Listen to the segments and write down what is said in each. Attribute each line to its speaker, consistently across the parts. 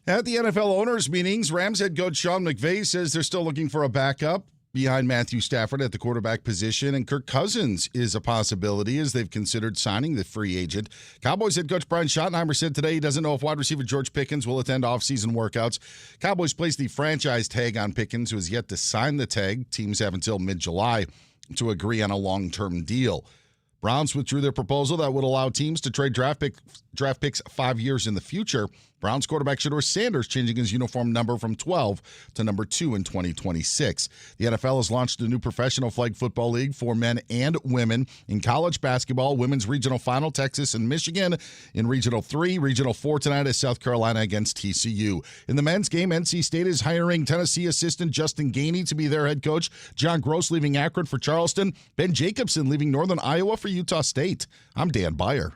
Speaker 1: At the NFL owners' meetings, Rams head coach Sean McVay says they're still looking for a backup behind Matthew Stafford at the quarterback position, and Kirk Cousins is a possibility as they've considered signing the free agent. Cowboys head coach Brian Schottenheimer said today he doesn't know if wide receiver George Pickens will attend offseason workouts. Cowboys placed the franchise tag on Pickens, who has yet to sign the tag. Teams have until mid-July to agree on a long-term deal. Browns withdrew their proposal that would allow teams to trade draft picks 5 years in the future. Browns quarterback Shedeur Sanders changing his uniform number from 12 to number 2 in 2026. The NFL has launched a new professional flag football league for men and women. In college basketball, women's regional final, Texas and Michigan. In regional 3, regional 4 tonight is South Carolina against TCU. In the men's game, NC State is hiring Tennessee assistant Justin Gainey to be their head coach. John Gross leaving Akron for Charleston. Ben Jacobson leaving Northern Iowa for Utah State. I'm Dan Byer.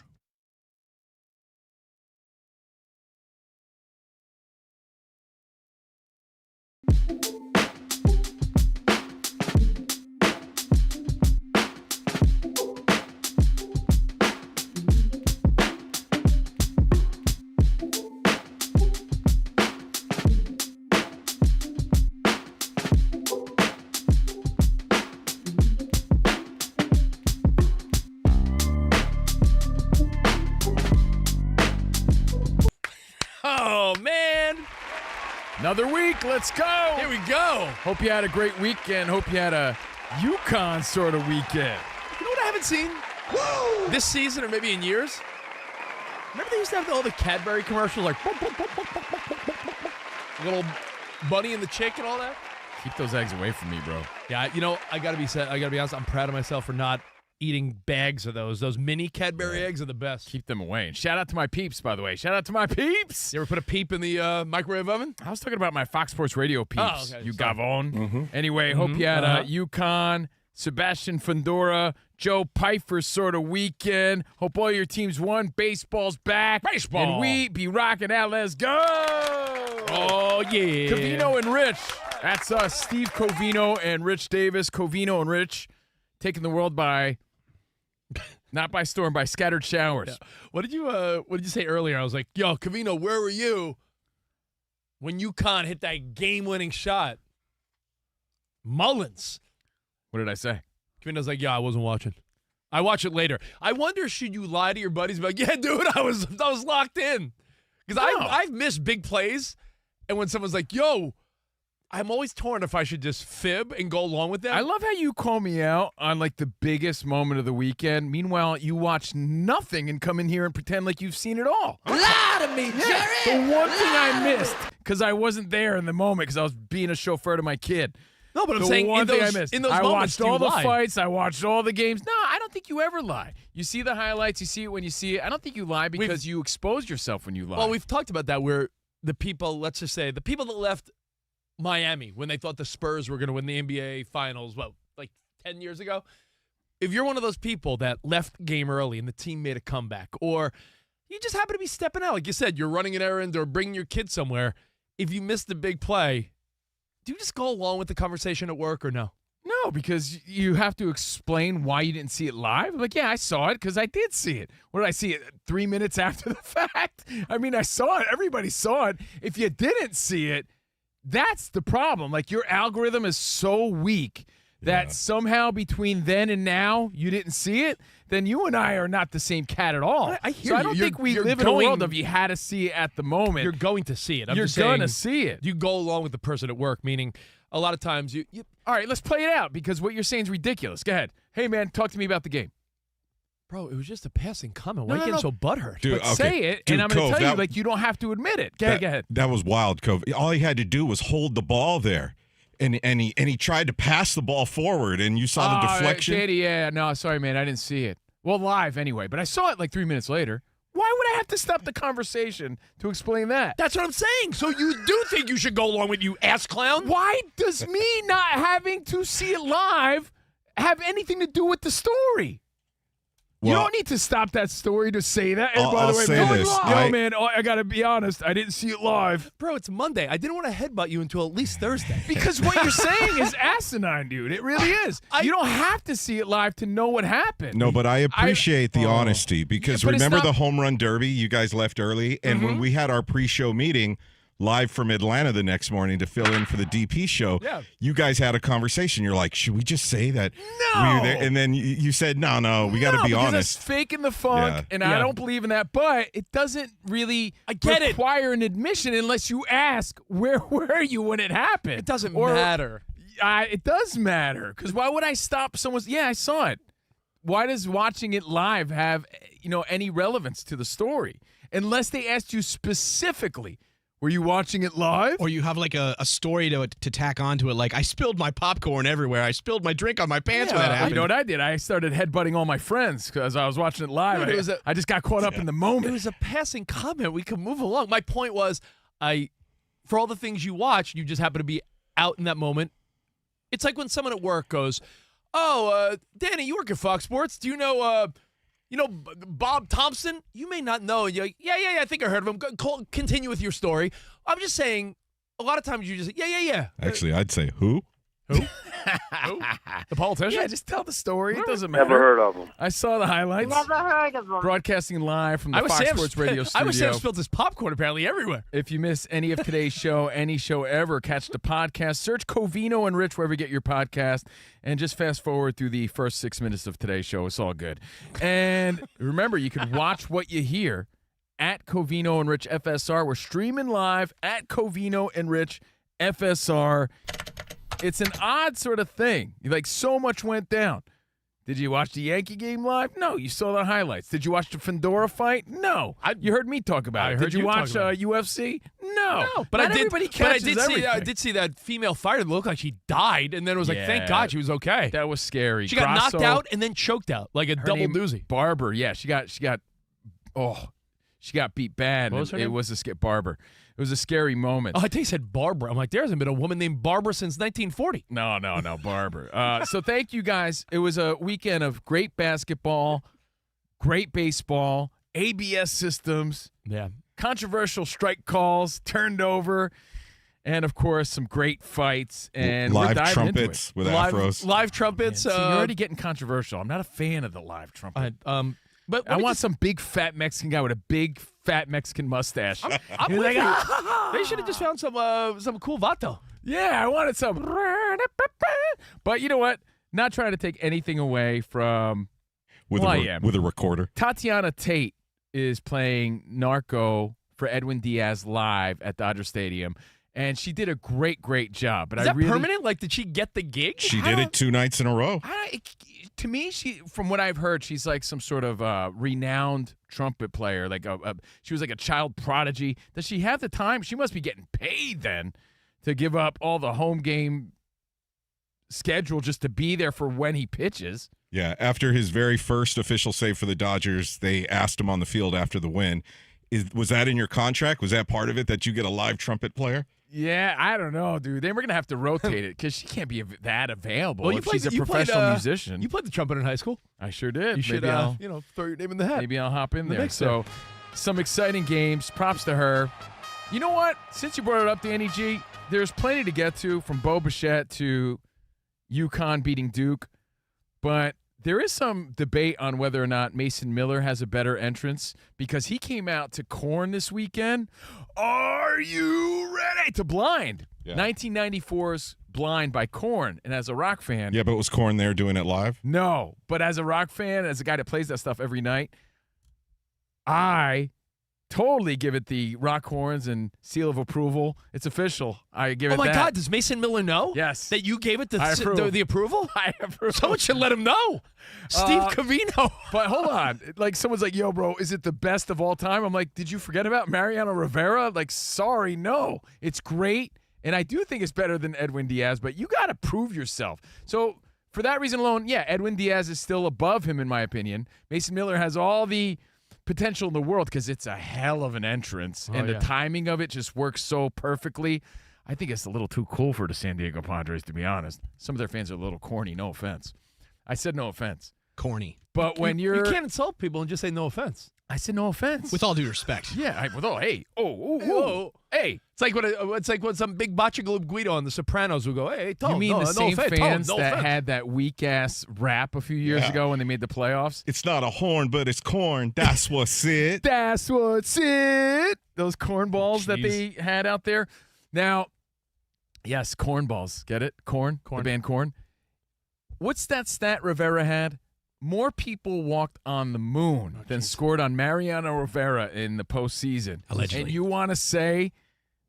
Speaker 2: Oh, man.
Speaker 3: Another week. Let's go.
Speaker 2: Here we go.
Speaker 3: Hope you had a great weekend. Hope you had a UConn sort of weekend.
Speaker 2: You know what I haven't seen this season or maybe in years? Remember they used to have all the Cadbury commercials, like little bunny and the chick and all that?
Speaker 3: Keep those eggs away from me, bro.
Speaker 2: Yeah, I gotta be honest. I'm proud of myself for not eating bags of those. Those mini Cadbury eggs are the best.
Speaker 3: Keep them away. And shout out to my peeps, by the way. Shout out to my peeps.
Speaker 2: You ever put a peep in the microwave oven?
Speaker 3: I was talking about my Fox Sports Radio peeps.
Speaker 2: Oh, okay.
Speaker 3: You
Speaker 2: Sorry.
Speaker 3: gavon.
Speaker 1: Mm-hmm.
Speaker 3: Anyway, hope you had UConn, Sebastian Fundora, Joe Pfeiffer sort of weekend. Hope all your teams won. Baseball's back.
Speaker 2: Baseball.
Speaker 3: And we be rocking out. Let's go.
Speaker 2: Oh, yeah.
Speaker 3: Covino and Rich. That's us, Steve Covino and Rich Davis. Covino and Rich taking the world by, not by storm, by scattered showers.
Speaker 2: Yeah. What did you say earlier? I was like, yo, Covino, where were you when UConn hit that game-winning shot? Mullins.
Speaker 3: What did I say?
Speaker 2: Covino's like, yeah, I wasn't watching. I watch it later. I wonder, should you lie to your buddies about, yeah, dude, I was locked in. Because I've missed big plays, and when someone's like, yo, I'm always torn if I should just fib and go along with them.
Speaker 3: I love how you call me out on like the biggest moment of the weekend. Meanwhile, you watch nothing and come in here and pretend like you've seen it all.
Speaker 2: Lie to me, Jerry.
Speaker 3: The one thing I missed because I wasn't there in the moment because I was being a chauffeur to my kid.
Speaker 2: No, but I'm
Speaker 3: the
Speaker 2: saying
Speaker 3: one
Speaker 2: in
Speaker 3: thing
Speaker 2: those,
Speaker 3: I missed.
Speaker 2: in those
Speaker 3: I
Speaker 2: moments,
Speaker 3: watched all the
Speaker 2: lie?
Speaker 3: fights. I watched all the games. No, I don't think you ever lie. You see the highlights. You see it when you see it. I don't think you lie because you expose yourself when you lie.
Speaker 2: Well, we've talked about that where the people, let's just say, the people that left Miami when they thought the Spurs were going to win the NBA Finals, like 10 years ago? If you're one of those people that left game early and the team made a comeback, or you just happen to be stepping out, like you said, you're running an errand or bringing your kid somewhere, if you missed the big play, do you just go along with the conversation at work or no?
Speaker 3: No, because you have to explain why you didn't see it live. I'm like, yeah, I saw it because I did see it. What did I see it 3 minutes after the fact? I mean, I saw it. Everybody saw it. If you didn't see it, that's the problem. Like, your algorithm is so weak that somehow between then and now you didn't see it, then you and I are not the same cat at all.
Speaker 2: I hear
Speaker 3: so
Speaker 2: you.
Speaker 3: I don't think we live in a world of you had to see it at the moment.
Speaker 2: You're going to see it.
Speaker 3: You're going to see it.
Speaker 2: You go along with the person at work, meaning a lot of times you
Speaker 3: all right, let's play it out because what you're saying is ridiculous. Go ahead. Hey, man, talk to me about the game.
Speaker 2: Bro, it was just a passing comment. Why are you getting so butthurt?
Speaker 4: Dude,
Speaker 3: But say it, and I'm going to tell you, like, you don't have to admit it. Go ahead.
Speaker 4: That was wild, Cove. All he had to do was hold the ball there, and he tried to pass the ball forward, and you saw the deflection.
Speaker 3: Shady, yeah, no, sorry, man, I didn't see it. Well, live anyway, but I saw it like 3 minutes later. Why would I have to stop the conversation to explain that?
Speaker 2: That's what I'm saying. So you do think you should go along with you ass clown?
Speaker 3: Why does me not having to see it live have anything to do with the story? You
Speaker 4: Well,
Speaker 3: don't need to stop that story to say that. And
Speaker 4: I'll-
Speaker 3: by the
Speaker 4: I'll
Speaker 3: way,
Speaker 4: say
Speaker 3: man,
Speaker 4: this.
Speaker 3: yo, man, I got to be honest. I didn't see it live.
Speaker 2: Bro, it's Monday. I didn't want to headbutt you until at least Thursday.
Speaker 3: Because what you're saying is asinine, dude. It really is. You don't have to see it live to know what happened.
Speaker 4: No, but I appreciate the honesty because
Speaker 3: Yeah, but it's
Speaker 4: remember
Speaker 3: not-
Speaker 4: the home run derby? You guys left early, and when we had our pre-show meeting, live from Atlanta the next morning to fill in for the DP show.
Speaker 2: Yeah.
Speaker 4: You guys had a conversation. You're like, should we just say that
Speaker 3: No.
Speaker 4: we were there? And then you said, no, we got to be
Speaker 3: because
Speaker 4: honest.
Speaker 3: It's faking the funk,
Speaker 4: Yeah.
Speaker 3: and
Speaker 2: Yeah.
Speaker 3: I don't believe in that. But it doesn't really require an admission unless you ask, where were you when it happened?
Speaker 2: It doesn't
Speaker 3: Or-
Speaker 2: matter.
Speaker 3: It does matter, because why would I stop someone's? Yeah, I saw it. Why does watching it live have any relevance to the story? Unless they asked you specifically, were you watching it live?
Speaker 5: Or you have like a story to tack onto it, like I spilled my popcorn everywhere. I spilled my drink on my pants when that happened.
Speaker 3: You know what I did? I started headbutting all my friends because I was watching it live.
Speaker 2: Dude,
Speaker 3: I just got caught up in the
Speaker 2: It
Speaker 3: moment.
Speaker 2: was a passing comment. We can move along. My point was, for all the things you watch, you just happen to be out in that moment. It's like when someone at work goes, "Oh, Danny, you work at Fox Sports. Do you know Bob Thompson?" You may not know. You're like, yeah, I think I heard of him. Continue with your story. I'm just saying, a lot of times you just say, yeah.
Speaker 4: Actually, I'd say, who?
Speaker 2: The politician?
Speaker 3: Yeah, just tell the story. It doesn't matter.
Speaker 6: Never heard of them.
Speaker 3: I saw the highlights.
Speaker 6: Never heard of them.
Speaker 3: Broadcasting live from the
Speaker 2: I was
Speaker 3: Fox
Speaker 2: Sam
Speaker 3: Sports Radio studio.
Speaker 2: I was Sam spilled his popcorn apparently everywhere.
Speaker 3: If you miss any of today's show, any show ever, catch the podcast. Search Covino and Rich wherever you get your podcast, and just fast forward through the first 6 minutes of today's show. It's all good. And remember, you can watch what you hear at Covino and Rich FSR. We're streaming live at Covino and Rich FSR. It's an odd sort of thing. Like, so much went down. Did you watch the Yankee game live? No, you saw the highlights. Did you watch the Fedora fight? No. You heard me talk about it.
Speaker 2: heard
Speaker 3: Did you
Speaker 2: you talk
Speaker 3: watch
Speaker 2: about it.
Speaker 3: UFC? No.
Speaker 2: But
Speaker 3: Not
Speaker 2: I did.
Speaker 3: everybody
Speaker 2: But I
Speaker 3: catches
Speaker 2: did see. I
Speaker 3: everything.
Speaker 2: did see that female fighter look like she died, and then it was like, thank
Speaker 3: Yeah.
Speaker 2: God she was okay.
Speaker 3: That was scary.
Speaker 2: She got knocked
Speaker 3: Grasso,
Speaker 2: out and then choked out like a
Speaker 3: her
Speaker 2: double
Speaker 3: name,
Speaker 2: doozy.
Speaker 3: Barber. Yeah, she got beat bad.
Speaker 2: What was her
Speaker 3: It
Speaker 2: name?
Speaker 3: was Barber. It was a scary moment.
Speaker 2: Oh, I thought you said Barbara. I'm like, there hasn't been a woman named Barbara since 1940.
Speaker 3: No, Barber. So thank you guys. It was a weekend of great basketball, great baseball, ABS systems,
Speaker 2: Yeah.
Speaker 3: controversial strike calls turned over, and of course some great fights. And we're
Speaker 4: Live
Speaker 3: diving
Speaker 4: trumpets with afros.
Speaker 2: Live trumpets.
Speaker 3: into it. See, you're already getting controversial. I'm not a fan of the live trumpet.
Speaker 2: But
Speaker 3: I want some big fat Mexican guy with a big fat Mexican mustache.
Speaker 2: I'm
Speaker 3: You're
Speaker 2: with
Speaker 3: like,
Speaker 2: you. They should have just found some cool vato.
Speaker 3: Yeah, I wanted some. But you know what? Not trying to take anything away from
Speaker 4: With
Speaker 3: Well,
Speaker 4: a
Speaker 3: I am.
Speaker 4: with a recorder.
Speaker 3: Tatiana Tate is playing Narco for Edwin Diaz live at Dodger Stadium, and she did a great job. But
Speaker 2: Is
Speaker 3: I
Speaker 2: that
Speaker 3: really,
Speaker 2: permanent? Like, did she get the gig?
Speaker 4: She did it 2 nights in a row.
Speaker 3: To me, from what I've heard, she's like some sort of renowned trumpet player. Like she was like a child prodigy. Does she have the time? She must be getting paid then to give up all the home game schedule just to be there for when he pitches.
Speaker 4: Yeah, after his very first official save for the Dodgers, they asked him on the field after the win. Was that in your contract? Was that part of it, that you get a live trumpet player?
Speaker 3: Yeah, I don't know, dude. Then we're gonna have to rotate it because she can't be that available if she's a
Speaker 2: you
Speaker 3: professional musician.
Speaker 2: You played the trumpet in high school.
Speaker 3: I sure did.
Speaker 2: You should,
Speaker 3: maybe I'll,
Speaker 2: throw your name in the hat.
Speaker 3: maybe I'll hop in
Speaker 2: The
Speaker 3: there.
Speaker 2: mix
Speaker 3: So, some exciting games. Props to her. You know what? Since you brought it up, Danny G, there's plenty to get to, from Bo Bichette to UConn beating Duke, but there is some debate on whether or not Mason Miller has a better entrance, because he came out to Korn this weekend. Are you ready? To Blind.
Speaker 4: Yeah.
Speaker 3: 1994's Blind by Korn. And as a rock fan,
Speaker 4: Yeah, but was Korn there doing it live?
Speaker 3: no. But as a rock fan, as a guy that plays that stuff every night, I totally give it the rock horns and seal of approval. It's official. I give it
Speaker 2: Oh my
Speaker 3: that.
Speaker 2: God! Does Mason Miller know?
Speaker 3: Yes.
Speaker 2: That you gave it
Speaker 3: I approve.
Speaker 2: the approval?
Speaker 3: I approve.
Speaker 2: Someone should let him know. Steve Covino.
Speaker 3: But hold on. Like, someone's like, yo, bro, is it the best of all time? I'm like, did you forget about Mariano Rivera? Like, sorry, no. It's great. And I do think it's better than Edwin Diaz, but you got to prove yourself. So for that reason alone, yeah, Edwin Diaz is still above him, in my opinion. Mason Miller has all the potential in the world because it's a hell of an entrance. And
Speaker 2: yeah.
Speaker 3: the timing of it just works so perfectly. I think it's a little too cool for the San Diego Padres, to be honest. Some of their fans are a little corny, no offense. I said no offense.
Speaker 5: Corny.
Speaker 3: But when
Speaker 2: You
Speaker 3: you're...
Speaker 2: can't insult people and just say no offense.
Speaker 3: I said no offense.
Speaker 5: With all due respect.
Speaker 3: Yeah, hey.
Speaker 2: Whoa.
Speaker 3: Hey.
Speaker 2: It's like when some big botcha Guido on The Sopranos will go, hey, Tone,
Speaker 3: You mean
Speaker 2: no,
Speaker 3: the
Speaker 2: no
Speaker 3: same
Speaker 2: offense,
Speaker 3: fans
Speaker 2: Tone, no
Speaker 3: that
Speaker 2: offense.
Speaker 3: had that weak-ass rap a few years
Speaker 4: Yeah.
Speaker 3: ago when they made the playoffs?
Speaker 4: It's not a horn, but it's corn. That's what's it.
Speaker 3: That's what's it. those cornballs that
Speaker 2: Jeez.
Speaker 3: they had out there. Now, yes, cornballs. Get it? Corn.
Speaker 2: Corn.
Speaker 3: The band Corn. What's that stat Rivera had? More people walked on the moon than scored on Mariano Rivera in the postseason.
Speaker 5: Allegedly.
Speaker 3: And you want to say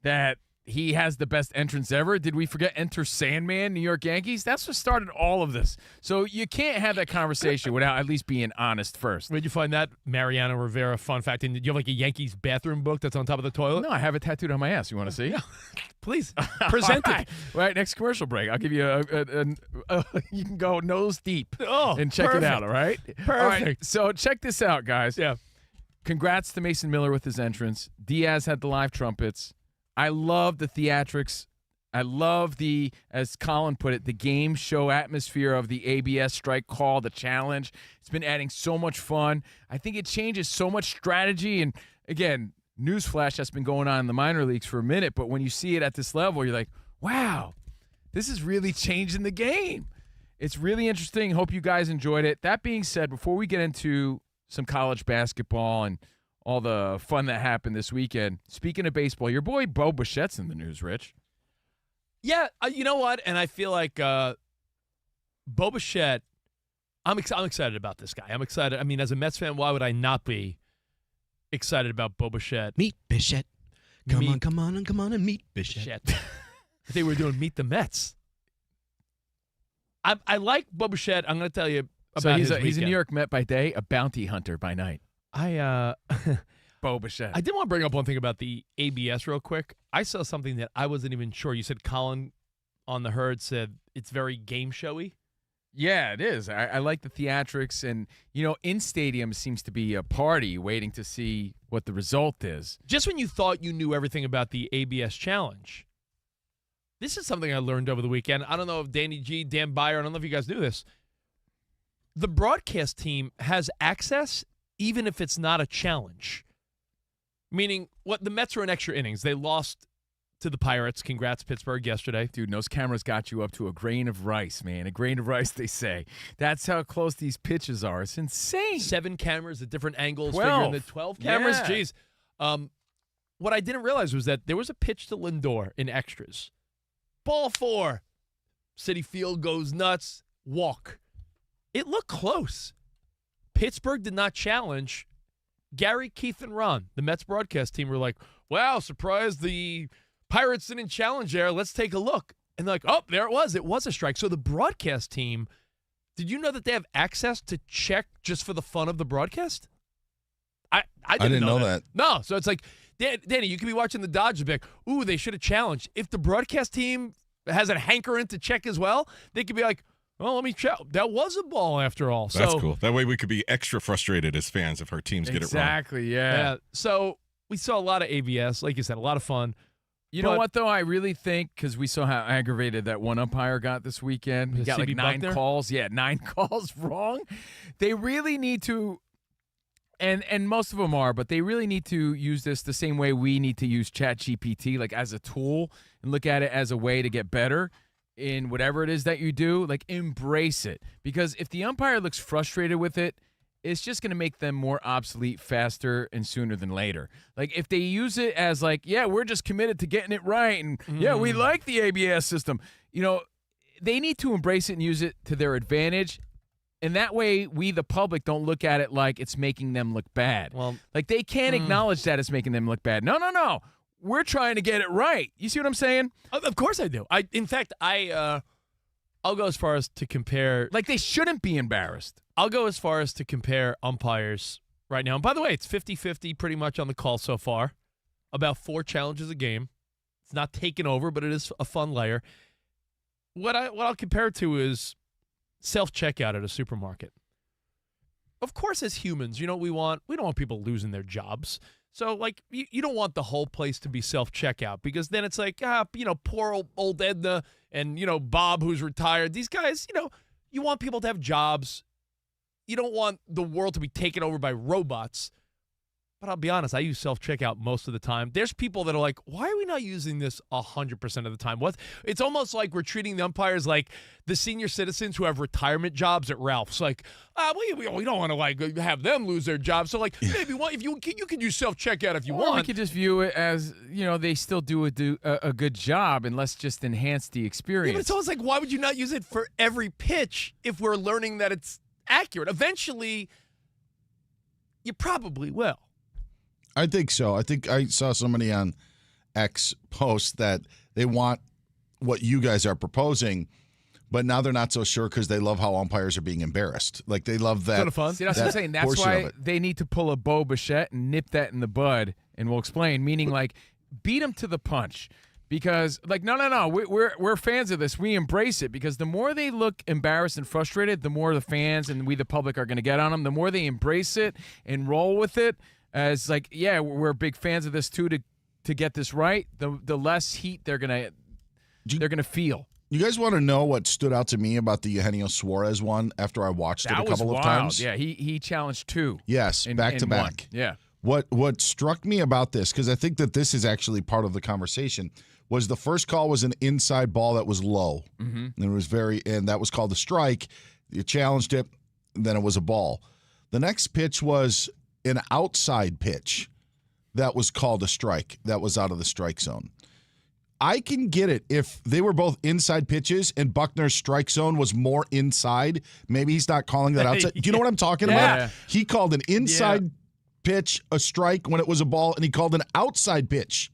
Speaker 3: that he has the best entrance ever? Did we forget Enter Sandman, New York Yankees? That's what started all of this. So you can't have that conversation without at least being honest first.
Speaker 2: Where'd you find that Mariano Rivera fun fact? And did you have like a Yankees bathroom book that's on top of the toilet?
Speaker 3: No, I have it tattooed on my ass. You want to see?
Speaker 2: Please present
Speaker 3: All
Speaker 2: it.
Speaker 3: right. Right, next commercial break. I'll give you you can go nose deep
Speaker 2: Oh,
Speaker 3: and check it out,
Speaker 2: perfect.
Speaker 3: all right?
Speaker 2: Perfect.
Speaker 3: All right, so check this out, guys.
Speaker 2: Yeah.
Speaker 3: Congrats to Mason Miller with his entrance. Diaz had the live trumpets. I love the theatrics. I love the, as Colin put it, the game show atmosphere of the ABS strike call, the challenge. It's been adding so much fun. I think it changes so much strategy. And again, newsflash, that's been going on in the minor leagues for a minute. But when you see it at this level, you're like, wow, this is really changing the game. It's really interesting. Hope you guys enjoyed it. That being said, before we get into some college basketball and all the fun that happened this weekend. Speaking of baseball, your boy Bo Bichette's in the news, Rich.
Speaker 2: Yeah, you know what? And I feel like Bo Bichette, I'm excited about this guy. I'm excited. I mean, as a Mets fan, why would I not be excited about Bo Bichette?
Speaker 5: Meet Bichette. Come on and meet Bichette.
Speaker 2: Shit. I think we were doing Meet the Mets. I like Bo Bichette. I'm going to tell you about
Speaker 3: So
Speaker 2: his
Speaker 3: he's a
Speaker 2: weekend.
Speaker 3: New York Met by day, a bounty hunter by night.
Speaker 2: I
Speaker 3: Bo Bichette.
Speaker 2: did want to bring up one thing about the ABS real quick. I saw something that I wasn't even sure. You said Colin on the herd said it's very game showy.
Speaker 3: Yeah, it is. I like the theatrics. And, in stadiums seems to be a party waiting to see what the result is.
Speaker 2: Just when you thought you knew everything about the ABS challenge, this is something I learned over the weekend. I don't know if Dan Byer, I don't know if you guys knew this. The broadcast team has access even if it's not a challenge. Meaning, the Mets were in extra innings. They lost to the Pirates. Congrats, Pittsburgh, yesterday.
Speaker 3: Dude, those cameras got you up to a grain of rice, man. A grain of rice, they say. That's how close these pitches are. It's insane.
Speaker 2: 7 cameras at different angles.
Speaker 3: 12.
Speaker 2: Figuring the 12 cameras.
Speaker 3: Yeah.
Speaker 2: Jeez. What I didn't realize was that there was a pitch to Lindor in extras. Ball 4. Citi Field goes nuts. Walk. It looked close. Pittsburgh did not challenge. Gary, Keith, and Ron, the Mets broadcast team, were like, wow, surprised the Pirates didn't challenge there. Let's take a look. And they're like, oh, there it was. It was a strike. So the broadcast team, did you know that they have access to check just for the fun of the broadcast? I didn't know that. No. So it's like, Danny, you could be watching the Dodgers and be like, ooh, they should have challenged. If the broadcast team has a hankering to check as well, they could be like, well, let me check. That was a ball after all.
Speaker 4: That's cool. That way we could be extra frustrated as fans if our teams get it wrong.
Speaker 3: Exactly, yeah.
Speaker 2: So we saw a lot of ABS. Like you said, a lot of fun.
Speaker 3: You know what, though? I really think, because we saw how aggravated that one umpire got this weekend. He got like
Speaker 2: CB
Speaker 3: 9
Speaker 2: Buckner?
Speaker 3: calls. Yeah, 9 calls wrong. They really need to, and most of them are, but they really need to use this the same way we need to use ChatGPT, like as a tool, and look at it as a way to get better in whatever it is that you do. Like, embrace it. Because if the umpire looks frustrated with it, it's just going to make them more obsolete faster and sooner than later. Like, if they use it as like, yeah, we're just committed to getting it right, and yeah, we like the ABS system, they need to embrace it and use it to their advantage. And that way, we, the public, don't look at it like it's making them look bad.
Speaker 2: Well,
Speaker 3: like, they can't acknowledge that it's making them look bad. No. We're trying to get it right. You see what I'm saying?
Speaker 2: Of course I do. In fact, I'll go as far as to compare.
Speaker 3: Like, they shouldn't be embarrassed.
Speaker 2: I'll go as far as to compare umpires right now. And by the way, it's 50-50 pretty much on the call so far. About 4 challenges a game. It's not taken over, but it is a fun layer. What I'll compare it to is self-checkout at a supermarket. Of course, as humans, you know what we want? We don't want people losing their jobs. So, like, you don't want the whole place to be self-checkout, because then it's like, poor old Edna and, Bob, who's retired. These guys, you want people to have jobs. You don't want the world to be taken over by robots. But I'll be honest, I use self-checkout most of the time. There's people that are like, why are we not using this 100% of the time? It's almost like we're treating the umpires like the senior citizens who have retirement jobs at Ralph's. Like, we don't want to like have them lose their jobs. So like, maybe if you can use self-checkout if you want.
Speaker 3: We could just view it as, they still do a good job, and let's just enhance the experience.
Speaker 2: Yeah, but it's almost like, why would you not use it for every pitch if we're learning that it's accurate? Eventually, you probably will.
Speaker 1: I think so. I think I saw somebody on X post that they want what you guys are proposing, but now they're not so sure because they love how umpires are being embarrassed. Like, they love that.
Speaker 2: Sort of fun.
Speaker 3: See, that's what I'm saying. That's why they need to pull a Bo Bichette and nip that in the bud, and we'll explain. Meaning, like, beat them to the punch. Because, like, no, we're fans of this. We embrace it because the more they look embarrassed and frustrated, the more the fans and we, the public, are going to get on them. The more they embrace it and roll with it as, like, yeah, we're big fans of this too to get this right, the less heat they're gonna feel.
Speaker 1: You guys want to know what stood out to me about the Eugenio Suarez one after I watched it a couple of times?
Speaker 3: Yeah, he challenged two.
Speaker 1: Yes, back to back.
Speaker 3: One. Yeah.
Speaker 1: What struck me about this, because I think that this is actually part of the conversation, was the first call was an inside ball that was low. Mm-hmm. And that was called a strike. You challenged it, then it was a ball. The next pitch was an outside pitch that was called a strike. That was out of the strike zone. I can get it if they were both inside pitches and Buckner's strike zone was more inside. Maybe he's not calling that outside. Do you know what I'm talking about? He called an inside pitch a strike when it was a ball, and he called an outside pitch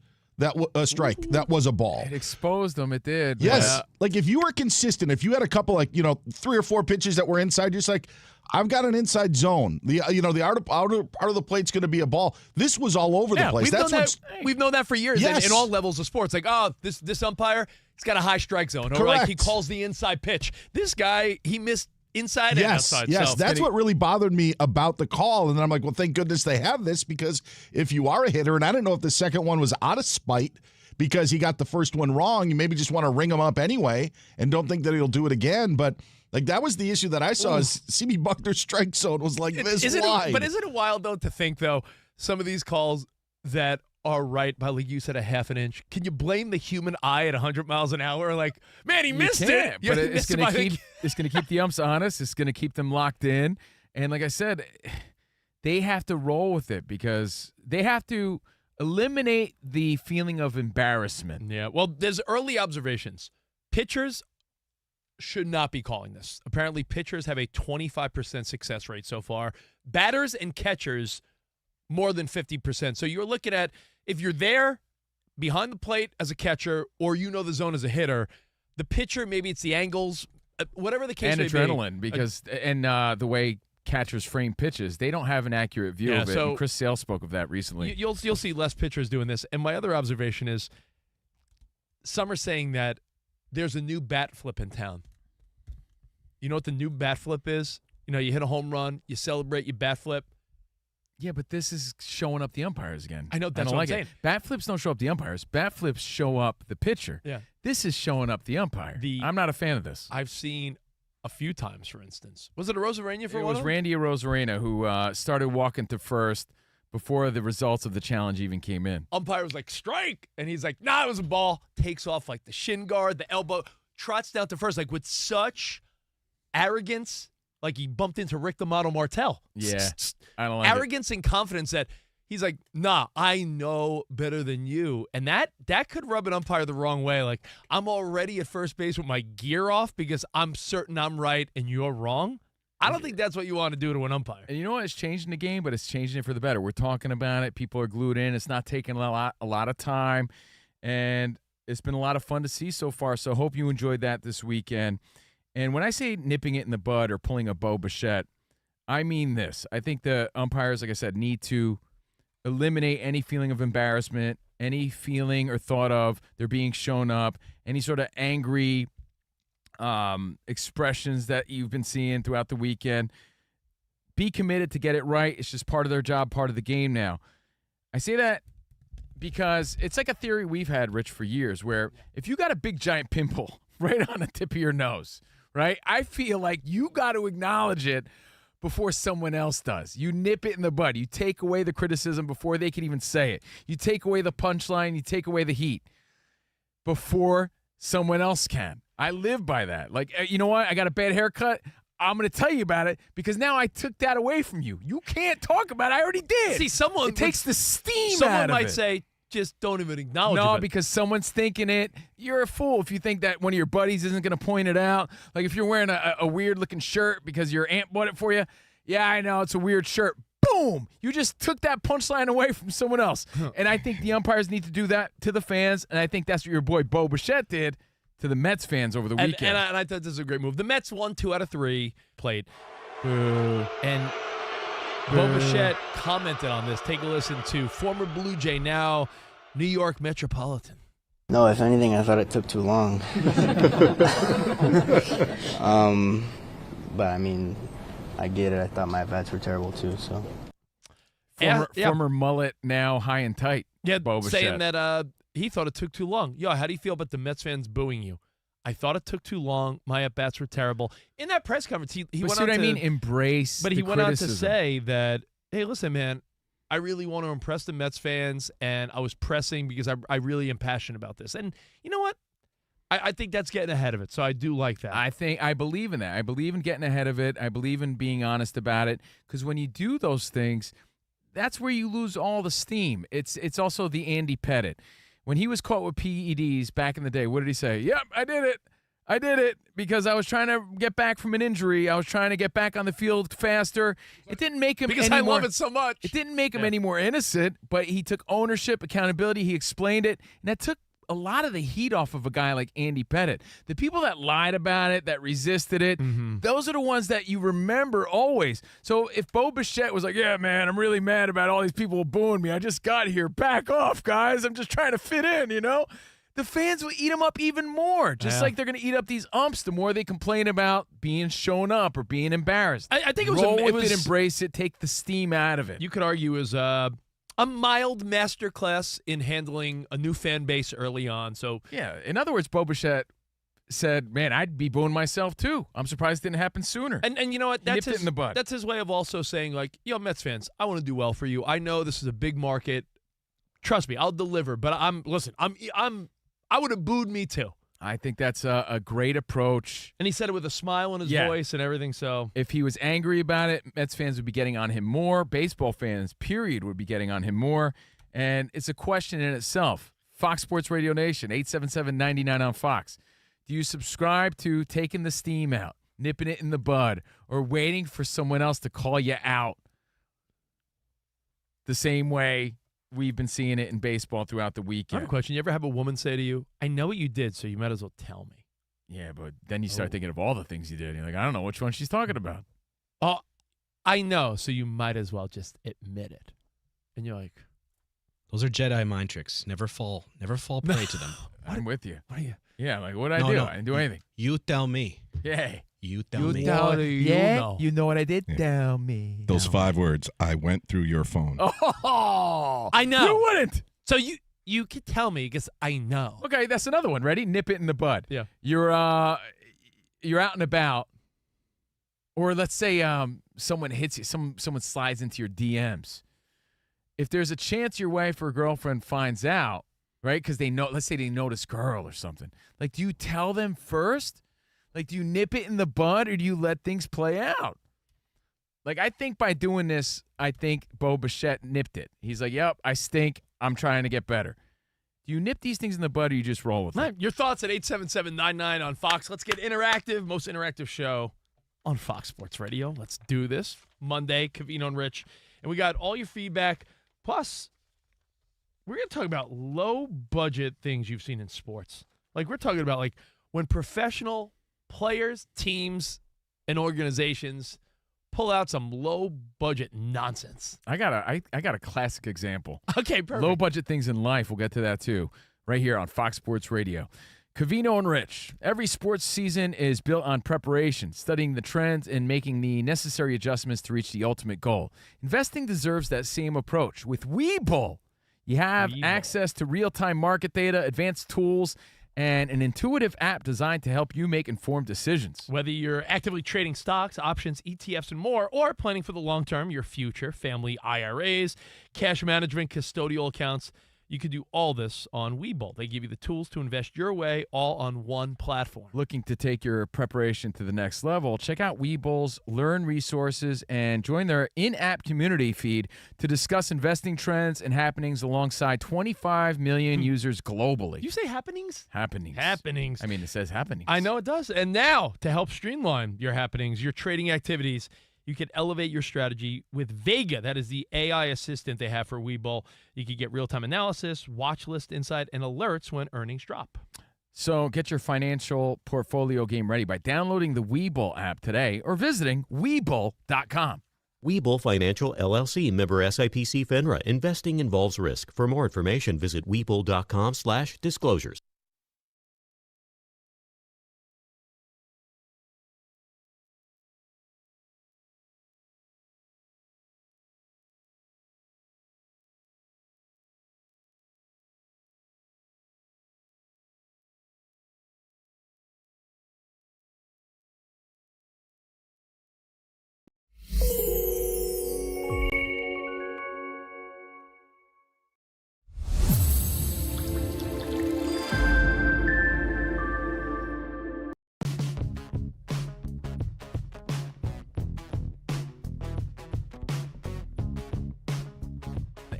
Speaker 1: a strike that was a ball.
Speaker 3: It exposed them. It did.
Speaker 1: Yes. Like, if you were consistent, if you had a couple, like, 3 or 4 pitches that were inside, you're just like, I've got an inside zone. The outer part of the plate's going to be a ball. This was all over the place.
Speaker 2: We've known that for years
Speaker 1: yes.
Speaker 2: in all levels of sports. Like, this umpire, he's got a high strike zone. Or like he calls the inside pitch. This guy, he missed inside and outside.
Speaker 1: Yes,
Speaker 2: so,
Speaker 1: that's what really bothered me about the call. And then I'm like, well, thank goodness they have this, because if you are a hitter, and I didn't know if the second one was out of spite because he got the first one wrong, you maybe just want to ring him up anyway and don't think that he'll do it again. But like, that was the issue that I saw. Is CB Buckner's strike zone was like this wide.
Speaker 2: But isn't it wild, though, to think, though, some of these calls that are right by, like you said, a half an inch. Can you blame the human eye at 100 miles an hour? Like, man, he missed it.
Speaker 3: But it's going to keep the umps honest. It's going to keep them locked in. And like I said, they have to roll with it because they have to eliminate the feeling of embarrassment.
Speaker 2: Yeah, well, there's early observations. Pitchers should not be calling this. Apparently, pitchers have a 25% success rate so far. Batters and catchers, more than 50%. So you're looking at, if you're there behind the plate as a catcher or the zone as a hitter, the pitcher, maybe it's the angles, whatever the case may be.
Speaker 3: And adrenaline, because the way catchers frame pitches, they don't have an accurate view of it. So and Chris Sale spoke of that recently.
Speaker 2: You'll see less pitchers doing this. And my other observation is, some are saying that there's a new bat flip in town. You know what the new bat flip is? You hit a home run, you celebrate, you bat flip.
Speaker 3: Yeah, but this is showing up the umpires again.
Speaker 2: I know, that's what I'm saying.
Speaker 3: Bat flips don't show up the umpires. Bat flips show up the pitcher.
Speaker 2: Yeah.
Speaker 3: This is showing up the umpire. I'm not a fan of this.
Speaker 2: I've seen a few times, for instance. Was it a Rosarena for
Speaker 3: one?
Speaker 2: It
Speaker 3: was Randy Rosarena who started walking to first before the results of the challenge even came in.
Speaker 2: Umpire was like, strike! And he's like, nah, it was a ball. Takes off like the shin guard, the elbow, trots down to first, like with such arrogance. Like he bumped into Rick the Model Martel.
Speaker 3: Yeah, I don't like
Speaker 2: arrogance and confidence that he's like, nah, I know better than you. And that could rub an umpire the wrong way. Like, I'm already at first base with my gear off because I'm certain I'm right and you're wrong. I don't think that's what you want to do to an umpire.
Speaker 3: And you know what? It's changing the game, but it's changing it for the better. We're talking about it. People are glued in. It's not taking a lot of time. And it's been a lot of fun to see so far. So hope you enjoyed that this weekend. And when I say nipping it in the bud or pulling a Bo Bichette, I mean this. I think the umpires, like I said, need to eliminate any feeling of embarrassment, any feeling or thought of they're being shown up, any sort of angry expressions that you've been seeing throughout the weekend. Be committed to get it right. It's just part of their job, part of the game now. I say that because it's like a theory we've had, Rich, for years, where if you got a big giant pimple right on the tip of your nose, right, I feel like you got to acknowledge it before someone else does. You nip it in the bud. You take away the criticism before they can even say it. You take away the punchline. You take away the heat before someone else can. I live by that. Like, you know what? I got a bad haircut. I'm going to tell you about it because now I took that away from you. You can't talk about it. I already did.
Speaker 2: See,
Speaker 3: it takes the steam out of
Speaker 2: Someone might
Speaker 3: it.
Speaker 2: say, just don't even acknowledge it.
Speaker 3: No, because someone's thinking it. You're a fool if you think that one of your buddies isn't going to point it out. Like if you're wearing a weird-looking shirt because your aunt bought it for you. Yeah, I know, it's a weird shirt. Boom! You just took that punchline away from someone else. And I think the umpires need to do that to the fans, and I think that's what your boy Bo Bichette did to the Mets fans over the weekend.
Speaker 2: And I thought this was a great move. The Mets won 2 out of 3 played.
Speaker 3: Boo.
Speaker 2: And Bo Bichette commented on this. Take a listen to former Blue Jay, now New York Metropolitan.
Speaker 6: No, if anything, I thought it took too long. But I mean, I get it. I thought my bats were terrible too. So
Speaker 3: Former mullet, now high and tight.
Speaker 2: Yeah,
Speaker 3: Bo
Speaker 2: saying
Speaker 3: Bichette.
Speaker 2: that he thought it took too long. Yo, how do you feel about the Mets fans booing you? I thought it took too long. My at-bats were terrible. In that press conference, he
Speaker 3: But
Speaker 2: went
Speaker 3: see
Speaker 2: on
Speaker 3: what
Speaker 2: to,
Speaker 3: I mean? Embrace
Speaker 2: but he
Speaker 3: the
Speaker 2: went on to
Speaker 3: criticism.
Speaker 2: say that, hey, listen, man, I really want to impress the Mets fans, and I was pressing because I really am passionate about this. And you know what? I think that's getting ahead of it, so I do like that.
Speaker 3: I believe in that. I believe in getting ahead of it. I believe in being honest about it because when you do those things, that's where you lose all the steam. It's also the Andy Pettit. When he was caught with PEDs back in the day, what did he say? Yep, I did it. I did it because I was trying to get back from an injury. I was trying to get back on the field faster. It didn't make him
Speaker 2: because
Speaker 3: any
Speaker 2: I
Speaker 3: more,
Speaker 2: love it so much.
Speaker 3: It didn't make him any more innocent, but he took ownership, accountability. He explained it, and that took a lot of the heat off of a guy like Andy Pettit. The people that lied about it, that resisted it, those are the ones that you remember always. So if Bo Bichette was like, yeah, man, I'm really mad about all these people booing me. I just got here. Back off, guys. I'm just trying to fit in, you know? The fans will eat him up even more, just like they're going to eat up these umps the more they complain about being shown up or being embarrassed.
Speaker 2: I think it was
Speaker 3: Roll
Speaker 2: it
Speaker 3: with
Speaker 2: was,
Speaker 3: it, embrace it, take the steam out of it.
Speaker 2: You could argue is a mild masterclass in handling a new fan base early on. So
Speaker 3: Yeah, in other words, Bo Bichette said, man, I'd be booing myself too. I'm surprised it didn't happen sooner.
Speaker 2: and you know what? That's
Speaker 3: Nipped it in the bud.
Speaker 2: That's his way of also saying, like, yo, Mets fans, I want to do well for you. I know this is a big market. Trust me, I'll deliver. But I would have booed me too.
Speaker 3: I think that's a great approach.
Speaker 2: And he said it with a smile in his
Speaker 3: Yeah.
Speaker 2: voice and everything. So
Speaker 3: If he was angry about it, Mets fans would be getting on him more. Baseball fans, period, would be getting on him more. And it's a question in itself. Fox Sports Radio Nation, 877-99 on Fox. Do you subscribe to taking the steam out, nipping it in the bud, or waiting for someone else to call you out the same way we've been seeing it in baseball throughout the
Speaker 2: I have
Speaker 3: weekend?
Speaker 2: a question. You ever have a woman say to you, I know what you did, so you might as well tell me?
Speaker 3: Yeah, but then you start thinking of all the things you did. And you're like, I don't know which one she's talking about.
Speaker 2: Oh, I know, so you might as well just admit it. And you're like,
Speaker 5: Those are Jedi mind tricks. Never fall prey to them.
Speaker 3: I'm with you.
Speaker 2: what are you?
Speaker 3: Yeah, like, what did I
Speaker 5: No,
Speaker 3: do?
Speaker 5: no.
Speaker 3: I didn't do anything.
Speaker 5: You tell me.
Speaker 3: Yeah.
Speaker 5: You tell me.
Speaker 2: tell me. You know.
Speaker 3: You know what I did?
Speaker 4: Yeah.
Speaker 3: Tell me.
Speaker 4: Those 5 words, I went through your phone.
Speaker 3: Oh,
Speaker 2: I know.
Speaker 3: You wouldn't.
Speaker 2: So you could tell me because I know.
Speaker 3: Okay, that's another one. Ready? Nip it in the bud.
Speaker 2: Yeah.
Speaker 3: You're out and about, or let's say someone hits you, someone slides into your DMs. If there's a chance your wife or girlfriend finds out, right? Because they know, let's say they know this girl or something. Like, do you tell them first? Like, do you nip it in the bud or do you let things play out? Like, I think by doing this, I think Bo Bichette nipped it. He's like, yep, I stink. I'm trying to get better. Do you nip these things in the bud or you just roll with it?
Speaker 2: Your thoughts at 877-99 on Fox. Let's get interactive. Most interactive show on Fox Sports Radio. Let's do this. Monday, Covino and Rich. And we got all your feedback. Plus, we're going to talk about low-budget things you've seen in sports. Like, we're talking about, like, when professional players, teams, and organizations pull out some low-budget nonsense.
Speaker 3: I got a classic example.
Speaker 2: Okay, perfect.
Speaker 3: Low budget things in life. We'll get to that too, right here on Fox Sports Radio. Covino and Rich. Every sports season is built on preparation, studying the trends, and making the necessary adjustments to reach the ultimate goal. Investing deserves that same approach. With Weeble, you have
Speaker 2: Weeble.
Speaker 3: access to real-time market data, advanced tools, and an intuitive app designed to help you make informed decisions.
Speaker 2: Whether you're actively trading stocks, options, ETFs, and more, or planning for the long term, your future, family IRAs, cash management, custodial accounts, you can do all this on Weeble. They give you the tools to invest your way, all on one platform.
Speaker 3: Looking to take your preparation to the next level? Check out Weeble's Learn resources and join their in-app community feed to discuss investing trends and happenings alongside 25 million users globally.
Speaker 2: You say happenings?
Speaker 3: Happenings.
Speaker 2: Happenings.
Speaker 3: I mean, it says happenings.
Speaker 2: I know it does. And now, to help streamline your happenings, your trading activities, you can elevate your strategy with Vega. That is the AI assistant they have for Weeble. You can get real-time analysis, watch list insight, and alerts when earnings drop.
Speaker 3: So get your financial portfolio game ready by downloading the Weeble app today or visiting Weeble.com.
Speaker 7: Weeble Financial LLC, member SIPC FINRA. Investing involves risk. For more information, visit Weeble.com/disclosures.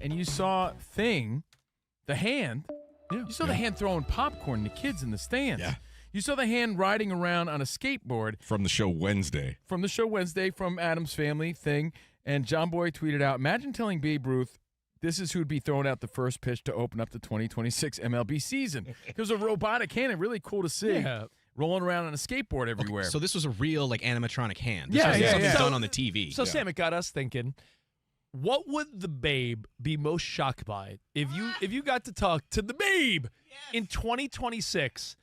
Speaker 3: And you saw the hand.
Speaker 2: Yeah.
Speaker 3: You saw the hand throwing popcorn to kids in the stands.
Speaker 4: Yeah.
Speaker 3: You saw the hand riding around on a skateboard.
Speaker 4: From the show Wednesday.
Speaker 3: From the show Wednesday, from Adam's Family thing. And John Boy tweeted out, imagine telling Babe Ruth this is who'd be throwing out the first pitch to open up the 2026 MLB season. It was a robotic hand, really cool to see.
Speaker 2: Yeah.
Speaker 3: Rolling around on a skateboard everywhere.
Speaker 5: So this was a real animatronic hand. This
Speaker 3: Yeah,
Speaker 5: wasn't
Speaker 3: yeah,
Speaker 5: something
Speaker 3: yeah.
Speaker 5: done on the TV.
Speaker 2: So, Sam, it got us thinking, what would the Babe be most shocked by if you got to talk to the Babe in 2026?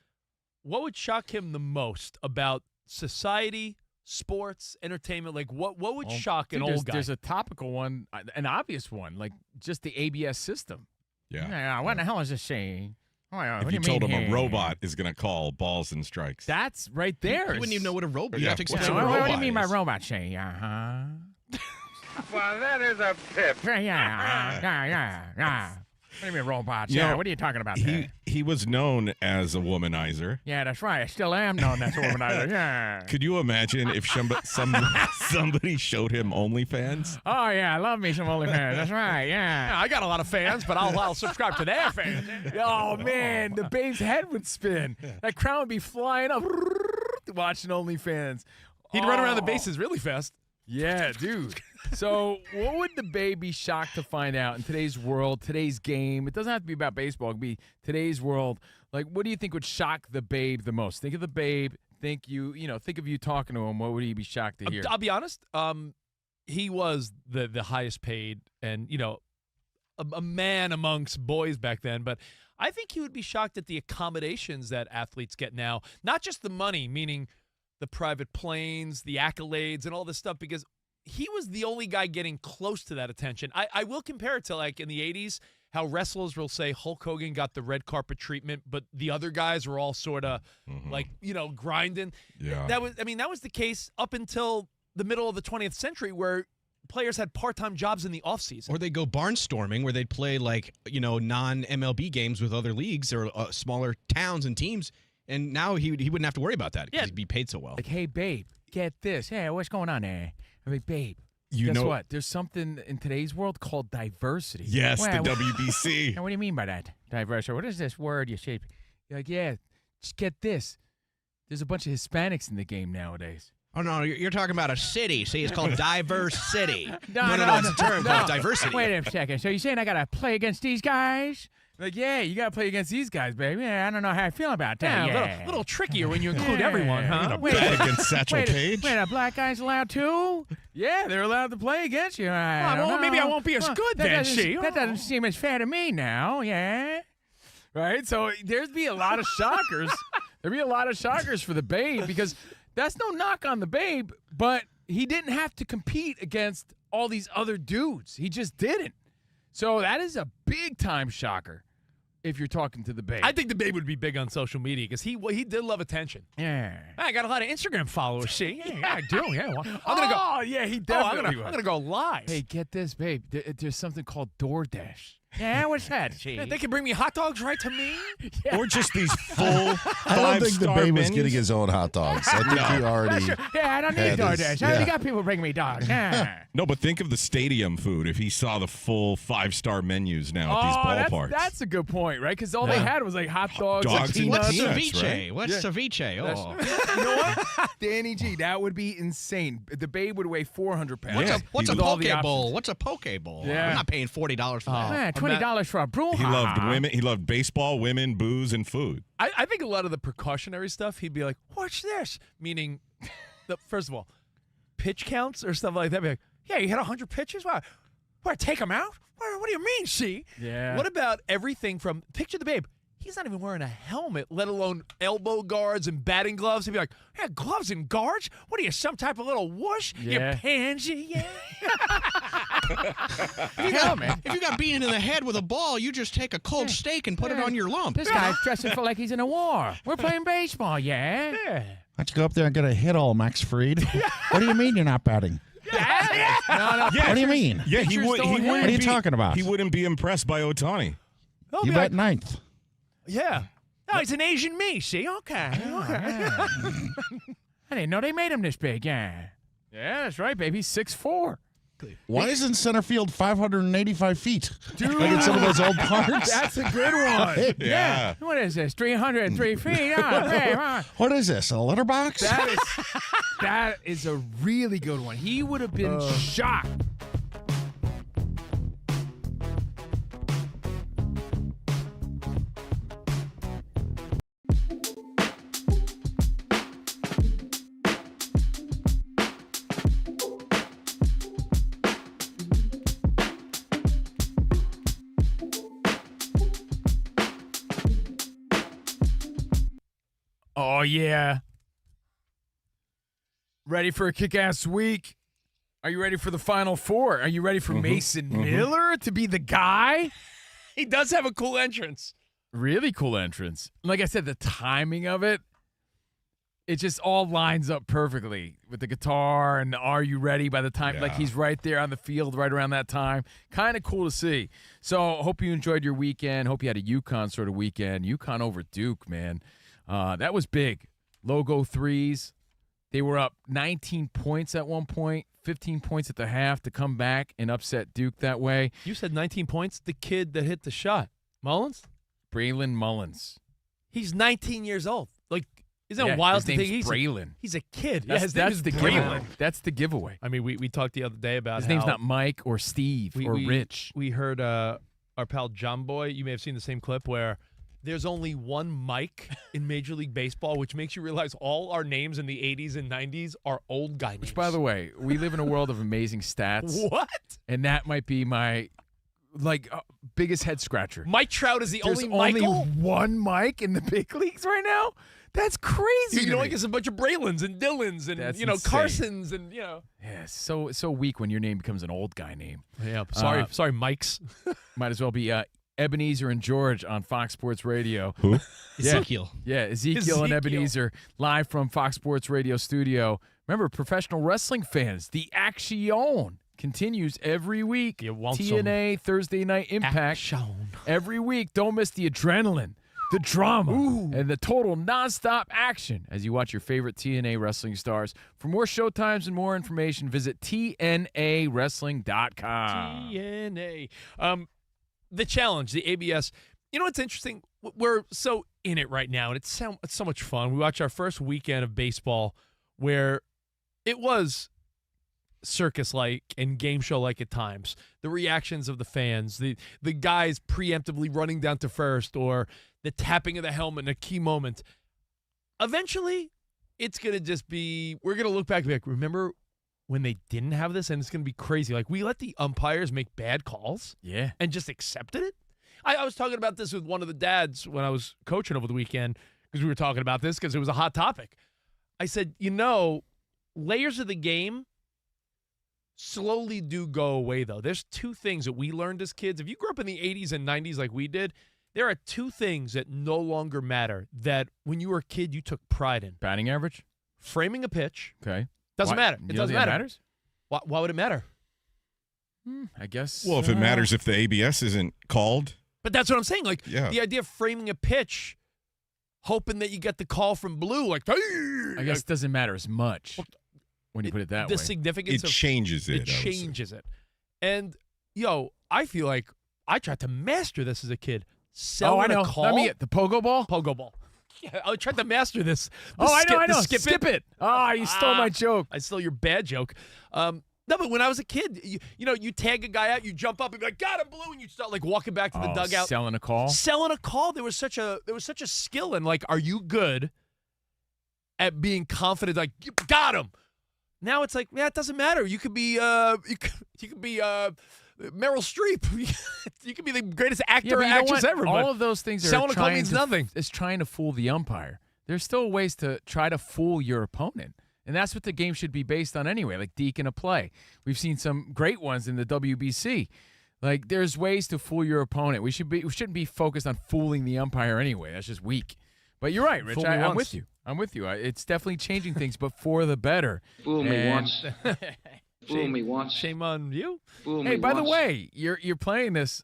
Speaker 2: What would shock him the most about society, sports, entertainment? Like, what would shock an old guy?
Speaker 3: There's a topical one, an obvious one, like just the ABS system.
Speaker 4: Yeah.
Speaker 3: What the hell is this saying?
Speaker 4: If you told him a robot is going to call balls and strikes.
Speaker 3: That's right there.
Speaker 5: You wouldn't even know what a robot. You
Speaker 4: Yeah,
Speaker 5: have to
Speaker 4: what's
Speaker 5: explain
Speaker 4: a
Speaker 5: what a
Speaker 3: What
Speaker 5: robot
Speaker 3: do you mean by
Speaker 5: is.
Speaker 3: robot saying? Uh-huh.
Speaker 8: Well, that is a pip.
Speaker 3: Yeah. What do you mean robots?
Speaker 4: You
Speaker 3: Yeah,
Speaker 4: know,
Speaker 3: what are you talking about
Speaker 4: He
Speaker 3: there?
Speaker 4: he was known as a womanizer.
Speaker 3: Yeah, that's right. I still am known as a womanizer. Yeah.
Speaker 4: Could you imagine if somebody showed him OnlyFans?
Speaker 3: Oh, yeah, I love me some OnlyFans. That's right, yeah.
Speaker 2: I got a lot of fans, but I'll subscribe to their fans.
Speaker 3: Oh, man, the Babe's head would spin. That crown would be flying up watching OnlyFans.
Speaker 2: He'd run around the
Speaker 3: Oh.
Speaker 2: bases really fast.
Speaker 3: Yeah, dude. So what would the Babe be shocked to find out in today's world, today's game? It doesn't have to be about baseball. It could be today's world. Like, what do you think would shock the Babe the most? Think of the Babe. Think of you talking to him. What would he be shocked to hear?
Speaker 2: I'll be honest. He was the highest paid and, a man amongst boys back then. But I think he would be shocked at the accommodations that athletes get now. Not just the money, meaning the private planes, the accolades, and all this stuff, because he was the only guy getting close to that attention. I will compare it to, like, in the 80s, how wrestlers will say Hulk Hogan got the red carpet treatment, but the other guys were all sort of like, grinding.
Speaker 4: Yeah.
Speaker 2: That was the case up until the middle of the 20th century, where players had part-time jobs in the offseason.
Speaker 5: Or they go barnstorming where they'd play non-MLB games with other leagues or smaller towns and teams. And now he wouldn't have to worry about that because he'd be paid so well.
Speaker 3: Like, hey, Babe, get this. Hey, what's going on there? I'm like, Babe,
Speaker 4: You
Speaker 3: guess
Speaker 4: know
Speaker 3: what? There's something in today's world called diversity.
Speaker 4: Yes,
Speaker 3: Well,
Speaker 4: the WBC.
Speaker 3: Now, what do you mean by that? Diversity. What is this word you say? You're like, yeah, just get this. There's a bunch of Hispanics in the game nowadays.
Speaker 5: Oh, no, you're talking about a city. See, it's called diverse city.
Speaker 3: No,
Speaker 5: It's a term called diversity.
Speaker 3: Wait a second. So you're saying I got to play against these guys? Like, yeah, you got to play against these guys, baby. Yeah, I don't know how I feel about that.
Speaker 2: Yeah, a little trickier when you include
Speaker 3: Yeah.
Speaker 2: everyone, huh?
Speaker 3: Wait,
Speaker 4: Bet against Satchel Paige.
Speaker 3: Wait, are black guys allowed too? Yeah, they're allowed to play against you. I don't
Speaker 2: well, maybe
Speaker 3: know.
Speaker 2: I won't be as good
Speaker 3: that
Speaker 2: then,
Speaker 3: doesn't-
Speaker 2: see?
Speaker 3: That doesn't seem as fair to me now, yeah. Right? So there'd be a lot of shockers. There'd be a lot of shockers for the Babe, because that's no knock on the Babe, but he didn't have to compete against all these other dudes. He just didn't. So that is a big-time shocker. if you're talking to the Babe.
Speaker 2: I think the Babe would be big on social media because he did love attention.
Speaker 3: Yeah.
Speaker 2: I got a lot of Instagram followers. See, yeah, I do. Yeah, well, I'm gonna go.
Speaker 3: Oh, yeah, he
Speaker 2: I'm
Speaker 3: definitely
Speaker 2: gonna go live.
Speaker 3: Hey, get this, Babe. There's something called DoorDash. Yeah, what's that?
Speaker 2: Yeah, they can bring me hot dogs right to me.
Speaker 4: Or just these full
Speaker 1: I don't think the
Speaker 4: five-star
Speaker 1: Babe was
Speaker 4: menus.
Speaker 1: getting his own hot dogs. I think he already.
Speaker 3: Yeah, I don't need
Speaker 1: had his-
Speaker 3: DoorDash. I already
Speaker 1: yeah.
Speaker 3: got people bringing me dogs. Yeah.
Speaker 4: No, but think of the stadium food if he saw the full 5-star menus now at these ballparks.
Speaker 3: That's a good point, right? Because all they had was like hot dogs,
Speaker 4: Dogs
Speaker 3: and
Speaker 4: and
Speaker 3: peanuts.
Speaker 5: What's
Speaker 4: peanuts,
Speaker 5: ceviche?
Speaker 4: right?
Speaker 5: What's ceviche? Oh.
Speaker 3: You know what? Danny G, that would be insane. The Babe would weigh 400 pounds.
Speaker 4: Yeah.
Speaker 5: What's a
Speaker 3: With all the
Speaker 5: poke
Speaker 3: options.
Speaker 5: bowl? What's a poke bowl?
Speaker 3: Yeah.
Speaker 5: I'm not paying $40 for that.
Speaker 3: Man, $20 for a brouhaha.
Speaker 4: He loved women. He loved baseball, women, booze, and food.
Speaker 2: I think a lot of the precautionary stuff, he'd be like, "Watch this," meaning, first of all, pitch counts or stuff like that. Be like, "Yeah, you hit 100 pitches. What? Take them out? What do you mean? See?
Speaker 3: Yeah.
Speaker 2: What about everything from picture the Babe? He's not even wearing a helmet, let alone elbow guards and batting gloves. He'd be like, "Yeah, gloves and guards? What are you, some type of little whoosh?
Speaker 3: Yeah.
Speaker 2: You pansy? Yeah."
Speaker 3: Hell, man.
Speaker 5: If you got beaten in the head with a ball, you just take a cold steak and put it on your lump.
Speaker 3: This guy's dressing for like he's in a war. We're playing baseball, yeah?
Speaker 2: Yeah.
Speaker 9: Why don't you go up there and get a hit all, Max Fried? What do you mean you're not batting?
Speaker 3: No,
Speaker 9: What do you mean?
Speaker 4: Yeah, he
Speaker 3: Pitchers
Speaker 4: would.
Speaker 3: don't
Speaker 4: He
Speaker 3: hit.
Speaker 4: wouldn't
Speaker 9: What are you
Speaker 4: be-
Speaker 9: talking about?
Speaker 4: He wouldn't be impressed by Ohtani.
Speaker 2: He'll
Speaker 9: You
Speaker 2: be like,
Speaker 9: bet ninth.
Speaker 2: yeah. No, he's an Asian me. See? Okay. Okay.
Speaker 3: I didn't know they made him this big, yeah. Yeah, that's right, baby. 6'4".
Speaker 1: Why isn't center field 585 feet?
Speaker 3: Dude.
Speaker 1: Like in some of those old parks.
Speaker 3: That's a good one.
Speaker 4: Yeah.
Speaker 3: What is this? 303 feet? Oh, man.
Speaker 1: What is this? A litter box?
Speaker 3: That is a really good one. He would have been shocked. Oh, yeah. Ready for a kick-ass week? Are you ready for the Final Four? Are you ready for Mason Miller to be the guy?
Speaker 2: He does have a cool entrance.
Speaker 3: Really cool entrance. Like I said, the timing of it, it just all lines up perfectly with the guitar and the Are You Ready by the time, like he's right there on the field right around that time. Kind of cool to see. So hope you enjoyed your weekend. Hope you had a UConn sort of weekend. UConn over Duke, man. That was big. Logo threes. They were up 19 points at one point, 15 points at the half to come back and upset Duke that way.
Speaker 2: You said 19 points. The kid that hit the shot, Mullins.
Speaker 3: Braylon Mullins.
Speaker 2: He's 19 years old. Like, isn't
Speaker 3: Yeah,
Speaker 2: it wild
Speaker 3: his
Speaker 2: to think
Speaker 3: name's
Speaker 2: he's
Speaker 3: Braylon.
Speaker 2: He's a kid.
Speaker 3: That's,
Speaker 2: his name
Speaker 3: that's
Speaker 2: is
Speaker 3: the
Speaker 2: Braylon.
Speaker 3: giveaway. That's the giveaway.
Speaker 2: I mean, we talked the other day about
Speaker 3: His
Speaker 2: how
Speaker 3: name's not Mike or Steve or Rich.
Speaker 2: We heard our pal John Boy. You may have seen the same clip where there's only one Mike in Major League Baseball, which makes you realize all our names in the 80s and 90s are old guy names.
Speaker 3: Which, by the way, we live in a world of amazing stats.
Speaker 2: What?
Speaker 3: And that might be my biggest head scratcher.
Speaker 2: Mike Trout is the
Speaker 3: There's
Speaker 2: only Michael?
Speaker 3: one Mike in the big leagues right now? That's crazy.
Speaker 2: You
Speaker 3: to
Speaker 2: know,
Speaker 3: me.
Speaker 2: like there's a bunch of Braylons and Dylans and,
Speaker 3: That's
Speaker 2: you know,
Speaker 3: insane.
Speaker 2: Carsons and, you know.
Speaker 3: Yeah, so weak when your name becomes an old guy name.
Speaker 2: Yeah, sorry, Mike's.
Speaker 3: Might as well be Ebenezer and George on Fox Sports Radio.
Speaker 4: Who?
Speaker 5: Ezekiel.
Speaker 3: Yeah, Ezekiel and Ebenezer live from Fox Sports Radio studio. Remember, professional wrestling fans, the Action continues every week.
Speaker 2: You want
Speaker 3: TNA Thursday Night Impact.
Speaker 2: Action.
Speaker 3: Every week. Don't miss the adrenaline, the drama, and the total nonstop action as you watch your favorite TNA wrestling stars. For more showtimes and more information, visit TNAWrestling.com.
Speaker 2: TNA. The challenge, the ABS. You know what's interesting? We're so in it right now, and it's so much fun. We watched our first weekend of baseball where it was circus-like and game show-like at times. The reactions of the fans, the guys preemptively running down to first, or the tapping of the helmet in a key moment. Eventually, it's going to just be, we're going to look back and be like, remember when they didn't have this? And it's going to be crazy. Like, we let the umpires make bad calls
Speaker 3: Yeah.
Speaker 2: and just accepted it. I was talking about this with one of the dads when I was coaching over the weekend because we were talking about this because it was a hot topic. I said, you know, layers of the game slowly do go away, though. There's two things that we learned as kids. If you grew up in the 80s and 90s like we did, There are two things that no longer matter that when you were a kid you took pride in.
Speaker 3: Batting average?
Speaker 2: Framing a pitch.
Speaker 3: Okay.
Speaker 2: Doesn't matter.
Speaker 3: You
Speaker 2: It
Speaker 3: don't
Speaker 2: doesn't
Speaker 3: think
Speaker 2: matter.
Speaker 3: matters?
Speaker 2: Why would it matter?
Speaker 3: I guess.
Speaker 4: Well, if it matters if the ABS isn't called.
Speaker 2: But that's what I'm saying. Like,
Speaker 4: Yeah.
Speaker 2: the idea of framing a pitch, hoping that you get the call from Blue, like,
Speaker 3: I guess it doesn't matter as much when you put it that
Speaker 2: the
Speaker 3: way.
Speaker 2: significance
Speaker 4: It
Speaker 2: of
Speaker 4: changes it.
Speaker 2: it changes it. And, I feel like I tried to master this as a kid.
Speaker 3: I know.
Speaker 2: A call.
Speaker 3: Let me get the pogo ball.
Speaker 2: Pogo ball. Yeah, I tried to master this.
Speaker 3: I know.
Speaker 2: Skip
Speaker 3: it. You stole my joke.
Speaker 2: I stole your bad joke. No, but when I was a kid, you tag a guy out, you jump up and be like, got him, Blue, and you start like walking back to the dugout.
Speaker 3: Selling a call?
Speaker 2: Selling a call. There was such a skill in like, are you good at being confident? Like, you got him. Now it's like, it doesn't matter. You could be you could be Meryl Streep. You could be the greatest actor or actress ever.
Speaker 3: All
Speaker 2: but
Speaker 3: of those things are
Speaker 2: selling a call
Speaker 3: trying
Speaker 2: means
Speaker 3: to
Speaker 2: nothing.
Speaker 3: Is trying to fool the umpire. There's still ways to try to fool your opponent. And that's what the game should be based on anyway, like deacon a play. We've seen some great ones in the WBC. Like, there's ways to fool your opponent. We shouldn't be focused on fooling the umpire anyway. That's just weak. But you're right, Rich.
Speaker 2: Fool me
Speaker 3: I'm
Speaker 2: once.
Speaker 3: with you. I'm with you. It's definitely changing things, but for the better.
Speaker 8: Fool me once. Fool me once.
Speaker 2: Shame on you.
Speaker 8: Fool me
Speaker 3: Hey, by the
Speaker 8: once.
Speaker 3: way, you're playing this.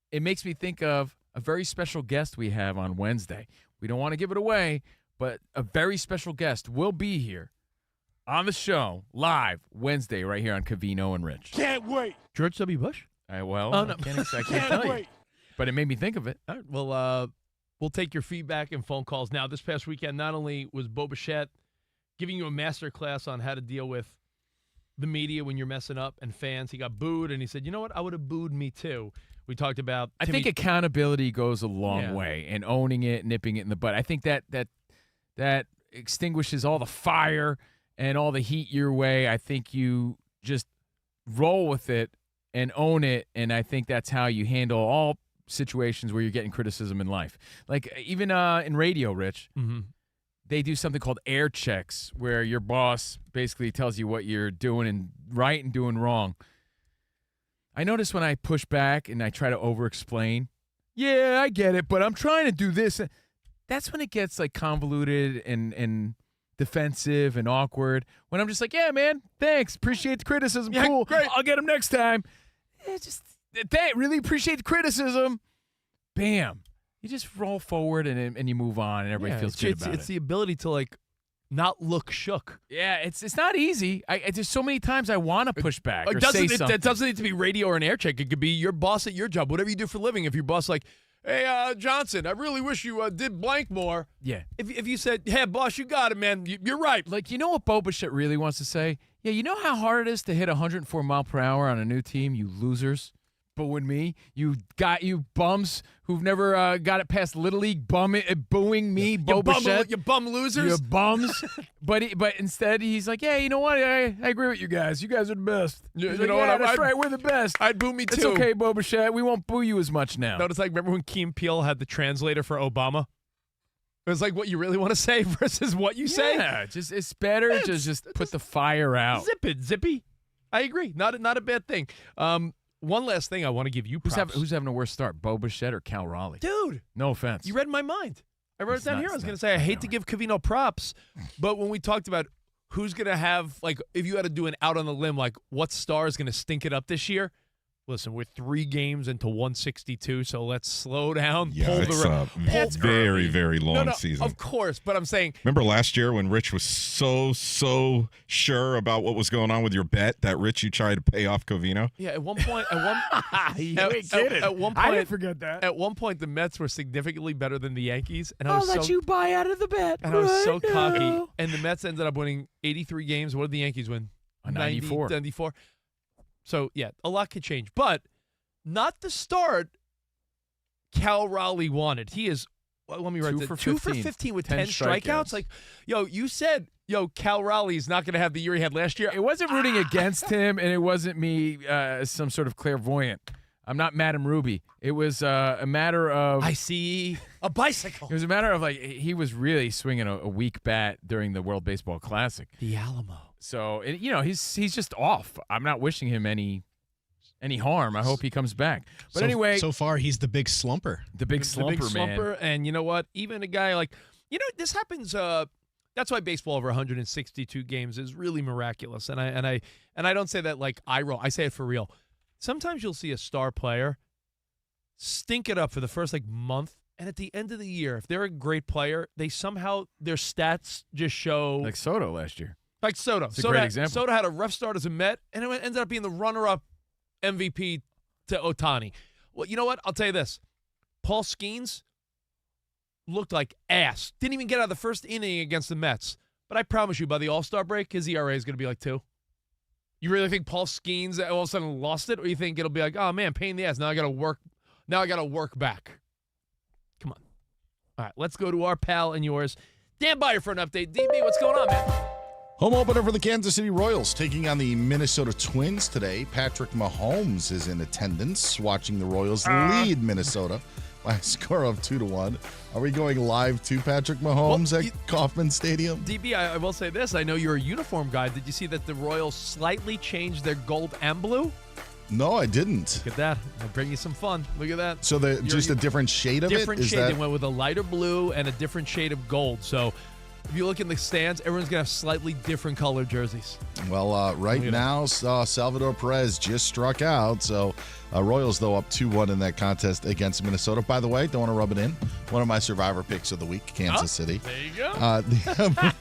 Speaker 3: It makes me think of a very special guest we have on Wednesday. We don't want to give it away, but a very special guest will be here on the show live Wednesday right here on Covino and Rich.
Speaker 9: Can't wait.
Speaker 2: George W. Bush?
Speaker 3: I
Speaker 2: no.
Speaker 3: can't tell you. But it made me think of it.
Speaker 2: All right. Well, we'll take your feedback and phone calls. Now, this past weekend, not only was Bichette giving you a master class on how to deal with the media when you're messing up and fans, he got booed, and he said, you know what? I would have booed me too. We talked about
Speaker 3: I think accountability goes a long
Speaker 2: Yeah.
Speaker 3: way, and owning it, nipping it in the bud. I think that extinguishes all the fire and all the heat your way. I think you just roll with it and own it, and I think that's how you handle all situations where you're getting criticism in life. Like even in radio, Rich, they do something called air checks where your boss basically tells you what you're doing and right and doing wrong. I notice when I push back and I try to over-explain, yeah, I get it, but I'm trying to do this. That's when it gets like convoluted and defensive and awkward. When I'm just like, yeah, man, thanks. Appreciate the criticism.
Speaker 2: Yeah,
Speaker 3: cool.
Speaker 2: great.
Speaker 3: I'll get him next time. Really appreciate the criticism. Bam. You just roll forward and you move on, and everybody feels good about it.
Speaker 2: It's the ability to like not look shook.
Speaker 3: Yeah, it's not easy. There's so many times I want to push back or say something.
Speaker 2: It doesn't need to be radio or an air check. It could be your boss at your job, whatever you do for a living. If your boss like, hey, Johnson, I really wish you did blank more.
Speaker 3: Yeah.
Speaker 2: If you said, hey, boss, you got it, man. You're right.
Speaker 3: Like, you know what Bichette really wants to say? Yeah, you know how hard it is to hit 104 mile per hour on a new team, you losers? But with me, you bums who've never got it past Little League booing me, Bichette.
Speaker 2: You bum losers.
Speaker 3: You bums. but instead, he's like, yeah, you know what? I agree with you guys. You guys are the best.
Speaker 2: You
Speaker 3: He's
Speaker 2: know
Speaker 3: like,
Speaker 2: what?
Speaker 3: That's right. We're the best.
Speaker 2: I'd boo me too.
Speaker 3: It's okay, Bichette. We won't boo you as much now.
Speaker 2: No, it's like, remember when Key and Peele had the translator for Obama? It was like what you really want to say versus what you say.
Speaker 3: Yeah, it's better to just put the fire out.
Speaker 2: Zip it, zippy. I agree. Not a bad thing. One last thing I want to give you props.
Speaker 3: Who's having a worse start, Bichette or Cal Raleigh?
Speaker 2: Dude.
Speaker 3: No offense.
Speaker 2: You read my mind. I wrote it down here. I was going to say, I hate to give Covino props, but when we talked about who's going to have, like, if you had to do an out on the limb, like, what star is going to stink it up this year? Listen, we're 3 games into 162, so let's slow down.
Speaker 4: Yeah, it's very, very long season.
Speaker 2: Of course, but I'm saying.
Speaker 4: Remember last year when Rich was so sure about what was going on with your bet that Rich, you tried to pay off Covino?
Speaker 2: Yeah, at one point, at one point,
Speaker 3: I didn't forget that.
Speaker 2: At one point, the Mets were significantly better than the Yankees, and
Speaker 3: I'll let you buy out of the bet.
Speaker 2: And I was so cocky. And the Mets ended up winning 83 games. What did the Yankees win?
Speaker 3: 94.
Speaker 2: 94. So, yeah, a lot could change. But not the start Cal Raleigh wanted. He is, let me write that, 2 for 15 with 10 strikeouts. Like, you said, Cal Raleigh is not going to have the year he had last year.
Speaker 3: It wasn't rooting against him, and it wasn't me some sort of clairvoyant. I'm not Madame Ruby. It was a matter of...
Speaker 2: I see a bicycle.
Speaker 3: It was a matter of, like, he was really swinging a weak bat during the World Baseball Classic.
Speaker 2: The Alamo.
Speaker 3: So, he's just off. I'm not wishing him any any harm. I hope he comes back. But anyway,
Speaker 5: so far he's the big slumper.
Speaker 3: The big slumper, man.
Speaker 2: And you know what? Even a guy like, this happens. That's why baseball over 162 games is really miraculous. And I don't say that like I roll. I say it for real. Sometimes you'll see a star player stink it up for the first month, and at the end of the year, if they're a great player, they somehow their stats just show
Speaker 3: like Soto last year.
Speaker 2: Like Soto.
Speaker 3: It's a great example.
Speaker 2: Soto had a rough start as a Met, and it ended up being the runner-up MVP to Ohtani. Well, you know what? I'll tell you this. Paul Skeens looked like ass. Didn't even get out of the first inning against the Mets. But I promise you, by the All-Star break, his ERA is going to be like 2. You really think Paul Skeens all of a sudden lost it, or you think it'll be like, oh man, pain in the ass. Now I got to work back. Come on. All right, let's go to our pal and yours, Dan Byer, for an update. DB, what's going on, man?
Speaker 1: Home opener for the Kansas City Royals taking on the Minnesota Twins today. Patrick Mahomes is in attendance watching the Royals lead Minnesota by a score of 2-1. Are we going live to Patrick Mahomes at Kauffman Stadium?
Speaker 2: DB, I will say this. I know you're a uniform guy. Did you see that the Royals slightly changed their gold and blue?
Speaker 1: No, I didn't.
Speaker 2: Look at that. I'll bring you some fun. Look at that.
Speaker 1: So just a different shade of it?
Speaker 2: Different shade. They went with a lighter blue and a different shade of gold. So if you look in the stands, everyone's going to have slightly different colored jerseys.
Speaker 1: Well, right now, Salvador Perez just struck out. So Royals, though, up 2-1 in that contest against Minnesota. By the way, don't want to rub it in. One of my survivor picks of the week, Kansas City.
Speaker 2: There you go.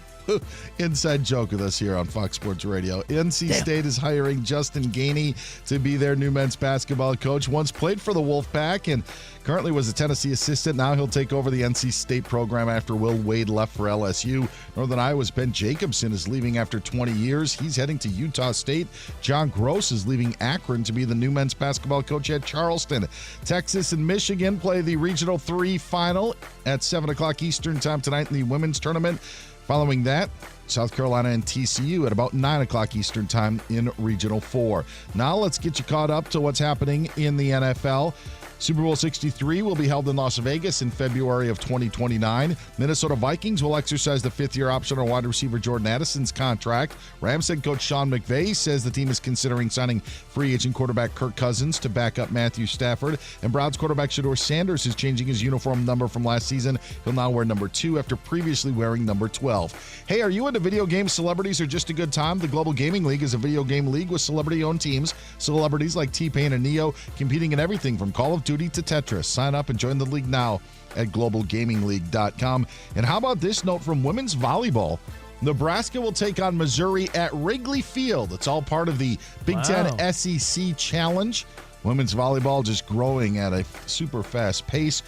Speaker 1: Inside joke with us here on Fox Sports Radio. NC State is hiring Justin Gainey to be their new men's basketball coach. Once played for the Wolfpack and currently was a Tennessee assistant. Now he'll take over the NC State program after Will Wade left for LSU. Northern Iowa's Ben Jacobson is leaving after 20 years. He's heading to Utah State. John Gross is leaving Akron to be the new men's basketball coach at Charleston. Texas and Michigan play the Regional 3 final at 7 o'clock Eastern time tonight in the women's tournament. Following that, South Carolina and TCU at about 9 o'clock Eastern time in Regional 4. Now let's get you caught up to what's happening in the NFL. Super Bowl 63 will be held in Las Vegas in February of 2029. Minnesota Vikings will exercise the fifth-year option on wide receiver Jordan Addison's contract. Rams head coach Sean McVay says the team is considering signing free agent quarterback Kirk Cousins to back up Matthew Stafford. And Browns quarterback Shedeur Sanders is changing his uniform number from last season. He'll now wear number 2 after previously wearing number 12. Hey, are you into video games? Celebrities are just a good time. The Global Gaming League is a video game league with celebrity-owned teams. Celebrities like T-Pain and Neo competing in everything from Call of Duty to Tetris. Sign up and join the league now at globalgamingleague.com. And how about this note from women's volleyball? Nebraska will take on Missouri at Wrigley Field. It's all part of the Big Ten SEC Challenge. Women's volleyball just growing at a super fast pace.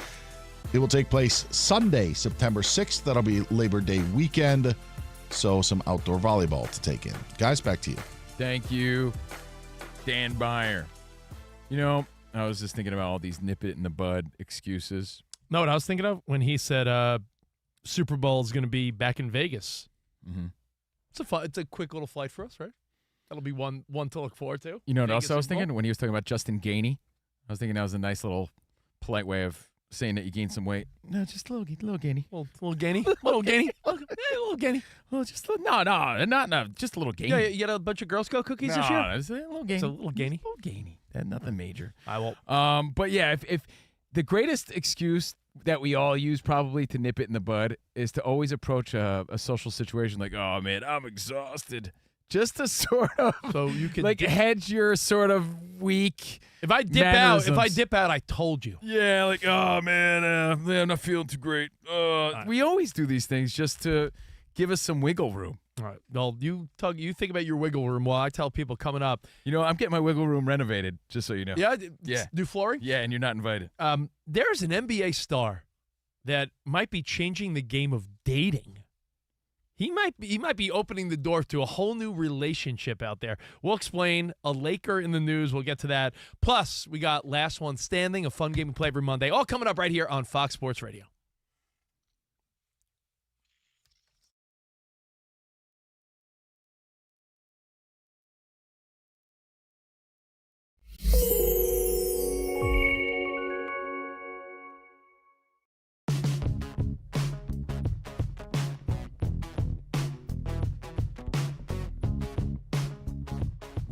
Speaker 1: It will take place Sunday, September 6th. That'll be Labor Day weekend. So some outdoor volleyball to take in. Guys, back to you.
Speaker 3: Thank you, Dan Byer. You know, I was just thinking about all these nip it in the bud excuses.
Speaker 2: No, what I was thinking of when he said Super Bowl is going to be back in Vegas.
Speaker 3: Mm-hmm.
Speaker 2: It's a quick little flight for us, right? That'll be one to look forward to.
Speaker 3: You know what else I was thinking when he was talking about Justin Gainey? I was thinking that was a nice little polite way of saying that you gained some weight. No, just a little gainy.
Speaker 2: Little gainy? Little gainy? Little gainy.
Speaker 3: Well, just no, just a little gainy.
Speaker 2: Yeah, you get a bunch of Girl Scout cookies this year?
Speaker 3: No, it's a little gainy.
Speaker 2: It's a little gainy.
Speaker 3: A little gainy. Nothing major.
Speaker 2: I won't.
Speaker 3: But yeah, if the greatest excuse that we all use probably to nip it in the bud is to always approach a social situation like, oh man, I'm exhausted. Just to sort of
Speaker 2: so you can
Speaker 3: hedge your sort of weak.
Speaker 2: If I dip out, I told you.
Speaker 3: Yeah, like, oh man, I'm not feeling too great. We always do these things just to give us some wiggle room.
Speaker 2: All right. Well, you think about your wiggle room while I tell people coming up.
Speaker 3: You know, I'm getting my wiggle room renovated, just so you know.
Speaker 2: Yeah. New flooring?
Speaker 3: Yeah, and you're not invited.
Speaker 2: There's an NBA star that might be changing the game of dating. He might be opening the door to a whole new relationship out there. We'll explain. A Laker in the news. We'll get to that. Plus, we got Last One Standing, a fun game we play every Monday. All coming up right here on Fox Sports Radio.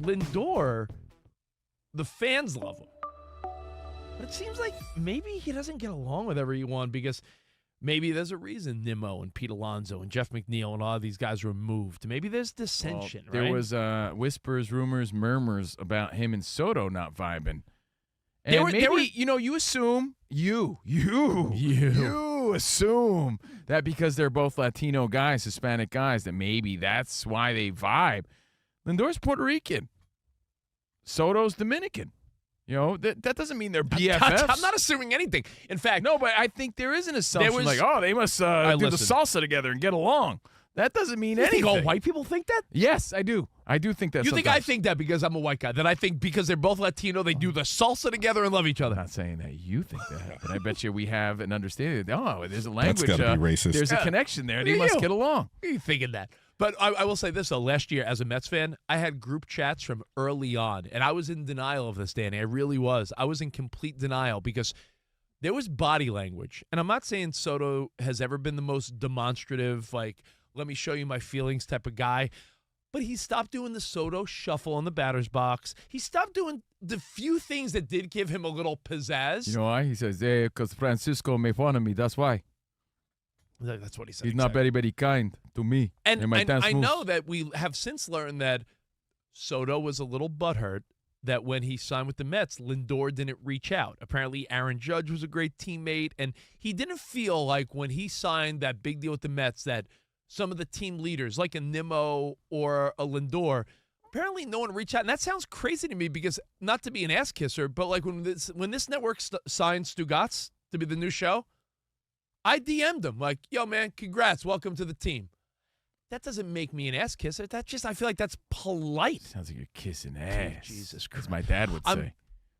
Speaker 2: Lindor the fans love him. But it seems like maybe he doesn't get along with everyone because maybe there's a reason Nimmo and Pete Alonso and Jeff McNeil and all of these guys were moved. Maybe there's dissension, right?
Speaker 3: There was whispers, rumors, murmurs about him and Soto not vibing. And you assume you assume that because they're both Latino guys, Hispanic guys, that maybe that's why they vibe. Lindor's Puerto Rican. Soto's Dominican. That doesn't mean they're BFFs.
Speaker 2: I'm not assuming anything. In fact,
Speaker 3: no, but I think there is an assumption they must do the salsa together and get along. That doesn't mean anything.
Speaker 2: You think all white people think that?
Speaker 3: Yes, I do. I do think that.
Speaker 2: You think I think that because I'm a white guy? That I think because they're both Latino, they do the salsa together and love each other?
Speaker 3: I'm not saying that you think that, but I bet you we have an understanding. There's a language.
Speaker 4: That's gotta be racist.
Speaker 3: There's a connection there. They must get along.
Speaker 2: Are you thinking that? But I will say this, though. Last year, as a Mets fan, I had group chats from early on, and I was in denial of this, Danny. I really was. I was in complete denial because there was body language. And I'm not saying Soto has ever been the most demonstrative, let me show you my feelings type of guy. But he stopped doing the Soto shuffle on the batter's box. He stopped doing the few things that did give him a little pizzazz.
Speaker 3: You know why? He says, because Francisco made fun of me. That's why.
Speaker 2: That's what he said.
Speaker 3: He's not very, very kind to me.
Speaker 2: And I know that we have since learned that Soto was a little butthurt that when he signed with the Mets, Lindor didn't reach out. Apparently, Aaron Judge was a great teammate, and he didn't feel like when he signed that big deal with the Mets that some of the team leaders, like a Nimmo or a Lindor, apparently no one reached out. And that sounds crazy to me because, not to be an ass kisser, but when this network signed Stugotz to be the new show, I DM'd him yo, man, congrats, welcome to the team. That doesn't make me an ass kisser. I feel like that's polite.
Speaker 3: Sounds like you're kissing ass.
Speaker 2: Jesus Christ.
Speaker 3: As my dad would say.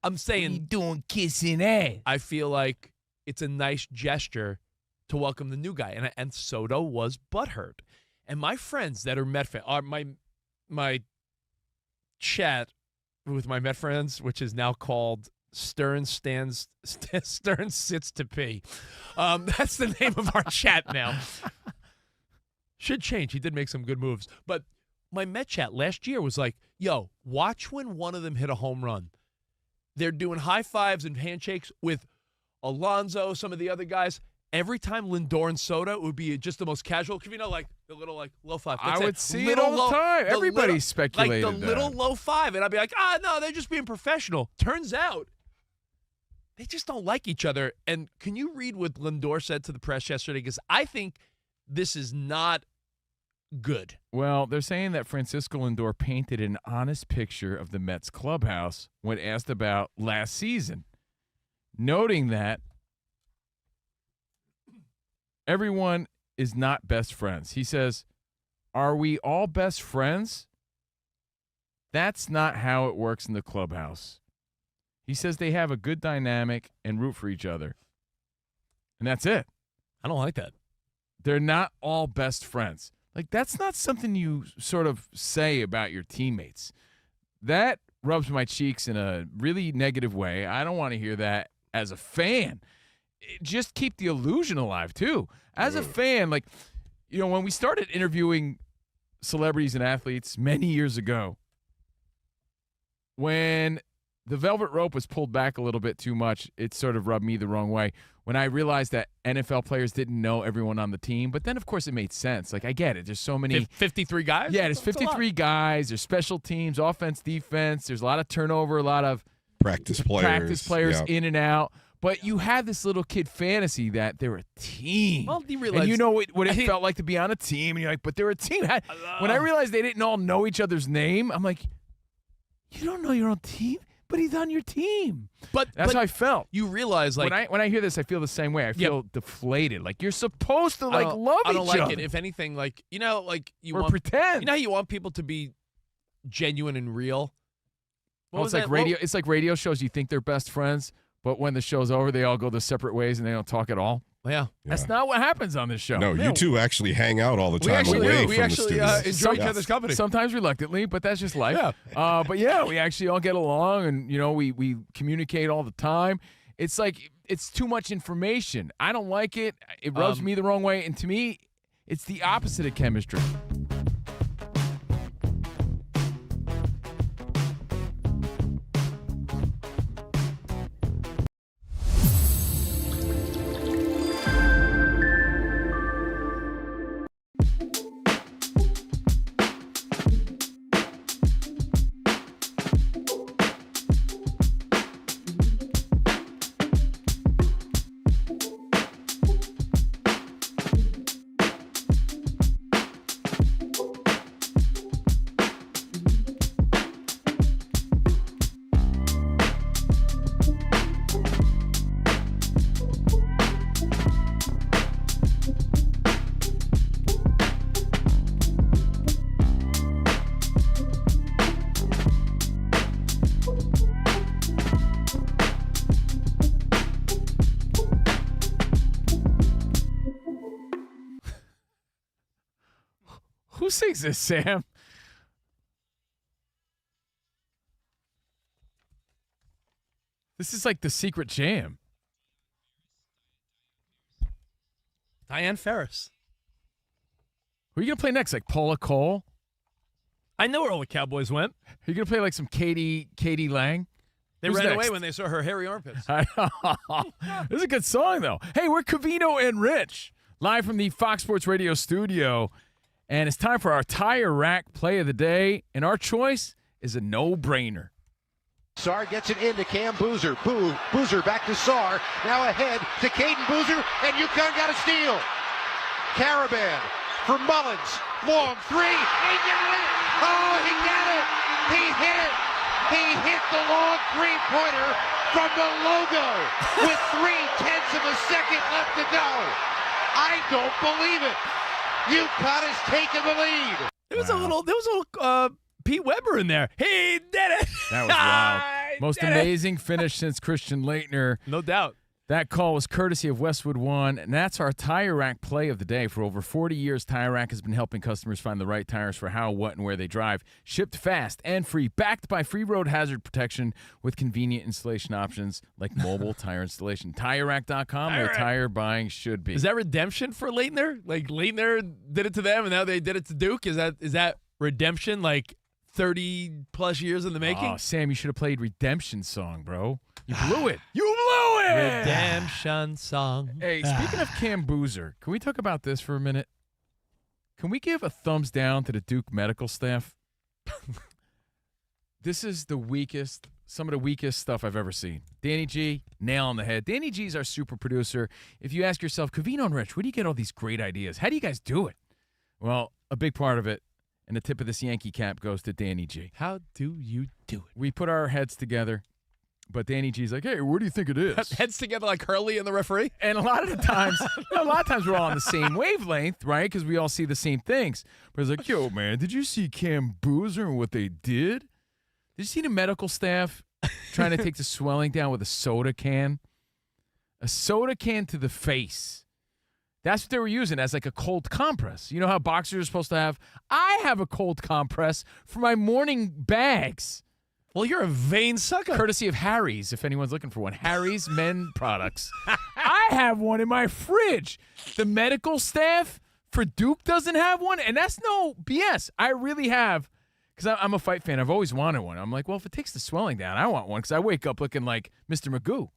Speaker 2: I'm saying.
Speaker 3: What are you doing kissing ass?
Speaker 2: I feel like it's a nice gesture to welcome the new guy. And Soto was butthurt. And my friends that are Met fans, my chat with my Met friends, which is now called Stern Sits to Pee. That's the name of our chat now. Should change. He did make some good moves. But my Met chat last year was yo, watch when one of them hit a home run. They're doing high fives and handshakes with Alonso, some of the other guys. Every time Lindor and Soto, it would be just the most casual, the little low five.
Speaker 3: I would see it all the time. Everybody speculated
Speaker 2: the little low five. And I'd be like, no, they're just being professional. Turns out, they just don't like each other. And can you read what Lindor said to the press yesterday? Because I think this is not good.
Speaker 3: Well, they're saying that Francisco Lindor painted an honest picture of the Mets clubhouse when asked about last season, noting that everyone is not best friends. He says, are we all best friends? That's not how it works in the clubhouse. He says they have a good dynamic and root for each other. And that's it.
Speaker 2: I don't like that.
Speaker 3: They're not all best friends. That's not something you sort of say about your teammates. That rubs my cheeks in a really negative way. I don't want to hear that as a fan. Just keep the illusion alive, too. As a fan, when we started interviewing celebrities and athletes many years ago, when the velvet rope was pulled back a little bit too much, it sort of rubbed me the wrong way. When I realized that NFL players didn't know everyone on the team, but then, of course, it made sense. I get it. There's so many.
Speaker 2: 53 guys?
Speaker 3: Yeah, there's 53 guys. There's special teams, offense, defense. There's a lot of turnover, a lot of
Speaker 4: practice players
Speaker 3: in and out. But you had this little kid fantasy that they're a team.
Speaker 2: Well, do you realize?
Speaker 3: And you know what it felt like to be on a team. And you're like, but they're a team. When I realized they didn't all know each other's name, I'm like, you don't know your own team? But he's on your team.
Speaker 2: But
Speaker 3: that's how I felt.
Speaker 2: You realize,
Speaker 3: when I hear this, I feel the same way. I feel deflated. You're supposed to love each other.
Speaker 2: I don't like it. If anything, you want
Speaker 3: pretend.
Speaker 2: You know how you want people to be genuine and real.
Speaker 3: It's like radio. It's like radio shows. You think they're best friends, but when the show's over, they all go their separate ways and they don't talk at all.
Speaker 2: Yeah.
Speaker 3: That's not what happens on this show.
Speaker 4: No, you two actually hang out all the time away from the studios.
Speaker 2: Enjoy each other's company.
Speaker 3: Sometimes reluctantly, but that's just life. Yeah. But yeah, we actually all get along, and we communicate all the time. It's it's too much information. I don't like it. It rubs me the wrong way, and to me, it's the opposite of chemistry. sings this, Sam? This is like the secret jam.
Speaker 2: Diane Ferris.
Speaker 3: Who are you going to play next? Like Paula Cole?
Speaker 2: I know where all the Cowboys went.
Speaker 3: Are you going to play like some Katie Lang?
Speaker 2: They
Speaker 3: Who's
Speaker 2: ran
Speaker 3: next?
Speaker 2: away when they saw her hairy armpits.
Speaker 3: This is a good song, though. Hey, we're Covino and Rich, live from the Fox Sports Radio studio. And it's time for our tire rack play of the day. And our choice is a no-brainer.
Speaker 10: Sarr gets it into Cam Boozer. Boozer back to Sarr. Now ahead to Caden Boozer, and UConn got a steal. Caravan for Mullins. Long three. He got it. Oh, he got it. He hit it. He hit the long three-pointer from the logo with 0.3 of a second left to go. I don't believe it. UConn has taken the lead.
Speaker 2: There was a little Pete Weber in there. He did it.
Speaker 3: That was wild. Most amazing finish since Christian Laettner.
Speaker 2: No doubt.
Speaker 3: That call was courtesy of Westwood One, and that's our tire rack play of the day. For over 40 years, Tire Rack has been helping customers find the right tires for how, what, and where they drive. Shipped fast and free, backed by free road hazard protection with convenient installation options like mobile tire installation. TireRack.com, where tire buying should be.
Speaker 2: Is that redemption for Laettner? Like Laettner did it to them, and now they did it to Duke? Is that redemption? Like 30-plus years in the making?
Speaker 3: Oh, Sam, you should have played Redemption Song, bro. You blew it. You blew it!
Speaker 2: Redemption Song.
Speaker 3: Hey, speaking of Cam Boozer, can we talk about this for a minute? Can we give a thumbs down to the Duke medical staff? This is some of the weakest stuff I've ever seen. Danny G, nail on the head. Danny G is our super producer. If you ask yourself, Covino and Rich, where do you get all these great ideas? How do you guys do it? Well, a big part of it, and the tip of this Yankee cap goes to Danny G.
Speaker 2: How do you do it?
Speaker 3: We put our heads together, but Danny G's like, hey, where do you think it is?
Speaker 2: Heads together like Hurley and the referee?
Speaker 3: And a lot of the times we're all on the same wavelength, right? Because we all see the same things. But it's like, yo, man, did you see Cam Boozer and what they did? Did you see the medical staff trying to take the swelling down with a soda can? A soda can to the face. That's what they were using as like a cold compress. You know how boxers are supposed to have? I have a cold compress for my morning bags.
Speaker 2: Well, you're a vain sucker.
Speaker 3: Courtesy of Harry's, if anyone's looking for one. Harry's Men Products. I have one in my fridge. The medical staff for Duke doesn't have one, and that's no BS. I really have, because I'm a fight fan. I've always wanted one. I'm like, well, if it takes the swelling down, I want one, because I wake up looking like Mr. Magoo.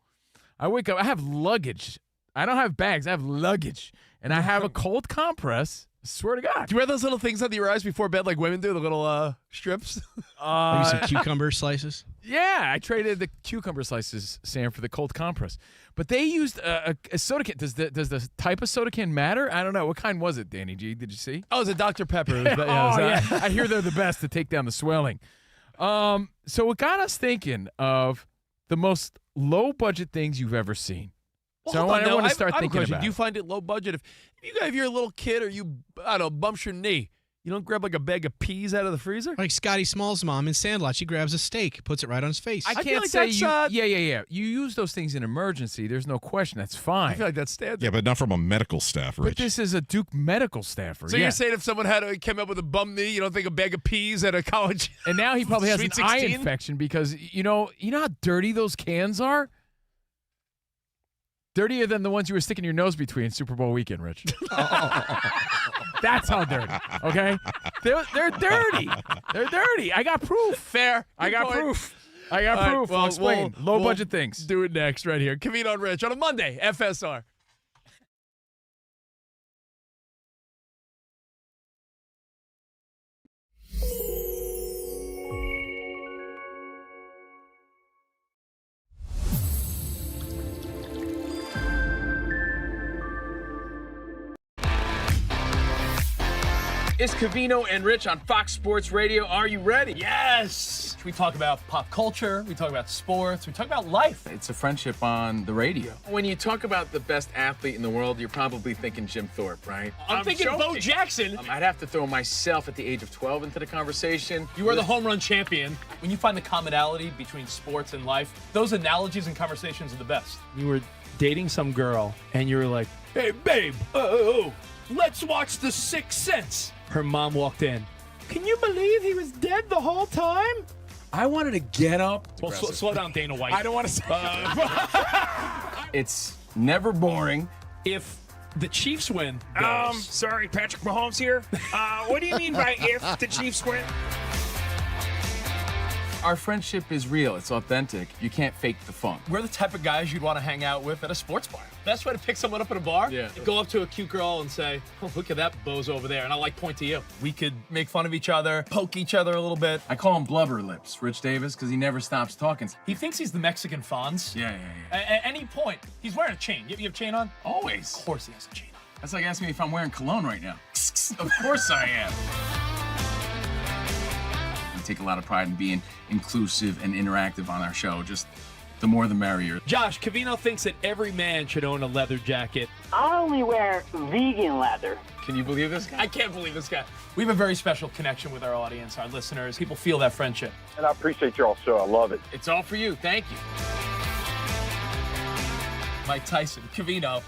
Speaker 3: I have luggage. I don't have bags. I have luggage, and I have a cold compress. I swear to God.
Speaker 2: Do you wear those little things under your eyes before bed like women do, the little strips?
Speaker 5: Maybe some cucumber slices?
Speaker 3: Yeah, I traded the cucumber slices, Sam, for the cold compress. But they used a soda can. Does the type of soda can matter? I don't know. What kind was it, Danny G? Did you see?
Speaker 2: Oh, it was a Dr. Pepper.
Speaker 3: Yeah. I hear they're the best to take down the swelling. So it got us thinking of the most low-budget things you've ever seen.
Speaker 2: Well,
Speaker 3: so I want to start thinking about it.
Speaker 2: Do you find it low budget? If you're a little kid or you, I don't know, bumps your knee, you don't grab like a bag of peas out of the freezer?
Speaker 5: Like Scotty Small's mom in Sandlot. She grabs a steak, puts it right on his face.
Speaker 3: I can't say you. Yeah. You use those things in emergency. There's no question. That's fine.
Speaker 2: I feel like that's standard.
Speaker 4: Yeah, but not from a medical staff, Rich.
Speaker 3: But this is a Duke medical staffer.
Speaker 2: So you're saying if someone came up with a bum knee, you don't think a bag of peas at a college?
Speaker 3: And now he probably has an
Speaker 2: Sweet
Speaker 3: eye
Speaker 2: 16?
Speaker 3: infection because you know how dirty those cans are. Dirtier than the ones you were sticking your nose between Super Bowl weekend, Rich. That's how dirty. Okay, they're dirty. They're dirty. I got proof.
Speaker 2: Fair.
Speaker 3: I got proof.
Speaker 2: All right,
Speaker 3: I'll explain. Low budget things.
Speaker 2: Do it next right here. Covino and Rich on a Monday. FSR.
Speaker 3: It's Covino and Rich on Fox Sports Radio. Are you ready?
Speaker 2: Yes. We talk about pop culture. We talk about sports. We talk about life.
Speaker 3: It's a friendship on the radio. When you talk about the best athlete in the world, you're probably thinking Jim Thorpe, right?
Speaker 2: I'm thinking
Speaker 3: joking.
Speaker 2: Bo Jackson.
Speaker 3: I'd have to throw myself at the age of 12 into the conversation.
Speaker 2: You are the home run champion. When you find the commonality between sports and life, those analogies and conversations are the best. You were dating some girl, and you were like, hey, babe, let's watch The Sixth Sense. Her mom walked in. Can you believe he was dead the whole time?
Speaker 3: I wanted to get up.
Speaker 2: Well, slow down, Dana White.
Speaker 3: I don't want to say. It's never boring.
Speaker 2: If the Chiefs win,
Speaker 3: Sorry, Patrick Mahomes here. What do you mean by if the Chiefs win? Our friendship is real. It's authentic. You can't fake the funk.
Speaker 2: we're the type of guys you'd want to hang out with at a sports bar. Best way to pick someone up at a bar?
Speaker 3: Yeah.
Speaker 2: Go up to a cute girl and say, oh, look at that bozo over there. And I'll point to you. We could make fun of each other, poke each other a little bit.
Speaker 3: I call him Blubber Lips, Rich Davis, because he never stops talking.
Speaker 2: He thinks he's the Mexican Fonz.
Speaker 3: Yeah.
Speaker 2: At any point, he's wearing a chain. You have a chain on?
Speaker 3: Always.
Speaker 2: Of course he has a chain on.
Speaker 3: That's like asking me if I'm wearing cologne right now. Of course I am. We take a lot of pride in being inclusive and interactive on our show. Just the more the merrier.
Speaker 2: Josh, Covino thinks that every man should own a leather jacket.
Speaker 11: I only wear vegan leather.
Speaker 3: Can you believe this guy?
Speaker 2: I can't believe this guy. We have a very special connection with our audience, our listeners. People feel that friendship.
Speaker 10: And I appreciate y'all's show. I love it.
Speaker 3: It's all for you. Thank you.
Speaker 2: Mike Tyson, Covino,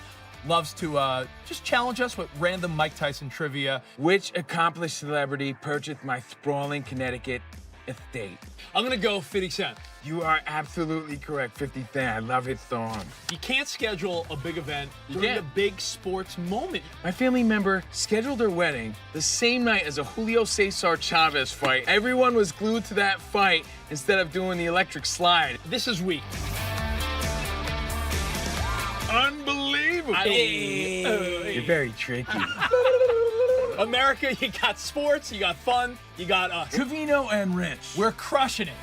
Speaker 2: loves to just challenge us with random Mike Tyson trivia.
Speaker 3: Which accomplished celebrity purchased my sprawling Connecticut estate?
Speaker 2: I'm going to go 50 Cent.
Speaker 3: You are absolutely correct. 50 Cent. I love his song.
Speaker 2: You can't schedule a big event during
Speaker 3: can't.
Speaker 2: a big sports moment.
Speaker 3: My family member scheduled their wedding the same night as a Julio Cesar Chavez fight. Everyone was glued to that fight instead of doing the electric slide.
Speaker 2: This is weak.
Speaker 3: Unbelievable. You're very tricky.
Speaker 2: America, you got sports, you got fun, you got us.
Speaker 3: Covino and Rich.
Speaker 2: We're crushing it.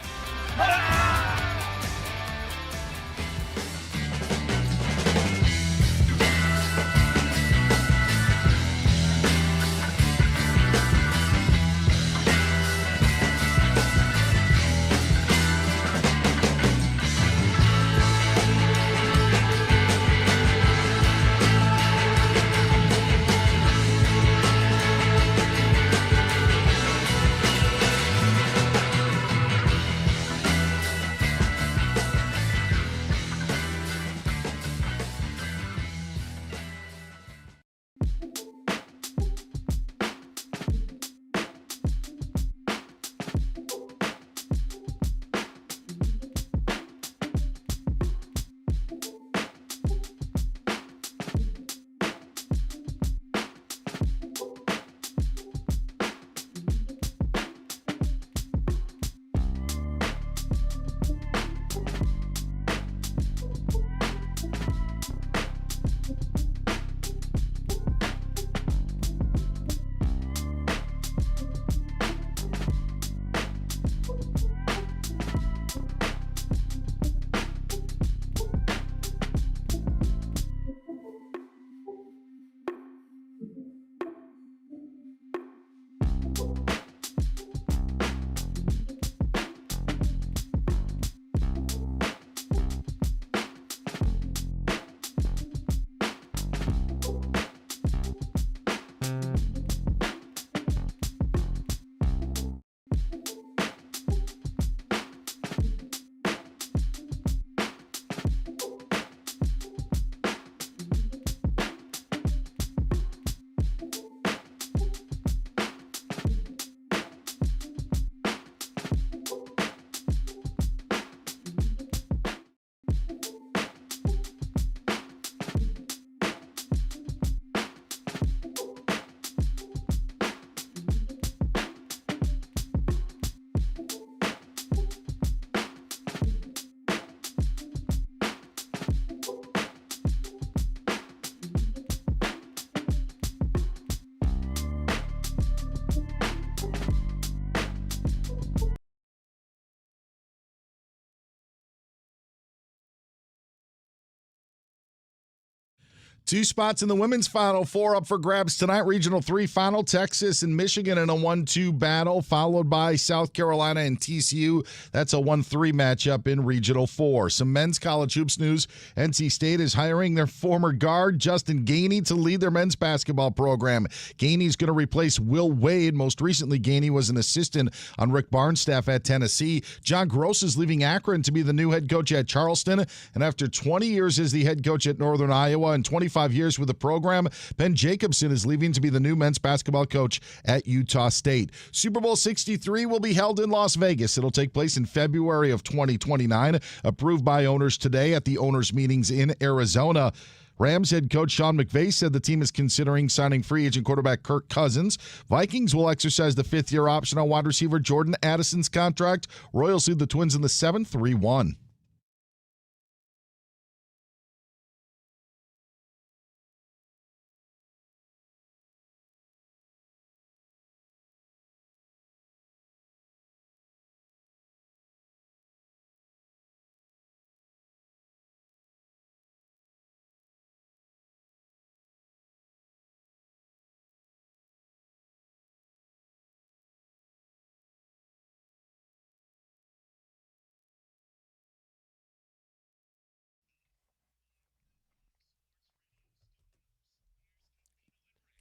Speaker 1: Two spots in the women's Final Four up for grabs tonight. Regional 3 final, Texas and Michigan in a 1-2 battle, followed by South Carolina and TCU. That's a 1-3 matchup in Regional 4. Some men's college hoops news. NC State is hiring their former guard, Justin Gainey, to lead their men's basketball program. Gainey's going to replace Will Wade. Most recently, Gainey was an assistant on Rick Barnes' staff at Tennessee. John Gross is leaving Akron to be the new head coach at Charleston. And after 20 years as the head coach at Northern Iowa and 25 25 years with the program. Ben Jacobson is leaving to be the new men's basketball coach at Utah State. Super Bowl 63 will be held in Las Vegas. It'll take place in February of 2029, approved by owners today at the owners' meetings in Arizona. Rams head coach Sean McVay said the team is considering signing free agent quarterback Kirk Cousins. Vikings will exercise the fifth-year option on wide receiver Jordan Addison's contract. Royals lead the Twins in the 7th, 3-1.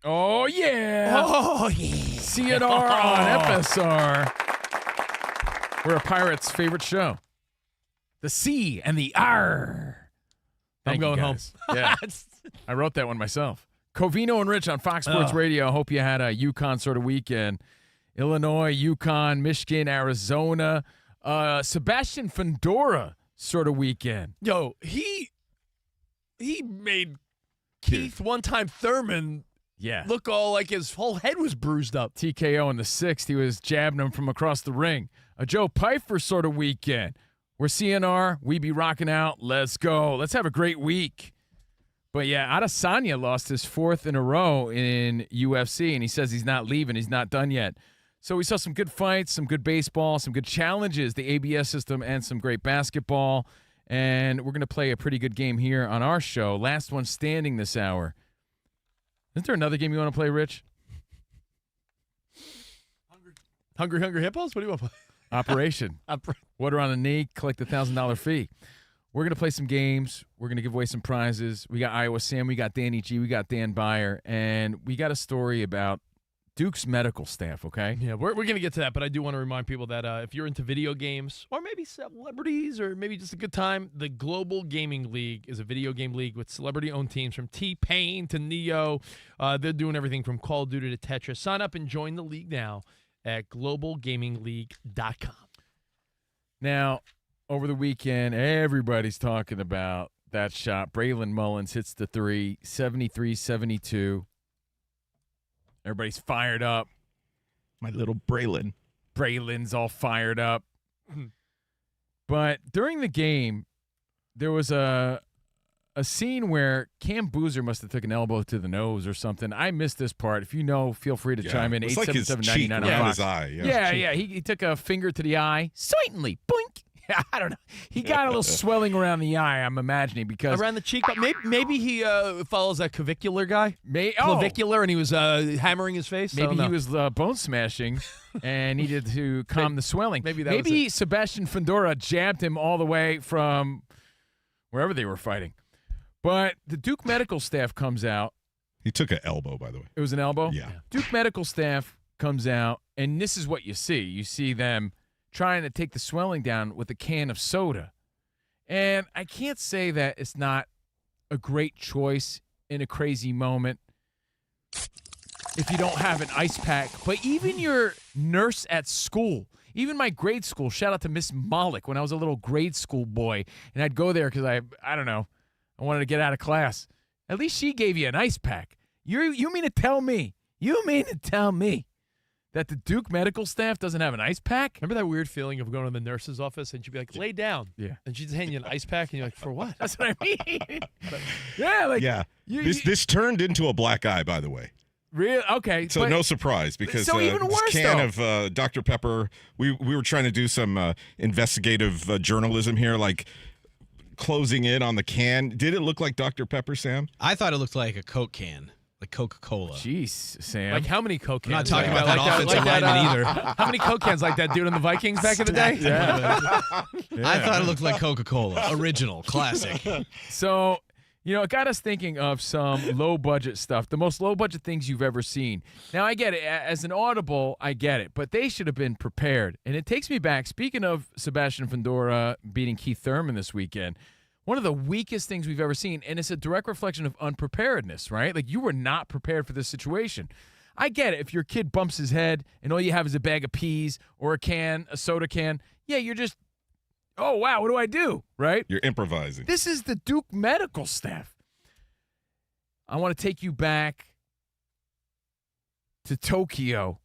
Speaker 3: Oh, yeah.
Speaker 2: Oh, yeah.
Speaker 3: CNR on FSR. We're a pirate's favorite show. The C and the R.
Speaker 2: I'm going home.
Speaker 3: Yeah. I wrote that one myself. Covino and Rich on Fox Sports Radio. Hope you had a UConn sort of weekend. Illinois, UConn, Michigan, Arizona. Sebastian Fandora sort of weekend.
Speaker 2: Yo, he made Keith one-time Thurman look all like his whole head was bruised up.
Speaker 3: TKO in the 6th. He was jabbing him from across the ring. A Joe Pfeiffer sort of weekend. We're CNR. We be rocking out. Let's go. Let's have a great week. But, yeah, Adesanya lost his 4th in a row in UFC, and he says he's not leaving. He's not done yet. So we saw some good fights, some good baseball, some good challenges, the ABS system, and some great basketball. And we're going to play a pretty good game here on our show. Last one standing this hour. Isn't there another game you want to play, Rich?
Speaker 2: Hungry Hippos? What do you want to play?
Speaker 3: Operation. Water on a knee, collect the $1,000 fee. We're going to play some games. We're going to give away some prizes. We got Iowa Sam. We got Danny G. We got Dan Byer. And we got a story about Duke's medical staff, okay?
Speaker 2: Yeah, we're going to get to that, but I do want to remind people that if you're into video games or maybe celebrities or maybe just a good time, the Global Gaming League is a video game league with celebrity-owned teams from T-Pain to Neo. They're doing everything from Call of Duty to Tetris. Sign up and join the league now at globalgamingleague.com.
Speaker 3: Now, over the weekend, everybody's talking about that shot. Braylon Mullins hits the 3, 73-72. Everybody's fired up.
Speaker 4: My little Braylon.
Speaker 3: Braylon's all fired up. But during the game, there was a scene where Cam Boozer must have took an elbow to the nose or something. I missed this part. If you know, feel free to chime in.
Speaker 4: It's like his cheek around his eye.
Speaker 3: Yeah. He took a finger to the eye. Certainly. Boink. I don't know. He got a little swelling around the eye, I'm imagining, because
Speaker 2: around the cheek. But maybe he follows that clavicular guy.
Speaker 3: Clavicular,
Speaker 2: and he was hammering his face.
Speaker 3: Maybe he was bone smashing and needed to calm the swelling. Maybe Sebastian Fandora jabbed him all the way from wherever they were fighting. But the Duke medical staff comes out.
Speaker 4: He took an elbow, by the way.
Speaker 3: It was an elbow?
Speaker 4: Yeah.
Speaker 3: Duke medical staff comes out, and this is what you see. You see them trying to take the swelling down with a can of soda. And I can't say that it's not a great choice in a crazy moment if you don't have an ice pack. But even your nurse at school, even my grade school, shout out to Miss Malik when I was a little grade school boy, and I'd go there because I don't know, I wanted to get out of class. At least she gave you an ice pack. You mean to tell me that the Duke medical staff doesn't have an ice pack?
Speaker 2: Remember that weird feeling of going to the nurse's office and she'd be like, lay down.
Speaker 3: Yeah.
Speaker 2: And she'd just hand you an ice pack and you're like, for what?
Speaker 3: That's what I mean.
Speaker 4: This turned into a black eye, by the way.
Speaker 3: Really? Okay.
Speaker 4: So no surprise, because
Speaker 3: so even worse,
Speaker 4: this can of Dr. Pepper, we were trying to do some investigative journalism here, like closing in on the can. Did it look like Dr. Pepper, Sam?
Speaker 5: I thought it looked like a Coke can. Like Coca-Cola.
Speaker 3: Jeez, Sam.
Speaker 2: Like how many Coke cans?
Speaker 5: I'm not talking about that offensive lineman either.
Speaker 2: How many Coke cans like that dude on the Vikings back in the day?
Speaker 3: Yeah.
Speaker 5: I thought it looked like Coca-Cola. Original. Classic.
Speaker 3: So, it got us thinking of some low-budget stuff, the most low-budget things you've ever seen. Now, I get it. As an audible, I get it. But they should have been prepared. And it takes me back. Speaking of Sebastian Fandora beating Keith Thurman this weekend, One of the weakest things we've ever seen, and it's a direct reflection of unpreparedness, right? Like, you were not prepared for this situation. I get it. If your kid bumps his head and all you have is a bag of peas or a soda can, yeah, you're just, oh, wow, what do I do, right?
Speaker 4: You're improvising.
Speaker 3: This is the Duke medical staff. I want to take you back to Tokyo.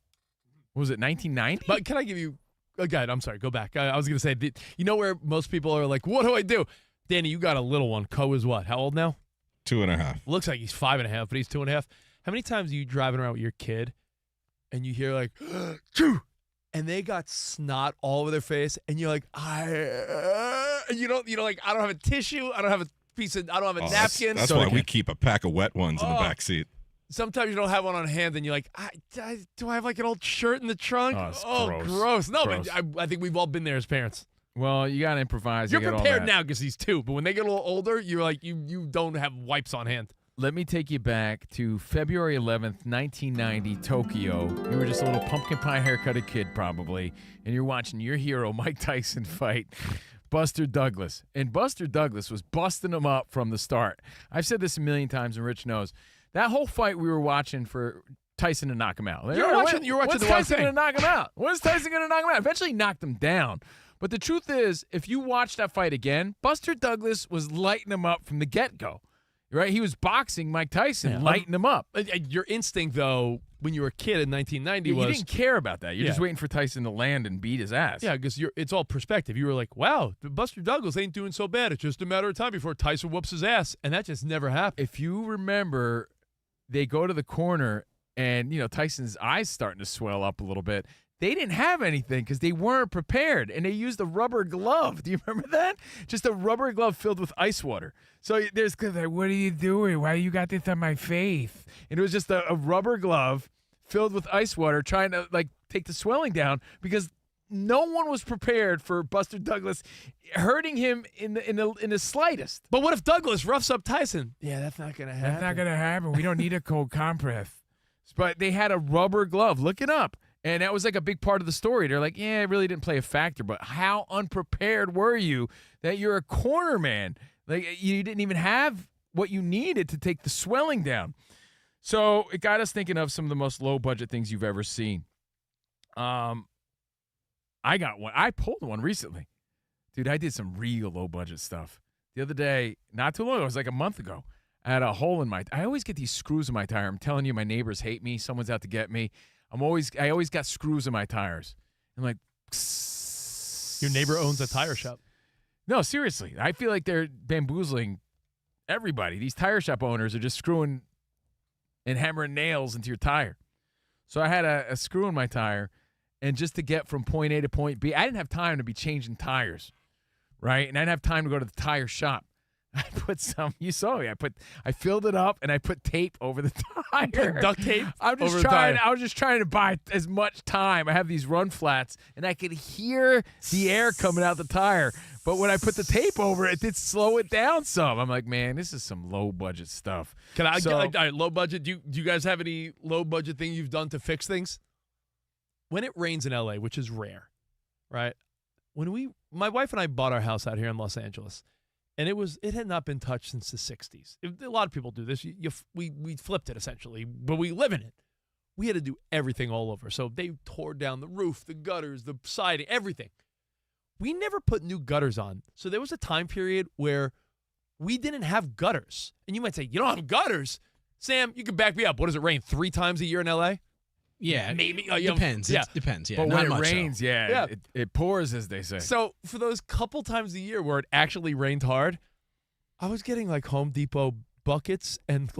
Speaker 3: What was it, 1990?
Speaker 2: But can I give you a guide? I'm sorry, go back. I was going to say, you know where most people are like, what do I do? Danny, you got a little one. Co is what? How old now?
Speaker 4: 2.5. Looks
Speaker 2: like he's 5.5, but he's 2.5. How many times are you driving around with your kid and you hear like, and they got snot all over their face, and you're like, and you don't like, I don't have a tissue, I don't have a napkin.
Speaker 4: That's why we keep a pack of wet ones in the back seat.
Speaker 2: Sometimes you don't have one on hand, and you're like, do I have like an old shirt in the trunk?
Speaker 3: Oh,
Speaker 2: gross. No,
Speaker 3: gross.
Speaker 2: but I think we've all been there as parents.
Speaker 3: Well, you got to improvise.
Speaker 2: You're prepared now because he's 2, but when they get a little older, you're like, you don't have wipes on hand.
Speaker 3: Let me take you back to February 11th, 1990, Tokyo. You were just a little pumpkin pie haircutted kid, probably, and you're watching your hero, Mike Tyson, fight Buster Douglas. And Buster Douglas was busting him up from the start. I've said this a million times, and Rich knows. That whole fight we were watching for Tyson to knock him out.
Speaker 2: You're watching
Speaker 3: when's Tyson going to knock him out? When's Tyson going to knock him out? Eventually knocked him down. But the truth is, if you watch that fight again, Buster Douglas was lighting him up from the get-go. Right? He was boxing Mike Tyson, lighting him up.
Speaker 2: Your instinct, though, when you were a kid in 1990 was...
Speaker 3: You didn't care about that. You're just waiting for Tyson to land and beat his ass.
Speaker 2: Yeah, because it's all perspective. You were like, wow, Buster Douglas ain't doing so bad. It's just a matter of time before Tyson whoops his ass. And that just never happened.
Speaker 3: If you remember, they go to the corner, and, Tyson's eyes starting to swell up a little bit. They didn't have anything because they weren't prepared, and they used a rubber glove. Do you remember that? Just a rubber glove filled with ice water. So there's like, what are you doing? Why you got this on my face? And it was just a rubber glove filled with ice water trying to, like, take the swelling down because no one was prepared for Buster Douglas hurting him in the slightest.
Speaker 2: But what if Douglas roughs up Tyson? Yeah, that's not going to happen.
Speaker 3: That's not going to happen. We don't need a cold compress. But they had a rubber glove. Look it up. And that was like a big part of the story. They're like, yeah, it really didn't play a factor, but how unprepared were you that you're a corner man? Like, you didn't even have what you needed to take the swelling down. So it got us thinking of some of the most low-budget things you've ever seen. I got one. I pulled one recently. Dude, I did some real low-budget stuff. The other day, not too long ago, it was like a month ago, I had a hole in I always get these screws in my tire. I'm telling you, my neighbors hate me. Someone's out to get me. I always got screws in my tires. I'm like,
Speaker 2: your neighbor owns a tire shop.
Speaker 3: No, seriously. I feel like they're bamboozling everybody. These tire shop owners are just screwing and hammering nails into your tire. So I had a screw in my tire, and just to get from point A to point B, I didn't have time to be changing tires, right? And I didn't have time to go to the tire shop. I put some. You saw me. I filled it up and I put tape over the tire.
Speaker 2: Duct tape.
Speaker 3: I was just trying to buy as much time. I have these run flats and I could hear the air coming out the tire. But when I put the tape over it, did slow it down some. I'm like, man, this is some low budget stuff.
Speaker 2: Can I get all right, low budget? Do you guys have any low budget thing you've done to fix things? When it rains in LA, which is rare, right? My wife and I bought our house out here in Los Angeles. And it had not been touched since the 60s. A lot of people do this. We flipped it, essentially, but we live in it. We had to do everything all over. So they tore down the roof, the gutters, the siding, everything. We never put new gutters on. So there was a time period where we didn't have gutters. And you might say, you don't have gutters? Sam, you can back me up. What does it rain 3 times a year in L.A.?
Speaker 5: Yeah,
Speaker 2: maybe.
Speaker 5: Depends.
Speaker 2: Yeah.
Speaker 5: It depends. Yeah,
Speaker 3: but
Speaker 5: not
Speaker 3: when
Speaker 5: much
Speaker 3: it rains,
Speaker 5: so.
Speaker 3: It pours, as they say.
Speaker 2: So for those couple times a year where it actually rained hard, I was getting like Home Depot buckets and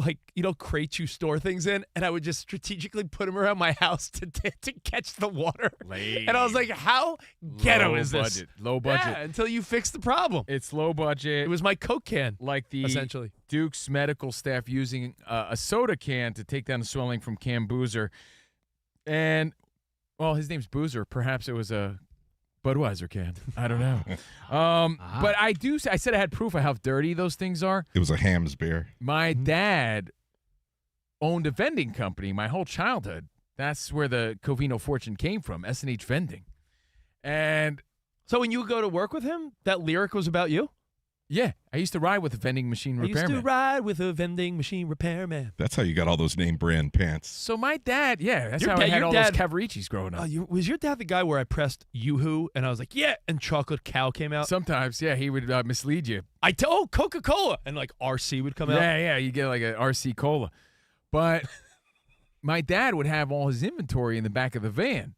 Speaker 2: crates you store things in, and I would just strategically put them around my house to catch the water.
Speaker 3: Lame.
Speaker 2: And I was like, how ghetto is this?
Speaker 3: Low budget.
Speaker 2: Yeah, until you fix the problem.
Speaker 3: It's low budget.
Speaker 2: It was my Coke can,
Speaker 3: like the
Speaker 2: essentially.
Speaker 3: Duke's medical staff using a soda can to take down the swelling from Cam Boozer. And, well, his name's Boozer. Perhaps it was a Budweiser can. I don't know. But I said I had proof of how dirty those things are.
Speaker 4: It was a Hamm's beer.
Speaker 3: My dad owned a vending company my whole childhood. That's where the Covino fortune came from, S&H Vending. And
Speaker 2: so when you go to work with him, that lyric was about you?
Speaker 3: Yeah, I used to ride with a vending machine
Speaker 2: I used to
Speaker 3: repairman.
Speaker 2: ride with a vending machine repairman.
Speaker 4: That's how you got all those name brand pants.
Speaker 3: So my dad, that's
Speaker 2: Your
Speaker 3: how I
Speaker 2: dad-
Speaker 3: had
Speaker 2: your
Speaker 3: all
Speaker 2: dad-
Speaker 3: those Cavaricis growing up.
Speaker 2: Was your dad the guy where I pressed Yoo-hoo and I was like, yeah, and chocolate cow came out?
Speaker 3: Sometimes, he would mislead you.
Speaker 2: Coca-Cola, and like RC would come out.
Speaker 3: Yeah, you get like a RC Cola. But my dad would have all his inventory in the back of the van.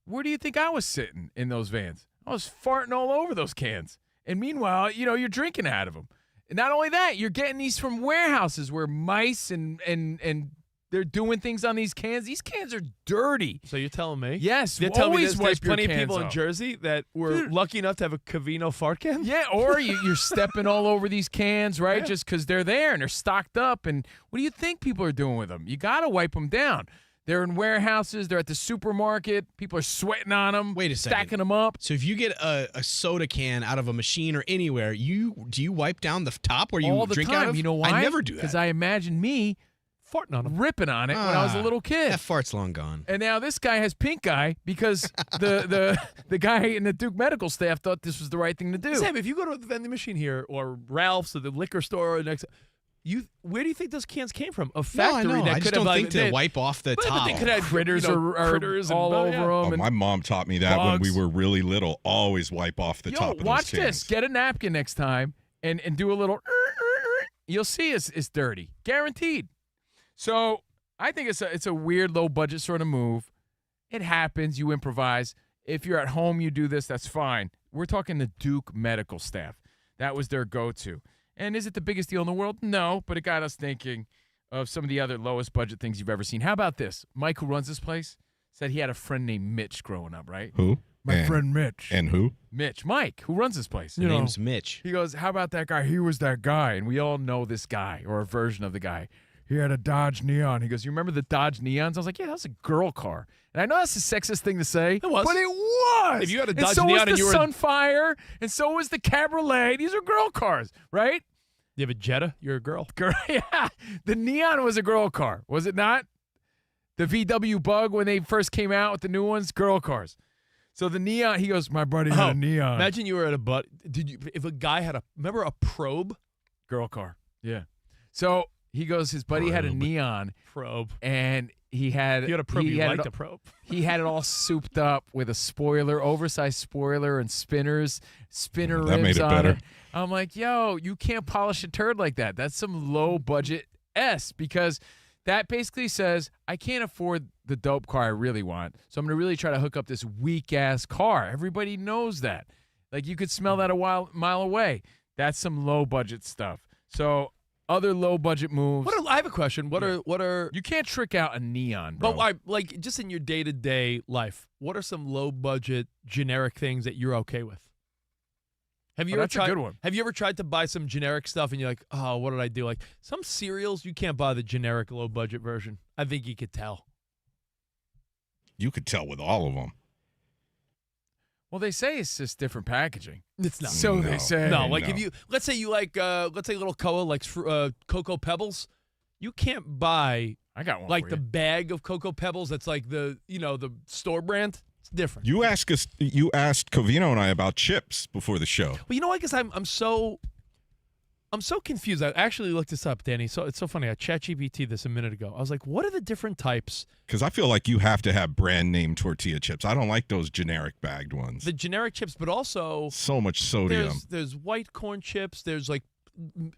Speaker 3: Where do you think I was sitting in those vans? I was farting all over those cans. And meanwhile, you're drinking out of them. And not only that, you're getting these from warehouses where mice and they're doing things on these cans. These cans are dirty.
Speaker 2: So you're telling me?
Speaker 3: Yes,
Speaker 2: They're telling me
Speaker 3: always
Speaker 2: there's
Speaker 3: wipe your
Speaker 2: plenty of
Speaker 3: cans
Speaker 2: people in
Speaker 3: off.
Speaker 2: Jersey that were lucky enough to have a Covino fart can?
Speaker 3: Yeah, or you're stepping all over these cans, right?
Speaker 2: Yeah.
Speaker 3: Just because they're there and they're stocked up. And what do you think people are doing with them? You got to wipe them down. They're in warehouses. They're at the supermarket. People are sweating on them.
Speaker 5: Wait a second.
Speaker 3: Stacking them up.
Speaker 5: So if you get a soda can out of a machine or anywhere, do you wipe down the top where you
Speaker 3: all the
Speaker 5: drink
Speaker 3: time.
Speaker 5: out of?
Speaker 3: You know why?
Speaker 5: I never do that.
Speaker 3: Because I imagine me
Speaker 2: farting on them,
Speaker 3: ripping on it when I was a little kid.
Speaker 5: That fart's long gone.
Speaker 3: And now this guy has pink eye because the guy in the Duke medical staff thought this was the right thing to do.
Speaker 2: Sam, if you go to the vending machine here or Ralph's or the liquor store or next, where do you think those cans came from? A factory
Speaker 5: no, I know.
Speaker 2: that
Speaker 5: I
Speaker 2: could
Speaker 5: just
Speaker 2: have
Speaker 5: don't think to wipe off the
Speaker 2: but
Speaker 5: top.
Speaker 2: they could have
Speaker 3: Critters are
Speaker 2: critters
Speaker 3: all over them.
Speaker 4: Oh, my mom taught me that when we
Speaker 3: bugs.
Speaker 4: were really little. Always wipe off the top of those
Speaker 3: watch
Speaker 4: cans.
Speaker 3: this. Get a napkin next time and do a little. You'll see it's dirty, guaranteed. So I think it's a weird low budget sort of move. It happens. You improvise. If you're at home, you do this. That's fine. We're talking the Duke medical staff. That was their go-to. And is it the biggest deal in the world? No, but it got us thinking of some of the other lowest budget things you've ever seen. How about this? Mike, who runs this place, said he had a friend named Mitch growing up, right?
Speaker 4: Who?
Speaker 3: My friend Mitch.
Speaker 4: And who?
Speaker 3: Mitch. Mike, who runs this place.
Speaker 5: His name's Mitch.
Speaker 3: He goes, how about that guy? He was that guy. And we all know this guy or a version of the guy. He had a Dodge Neon. He goes, you remember the Dodge Neons? I was like, yeah, that's a girl car. And I know that's a sexist thing to say.
Speaker 2: It was.
Speaker 3: But it was.
Speaker 2: If you had a
Speaker 3: and
Speaker 2: Dodge
Speaker 3: so
Speaker 2: Neon
Speaker 3: was
Speaker 2: and
Speaker 3: the
Speaker 2: you were
Speaker 3: Sunfire, and so was the Cabriolet. These are girl cars, right?
Speaker 2: You have a Jetta? You're a girl.
Speaker 3: Yeah. The Neon was a girl car, was it not? The VW Bug, when they first came out with the new ones, girl cars. So the Neon, he goes, my buddy had a Neon.
Speaker 2: Imagine you were at a if a guy had remember a Probe?
Speaker 3: Girl car. Yeah. So he goes, his buddy had a Neon.
Speaker 2: Probe.
Speaker 3: And he had
Speaker 2: You had a Probe, you liked
Speaker 3: it,
Speaker 2: a Probe.
Speaker 3: He had it all souped up with a spoiler, oversized spoiler and spinner
Speaker 4: That made
Speaker 3: ribs
Speaker 4: it
Speaker 3: on
Speaker 4: better.
Speaker 3: it. I'm like, yo, you can't polish a turd like that. That's some low budget S, because that basically says I can't afford the dope car I really want, so I'm going to really try to hook up this weak-ass car. Everybody knows that. Like, you could smell that a mile away. That's some low-budget stuff. So other low-budget moves.
Speaker 2: I have a question. What are
Speaker 3: You can't trick out a Neon, bro.
Speaker 2: But like just in your day-to-day life, what are some low-budget generic things that you're okay with? Have you ever
Speaker 3: that's
Speaker 2: tried?
Speaker 3: a good one.
Speaker 2: Have you ever tried to buy some generic stuff and you're like, oh, what did I do? Like some cereals, you can't buy the generic low-budget version. I think you could tell.
Speaker 4: You could tell with all of them.
Speaker 3: Well, they say it's just different packaging.
Speaker 2: It's not.
Speaker 3: So they say.
Speaker 2: No, like if you let's say you like little Coa like Cocoa Pebbles, you can't buy
Speaker 3: I got one
Speaker 2: like
Speaker 3: for
Speaker 2: the
Speaker 3: you.
Speaker 2: bag of Cocoa Pebbles that's like the store brand. It's different.
Speaker 4: You asked Covino and I about chips before the show.
Speaker 2: Well, you know what? Because I'm so confused. I actually looked this up, Danny. So it's so funny. I ChatGPT this a minute ago. I was like, what are the different types?
Speaker 4: Because I feel like you have to have brand name tortilla chips. I don't like those generic bagged ones.
Speaker 2: The generic chips, but also
Speaker 4: So much sodium.
Speaker 2: there's white corn chips. There's like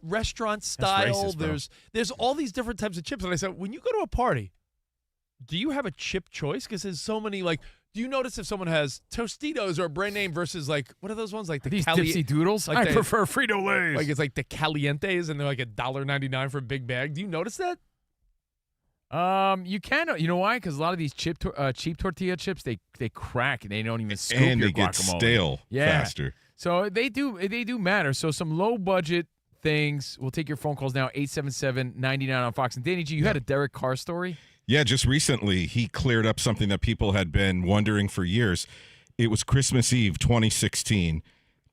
Speaker 2: restaurant style.
Speaker 3: racist, bro.
Speaker 2: There's all these different types of chips. And I said, when you go to a party, do you have a chip choice? Because there's so many. Like, do you notice if someone has Tostitos or a brand name versus like what are those ones like the
Speaker 3: These Dipsy Doodles?
Speaker 2: Like
Speaker 3: I
Speaker 2: the-
Speaker 3: prefer Frito-Lays.
Speaker 2: Like it's like the Calientes and they're like $1.99 for a big bag. Do you notice that?
Speaker 3: You can. You know why? Because a lot of these cheap tortilla chips, they crack and they don't even scoop
Speaker 4: and
Speaker 3: your
Speaker 4: they get
Speaker 3: guacamole.
Speaker 4: stale
Speaker 3: Yeah.
Speaker 4: faster.
Speaker 3: So they do matter. So some low budget things. We'll take your phone calls now. 877-99 on Fox. And Danny G, you had a Derek Carr story.
Speaker 4: Yeah, just recently he cleared up something that people had been wondering for years. It was Christmas Eve 2016.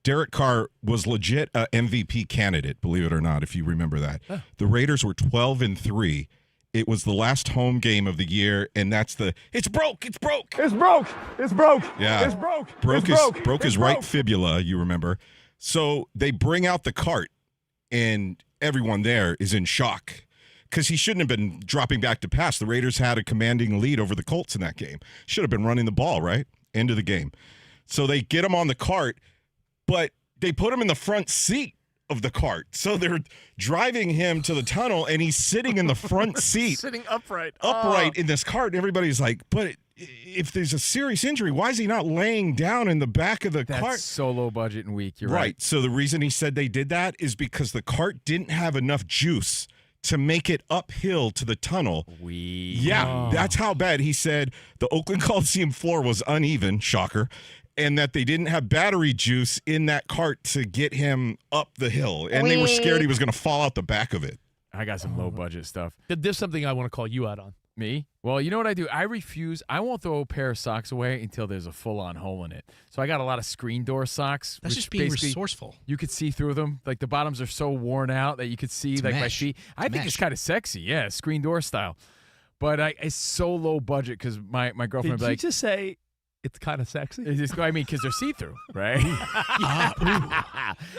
Speaker 4: Derek Carr was legit a MVP candidate, believe it or not, if you remember that. The Raiders were 12-3. It was the last home game of the year, and that's it's broke.
Speaker 12: It's broke.
Speaker 4: Yeah.
Speaker 12: It's broke.
Speaker 4: Broke his right fibula, you remember. So they bring out the cart, and everyone there is in shock because he shouldn't have been dropping back to pass. The Raiders had a commanding lead over the Colts in that game. Should have been running the ball, right? End of the game. So they get him on the cart, but they put him in the front seat of the cart. So they're driving him to the tunnel, and he's sitting in the front seat.
Speaker 2: Sitting upright.
Speaker 4: In this cart. And everybody's like, but if there's a serious injury, why is he not laying down in the back of the cart?
Speaker 3: That's so low budget and weak. You're
Speaker 4: right. So the reason he said they did that is because the cart didn't have enough juice to make it uphill to the tunnel. Yeah, that's how bad. He said the Oakland Coliseum floor was uneven, shocker, and that they didn't have battery juice in that cart to get him up the hill. And they were scared he was going to fall out the back of it.
Speaker 3: I got some low budget stuff.
Speaker 2: There's something I want to call you out on.
Speaker 3: Me? Well, you know what I do? I refuse. I won't throw a pair of socks away until there's a full-on hole in it. So I got a lot of screen door socks.
Speaker 5: That's just being resourceful.
Speaker 3: You could see through them. Like the bottoms are so worn out that you could see my feet. I think it's kind of sexy. Yeah, screen door style. But it's so low budget because my girlfriend
Speaker 2: Did you just say it's kind of sexy?
Speaker 3: It's just, I mean, because they're see-through, right?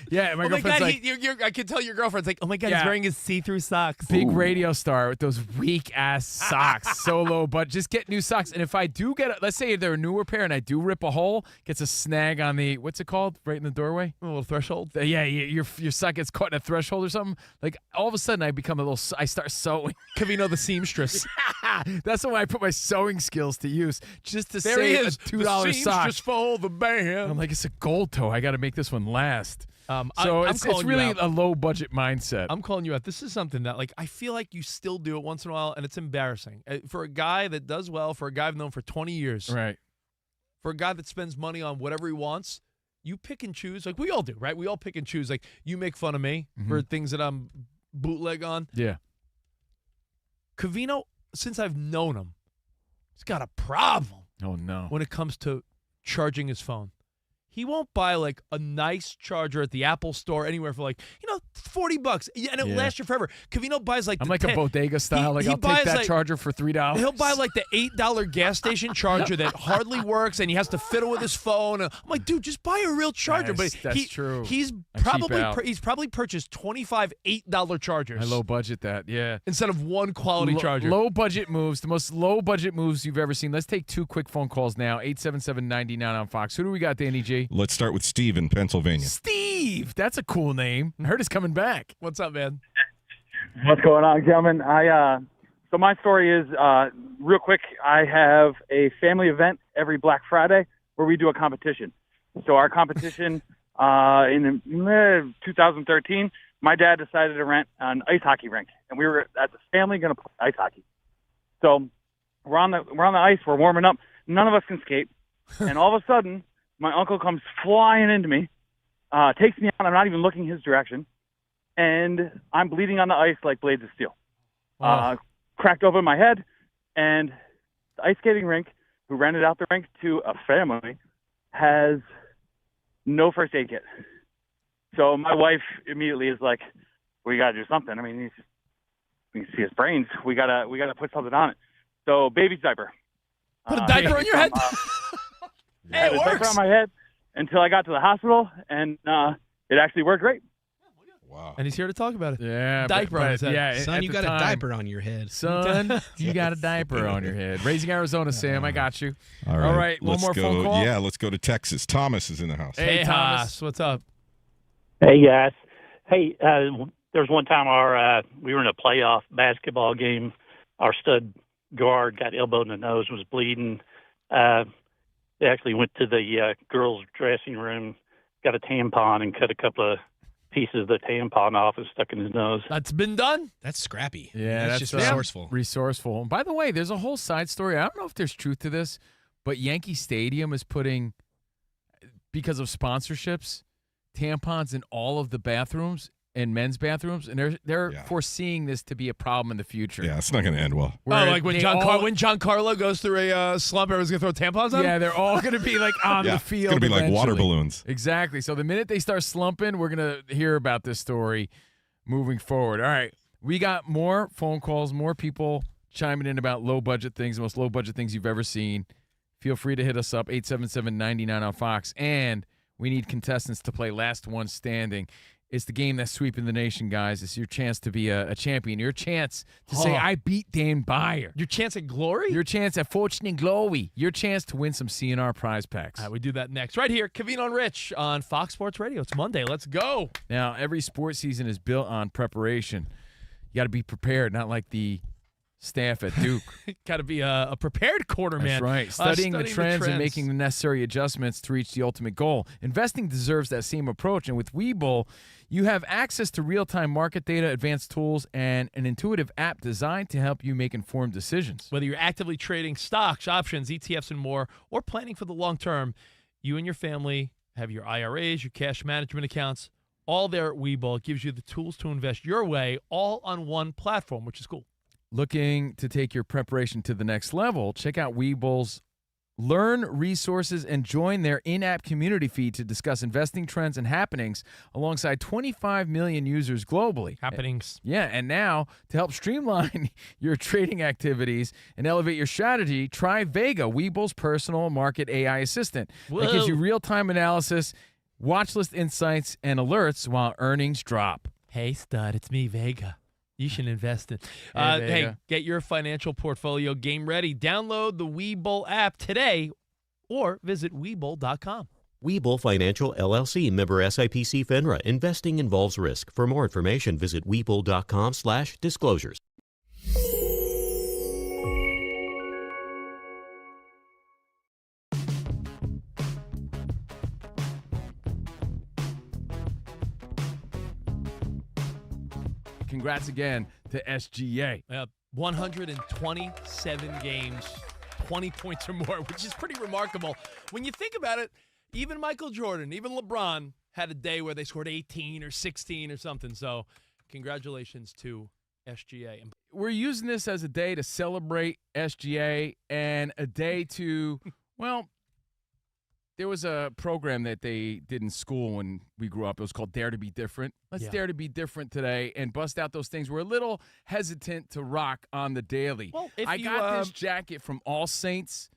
Speaker 3: Yeah, my girlfriend's
Speaker 2: God,
Speaker 3: like,
Speaker 2: I can tell your girlfriend's like, oh my God, he's wearing his see-through socks.
Speaker 3: Big radio star with those weak-ass socks. So low, but just get new socks. And if I do get, let's say they're a newer pair and I do rip a hole, gets a snag on the, what's it called, right in the doorway?
Speaker 2: A little threshold?
Speaker 3: Yeah, your sock gets caught in a threshold or something. Like, all of a sudden, I start sewing.
Speaker 2: Covino the seamstress.
Speaker 3: That's when I put my sewing skills to use, just to
Speaker 2: There he
Speaker 3: save
Speaker 2: is.
Speaker 3: a $2 sock.
Speaker 2: Just for the band.
Speaker 3: I'm like, it's a gold toe. I got to make this one last.
Speaker 2: I'm
Speaker 3: it's
Speaker 2: calling
Speaker 3: really
Speaker 2: you out.
Speaker 3: a low budget mindset.
Speaker 2: I'm calling you out. This is something that, like, I feel like you still do it once in a while, and it's embarrassing. For a guy that does well, for a guy I've known for 20 years,
Speaker 3: right?
Speaker 2: For a guy that spends money on whatever he wants, you pick and choose. Like we all do, right? We all pick and choose. Like, you make fun of me for things that I'm bootleg on.
Speaker 3: Yeah.
Speaker 2: Covino, since I've known him, he's got a problem.
Speaker 3: Oh, no.
Speaker 2: When it comes to charging his phone. He won't buy like a nice charger at the Apple store anywhere for like, $40. And it'll last you forever. Covino buys like
Speaker 3: I'm like a bodega style. I'll take that charger for $3.
Speaker 2: He'll buy like the $8 gas station charger that hardly works and he has to fiddle with his phone. I'm like, dude, just buy a real charger.
Speaker 3: Yes,
Speaker 2: but
Speaker 3: that's true.
Speaker 2: He's probably purchased 25 $8 chargers.
Speaker 3: I low budget that, yeah.
Speaker 2: Instead of one quality charger.
Speaker 3: Low budget moves, the most low budget moves you've ever seen. Let's take two quick phone calls now. 877-99 on Fox. Who do we got, Danny G?
Speaker 4: Let's start with Steve in Pennsylvania.
Speaker 3: Steve! That's a cool name. I heard it's coming back.
Speaker 2: What's up, man?
Speaker 12: What's going on, gentlemen? So my story is, real quick, I have a family event every Black Friday where we do a competition. So our competition in 2013, my dad decided to rent an ice hockey rink, and we were, as a family, going to play ice hockey. So we're on the ice, we're warming up. None of us can skate, and all of a sudden, my uncle comes flying into me, takes me out. I'm not even looking his direction, and I'm bleeding on the ice like blades of steel. Cracked open my head, and the ice skating rink, who rented out the rink to a family, has no first aid kit. So my wife immediately is like, "We got to do something. I mean, we can see his brains. We gotta put something on it." So baby's diaper.
Speaker 2: Put a diaper on your head.
Speaker 12: Hey, it works. On my head until I got to the hospital, and it actually worked great.
Speaker 4: Wow.
Speaker 2: And he's here to talk about it.
Speaker 3: Yeah.
Speaker 2: Diaper on his head.
Speaker 3: Yeah,
Speaker 5: son, you got a diaper on your head.
Speaker 3: Son, you got a diaper on your head. Raising Arizona, Sam. I got you.
Speaker 4: All right.
Speaker 3: One more phone call?
Speaker 4: Yeah, let's go to Texas. Thomas is in the house.
Speaker 2: Hey, Thomas. What's up?
Speaker 13: Hey, guys. Hey, there was one time we were in a playoff basketball game. Our stud guard got elbowed in the nose, was bleeding. They actually went to the girls' dressing room, got a tampon, and cut a couple of pieces of the tampon off and stuck in his nose.
Speaker 2: That's been done?
Speaker 5: That's scrappy.
Speaker 3: Yeah,
Speaker 5: that's just resourceful.
Speaker 3: Resourceful. And by the way, there's a whole side story. I don't know if there's truth to this, but Yankee Stadium is putting, because of sponsorships, tampons in all of the bathrooms and men's bathrooms, and they're foreseeing this to be a problem in the future.
Speaker 4: Yeah, it's not going to end well.
Speaker 2: Like when John Carlo goes through a slump, everyone's going to throw tampons on him?
Speaker 3: Yeah, they're all going to be like on the field.
Speaker 4: It's going to be like water
Speaker 3: eventually.
Speaker 4: balloons.
Speaker 3: Exactly. So the minute they start slumping, we're going to hear about this story moving forward. All right. We got more phone calls, more people chiming in about low-budget things, the most low-budget things you've ever seen. Feel free to hit us up, 877-99 on Fox. And We need contestants to play last one standing. It's the game that's sweeping the nation, guys. It's your chance to be a champion. Your chance to say, I beat Dan Byer.
Speaker 2: Your chance at glory?
Speaker 3: Your chance at fortune and glory. Your chance to win some CNR prize packs.
Speaker 2: All right, we do that next. Right here, Covino Rich on Fox Sports Radio. It's Monday. Let's go.
Speaker 3: Now, every sports season is built on preparation. You got to be prepared, not like the staff at Duke.
Speaker 2: Got to be a prepared quarter, man.
Speaker 3: That's right. Studying the trends and making the necessary adjustments to reach the ultimate goal. Investing deserves that same approach. And with Weeble, you have access to real-time market data, advanced tools, and an intuitive app designed to help you make informed decisions.
Speaker 2: Whether you're actively trading stocks, options, ETFs, and more, or planning for the long term, you and your family have your IRAs, your cash management accounts, all there at Weeble. It gives you the tools to invest your way, all on one platform, which is cool.
Speaker 3: Looking to take your preparation to the next level? Check out Weeble's Learn resources and join their in-app community feed to discuss investing trends and happenings alongside 25 million users globally.
Speaker 2: Happenings.
Speaker 3: Yeah, and now to help streamline your trading activities and elevate your strategy, try Vega, Weeble's personal market AI assistant. That gives you real-time analysis, watch list insights, and alerts while earnings drop.
Speaker 2: Hey, stud, it's me, Vega. You should invest in.
Speaker 3: Hey,
Speaker 2: get your financial portfolio game ready. Download the Weeble app today or visit Weeble.com.
Speaker 7: Weeble Financial LLC, member SIPC FINRA. Investing involves risk. For more information, visit Weeble.com/disclosures.
Speaker 3: Congrats again to SGA.
Speaker 2: 127 games, 20 points or more, which is pretty remarkable. When you think about it, even Michael Jordan, even LeBron had a day where they scored 18 or 16 or something. So congratulations to SGA.
Speaker 3: We're using this as a day to celebrate SGA and a day to, well, there was a program that they did in school when we grew up. It was called Dare to be Different. Let's dare to be different today and bust out those things we're a little hesitant to rock on the daily.
Speaker 2: Well,
Speaker 3: I got this jacket from All Saints.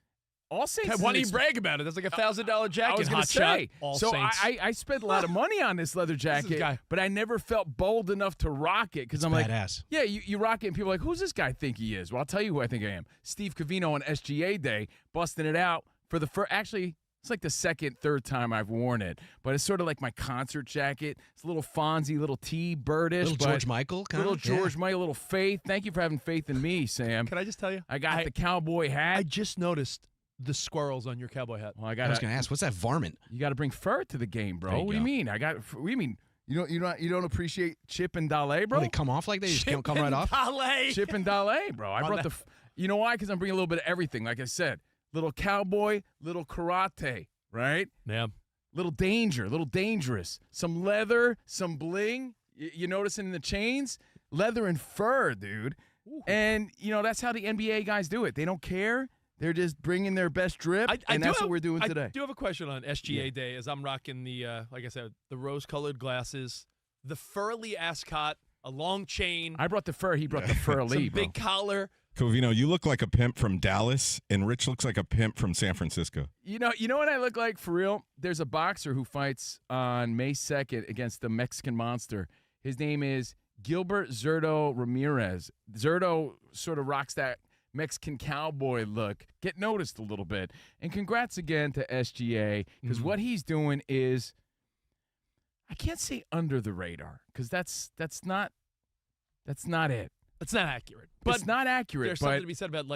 Speaker 3: All Saints.
Speaker 2: Why don't you brag about it? That's like a $1,000 jacket.
Speaker 3: I was going to say.
Speaker 2: All
Speaker 3: so
Speaker 2: Saints.
Speaker 3: I spent a lot of money on this leather jacket, but I never felt bold enough to rock it because I'm
Speaker 5: badass.
Speaker 3: Like, yeah, you rock it and people are like, who's this guy think he is? Well, I'll tell you who I think I am. Steve Covino on SGA Day, busting it out for the first, actually, it's like the second, third time I've worn it, but it's sort of like my concert jacket. It's a little Fonzie, little T-birdish.
Speaker 5: Little George Michael kind
Speaker 3: of?
Speaker 5: Little
Speaker 3: George Michael, little faith. Thank you for having faith in me, Sam.
Speaker 2: Can I just tell you?
Speaker 3: I got the cowboy hat.
Speaker 2: I just noticed the squirrels on your cowboy hat.
Speaker 3: Well,
Speaker 5: I was going to ask, what's that varmint?
Speaker 3: You got to bring fur to the game, bro. What do you mean? What do you mean? You don't appreciate Chip and Dale, bro?
Speaker 5: Oh, they come off like they just come right off?
Speaker 3: Chip and Dale, bro. I brought you know why? Because I'm bringing a little bit of everything. Like I said, little cowboy, little karate. Right?
Speaker 2: Yeah.
Speaker 3: Little dangerous. Some leather, some bling. You noticing in the chains? Leather and fur, dude. Ooh. And, that's how the NBA guys do it. They don't care. They're just bringing their best drip, and that's what we're doing today.
Speaker 2: I do have a question on SGA Day as I'm rocking the, like I said, the rose-colored glasses, the furly ascot, a long chain.
Speaker 3: I brought the fur. He brought the furly,
Speaker 2: big collar.
Speaker 4: Covino, you look like a pimp from Dallas, and Rich looks like a pimp from San Francisco.
Speaker 3: You know what I look like for real? There's a boxer who fights on May 2nd against the Mexican monster. His name is Gilbert Zurdo Ramirez. Zurdo sort of rocks that Mexican cowboy look. Get noticed a little bit. And congrats again to SGA, because what he's doing is, I can't say under the radar, because that's not it.
Speaker 2: It's not accurate. But
Speaker 3: it's not accurate.
Speaker 2: There's something to be said about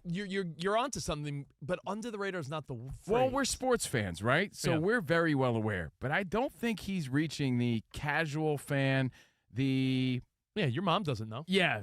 Speaker 2: you're onto something, but under the radar is not the phrase.
Speaker 3: Well, we're sports fans, right? So we're very well aware. But I don't think he's reaching the casual fan,
Speaker 2: your mom doesn't know.
Speaker 3: Yeah,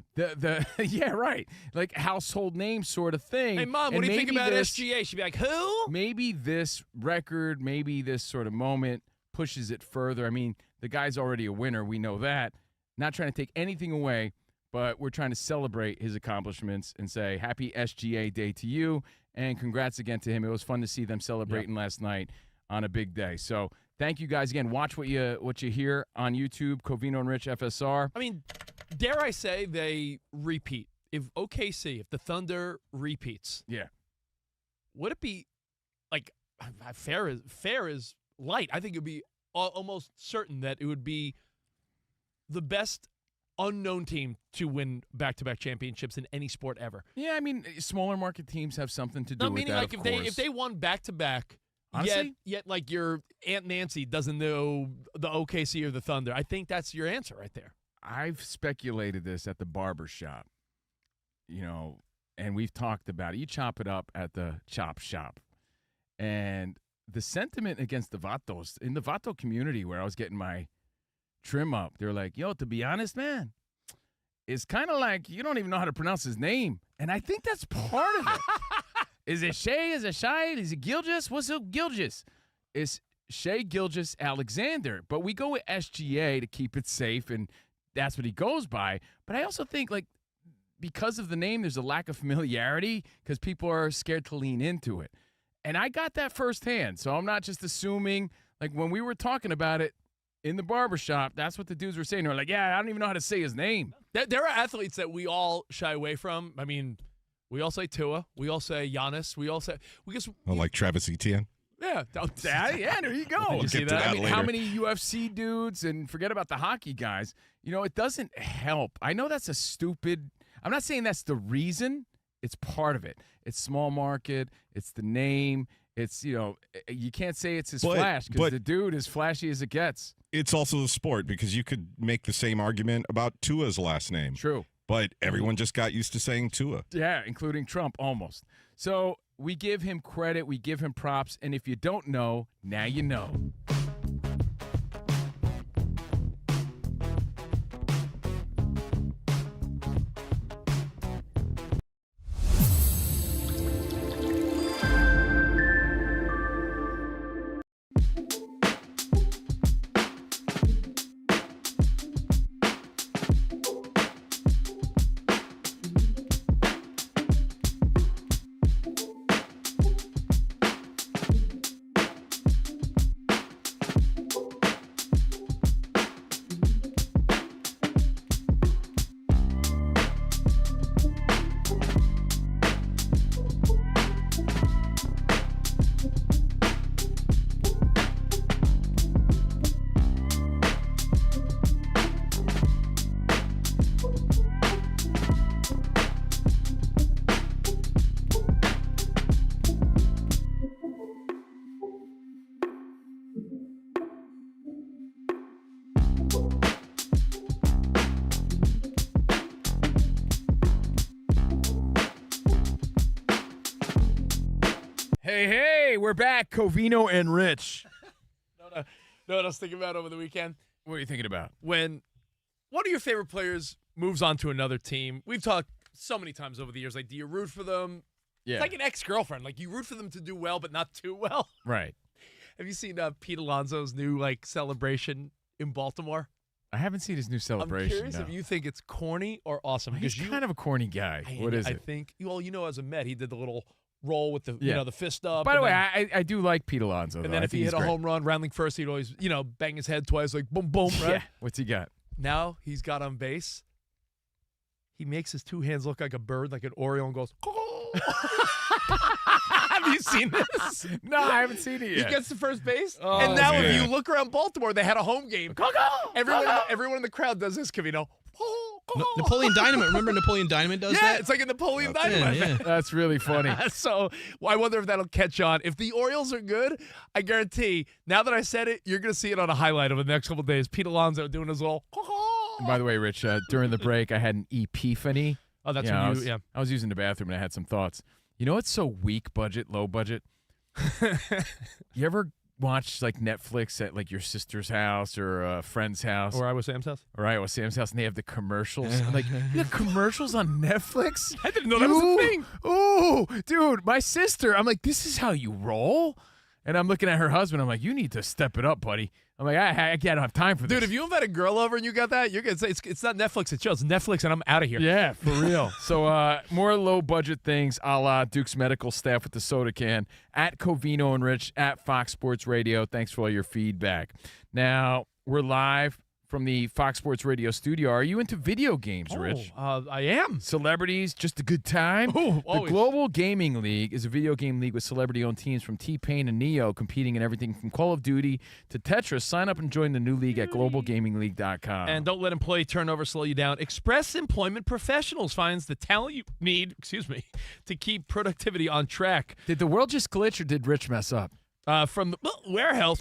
Speaker 3: yeah, right. Like household name sort of thing.
Speaker 2: Hey, Mom, what do you think about SGA? She'd be like, who?
Speaker 3: Maybe this record, maybe this sort of moment pushes it further. I mean, the guy's already a winner. We know that. Not trying to take anything away, but we're trying to celebrate his accomplishments and say happy SGA Day to you, and congrats again to him. It was fun to see them celebrating last night on a big day. So thank you guys again. Watch what you hear on YouTube, Covino and Rich FSR.
Speaker 2: I mean, dare I say they repeat? If the Thunder repeats,
Speaker 3: yeah,
Speaker 2: would it be like fair is light. I think it would be almost certain that it would be the best unknown team to win back-to-back championships in any sport ever.
Speaker 3: Yeah, I mean, smaller market teams have something to do with
Speaker 2: meaning
Speaker 3: that,
Speaker 2: like
Speaker 3: of
Speaker 2: if they won back-to-back,
Speaker 3: Honestly?
Speaker 2: yet like your Aunt Nancy doesn't know the OKC or the Thunder, I think that's your answer right there.
Speaker 3: I've speculated this at the barber shop, and we've talked about it. You chop it up at the chop shop. And the sentiment against the Vatos, in the Vato community where I was getting my trim up, they're like, yo, to be honest, man, it's kind of like you don't even know how to pronounce his name. And I think that's part of it. Is it Shea? Is it Shai? Is it Gilgis? What's up, Gilgis? It's Shea Gilgis Alexander. But we go with SGA to keep it safe, and that's what he goes by. But I also think, like, because of the name, there's a lack of familiarity because people are scared to lean into it. And I got that firsthand, so I'm not just assuming. Like, when we were talking about it in the barbershop, that's what the dudes were saying. They were like, yeah, I don't even know how to say his name.
Speaker 2: There are athletes that we all shy away from. I mean, we all say Tua. We all say Giannis. We all say
Speaker 4: like Travis Etienne.
Speaker 2: Yeah.
Speaker 3: Yeah, there you go.
Speaker 4: We'll get to that
Speaker 3: I mean,
Speaker 4: later.
Speaker 3: how many UFC dudes, and forget about the hockey guys, it doesn't help. I know that's a stupid – I'm not saying that's the reason. It's part of it. It's small market. It's the name. It's, you can't say it's his flash because the dude is flashy as it gets.
Speaker 4: It's also the sport because you could make the same argument about Tua's last name.
Speaker 3: True.
Speaker 4: But everyone just got used to saying Tua.
Speaker 3: Yeah, including Trump, almost. So we give him credit. We give him props. And if you don't know, now you know. Hey, we're back. Covino and Rich.
Speaker 2: No, what I was thinking about over the weekend?
Speaker 3: What are you thinking about?
Speaker 2: When one of your favorite players moves on to another team, we've talked so many times over the years, like, do you root for them?
Speaker 3: Yeah.
Speaker 2: It's like an ex-girlfriend. Like, you root for them to do well, but not too well.
Speaker 3: Right.
Speaker 2: Have you seen Pete Alonso's new, celebration in Baltimore?
Speaker 3: I haven't seen his new celebration.
Speaker 2: I'm curious if you think it's corny or awesome.
Speaker 3: He's kind of a corny guy. What is it?
Speaker 2: I think, as a Met, he did the little roll with the the fist up.
Speaker 3: By the way, I do like Pete Alonso.
Speaker 2: And then if he hit a home run, rounding first, he'd always, bang his head twice, like boom, boom, right?
Speaker 3: Yeah. What's he got?
Speaker 2: Now he's got on base. He makes his two hands look like a bird, like an Oriole, and goes, Have you seen this?
Speaker 3: No, I haven't seen it yet.
Speaker 2: He gets to first base.
Speaker 3: Oh,
Speaker 2: and now
Speaker 3: man.
Speaker 2: if you look around Baltimore, they had a home game. Everyone in the crowd does this, Covino.
Speaker 5: Napoleon Dynamite. Remember Napoleon Dynamite does that?
Speaker 2: Yeah, it's like a Napoleon Dynamite.
Speaker 5: Yeah.
Speaker 3: That's really funny.
Speaker 2: So I wonder if that'll catch on. If the Orioles are good, I guarantee, now that I said it, you're going to see it on a highlight over the next couple of days. Pete Alonso doing his little.
Speaker 3: And by the way, Rich, during the break, I had an epiphany.
Speaker 2: Oh, that's
Speaker 3: I was using the bathroom and I had some thoughts. You know what's so weak budget, low budget? You ever watch Netflix at your sister's house or a friend's house?
Speaker 2: Or Iowa Sam's house?
Speaker 3: Or Iowa Sam's house, and they have the commercials. I'm like, you got commercials on Netflix?
Speaker 2: I didn't know that was a thing.
Speaker 3: Ooh, dude, my sister. I'm like, this is how you roll? And I'm looking at her husband. I'm like, you need to step it up, buddy. I'm like, I don't have time for this.
Speaker 2: Dude, if you invite a girl over and you got that, you're going to say, it's not Netflix, it's just Netflix, and I'm out of here.
Speaker 3: Yeah, for real. So more low-budget things a la Duke's medical staff with the soda can, at Covino and Rich, at Fox Sports Radio. Thanks for all your feedback. Now, we're live from the Fox Sports Radio studio. Are you into video games, Rich?
Speaker 2: I am.
Speaker 3: Celebrities, just a good time?
Speaker 2: Oh,
Speaker 3: the Global Gaming League is a video game league with celebrity-owned teams from T-Pain and Neo competing in everything from Call of Duty to Tetris. Sign up and join the new league at globalgamingleague.com.
Speaker 2: And don't let employee turnover slow you down. Express Employment Professionals finds the talent you need, to keep productivity on track.
Speaker 3: Did the world just glitch or did Rich mess up?
Speaker 2: From the warehouse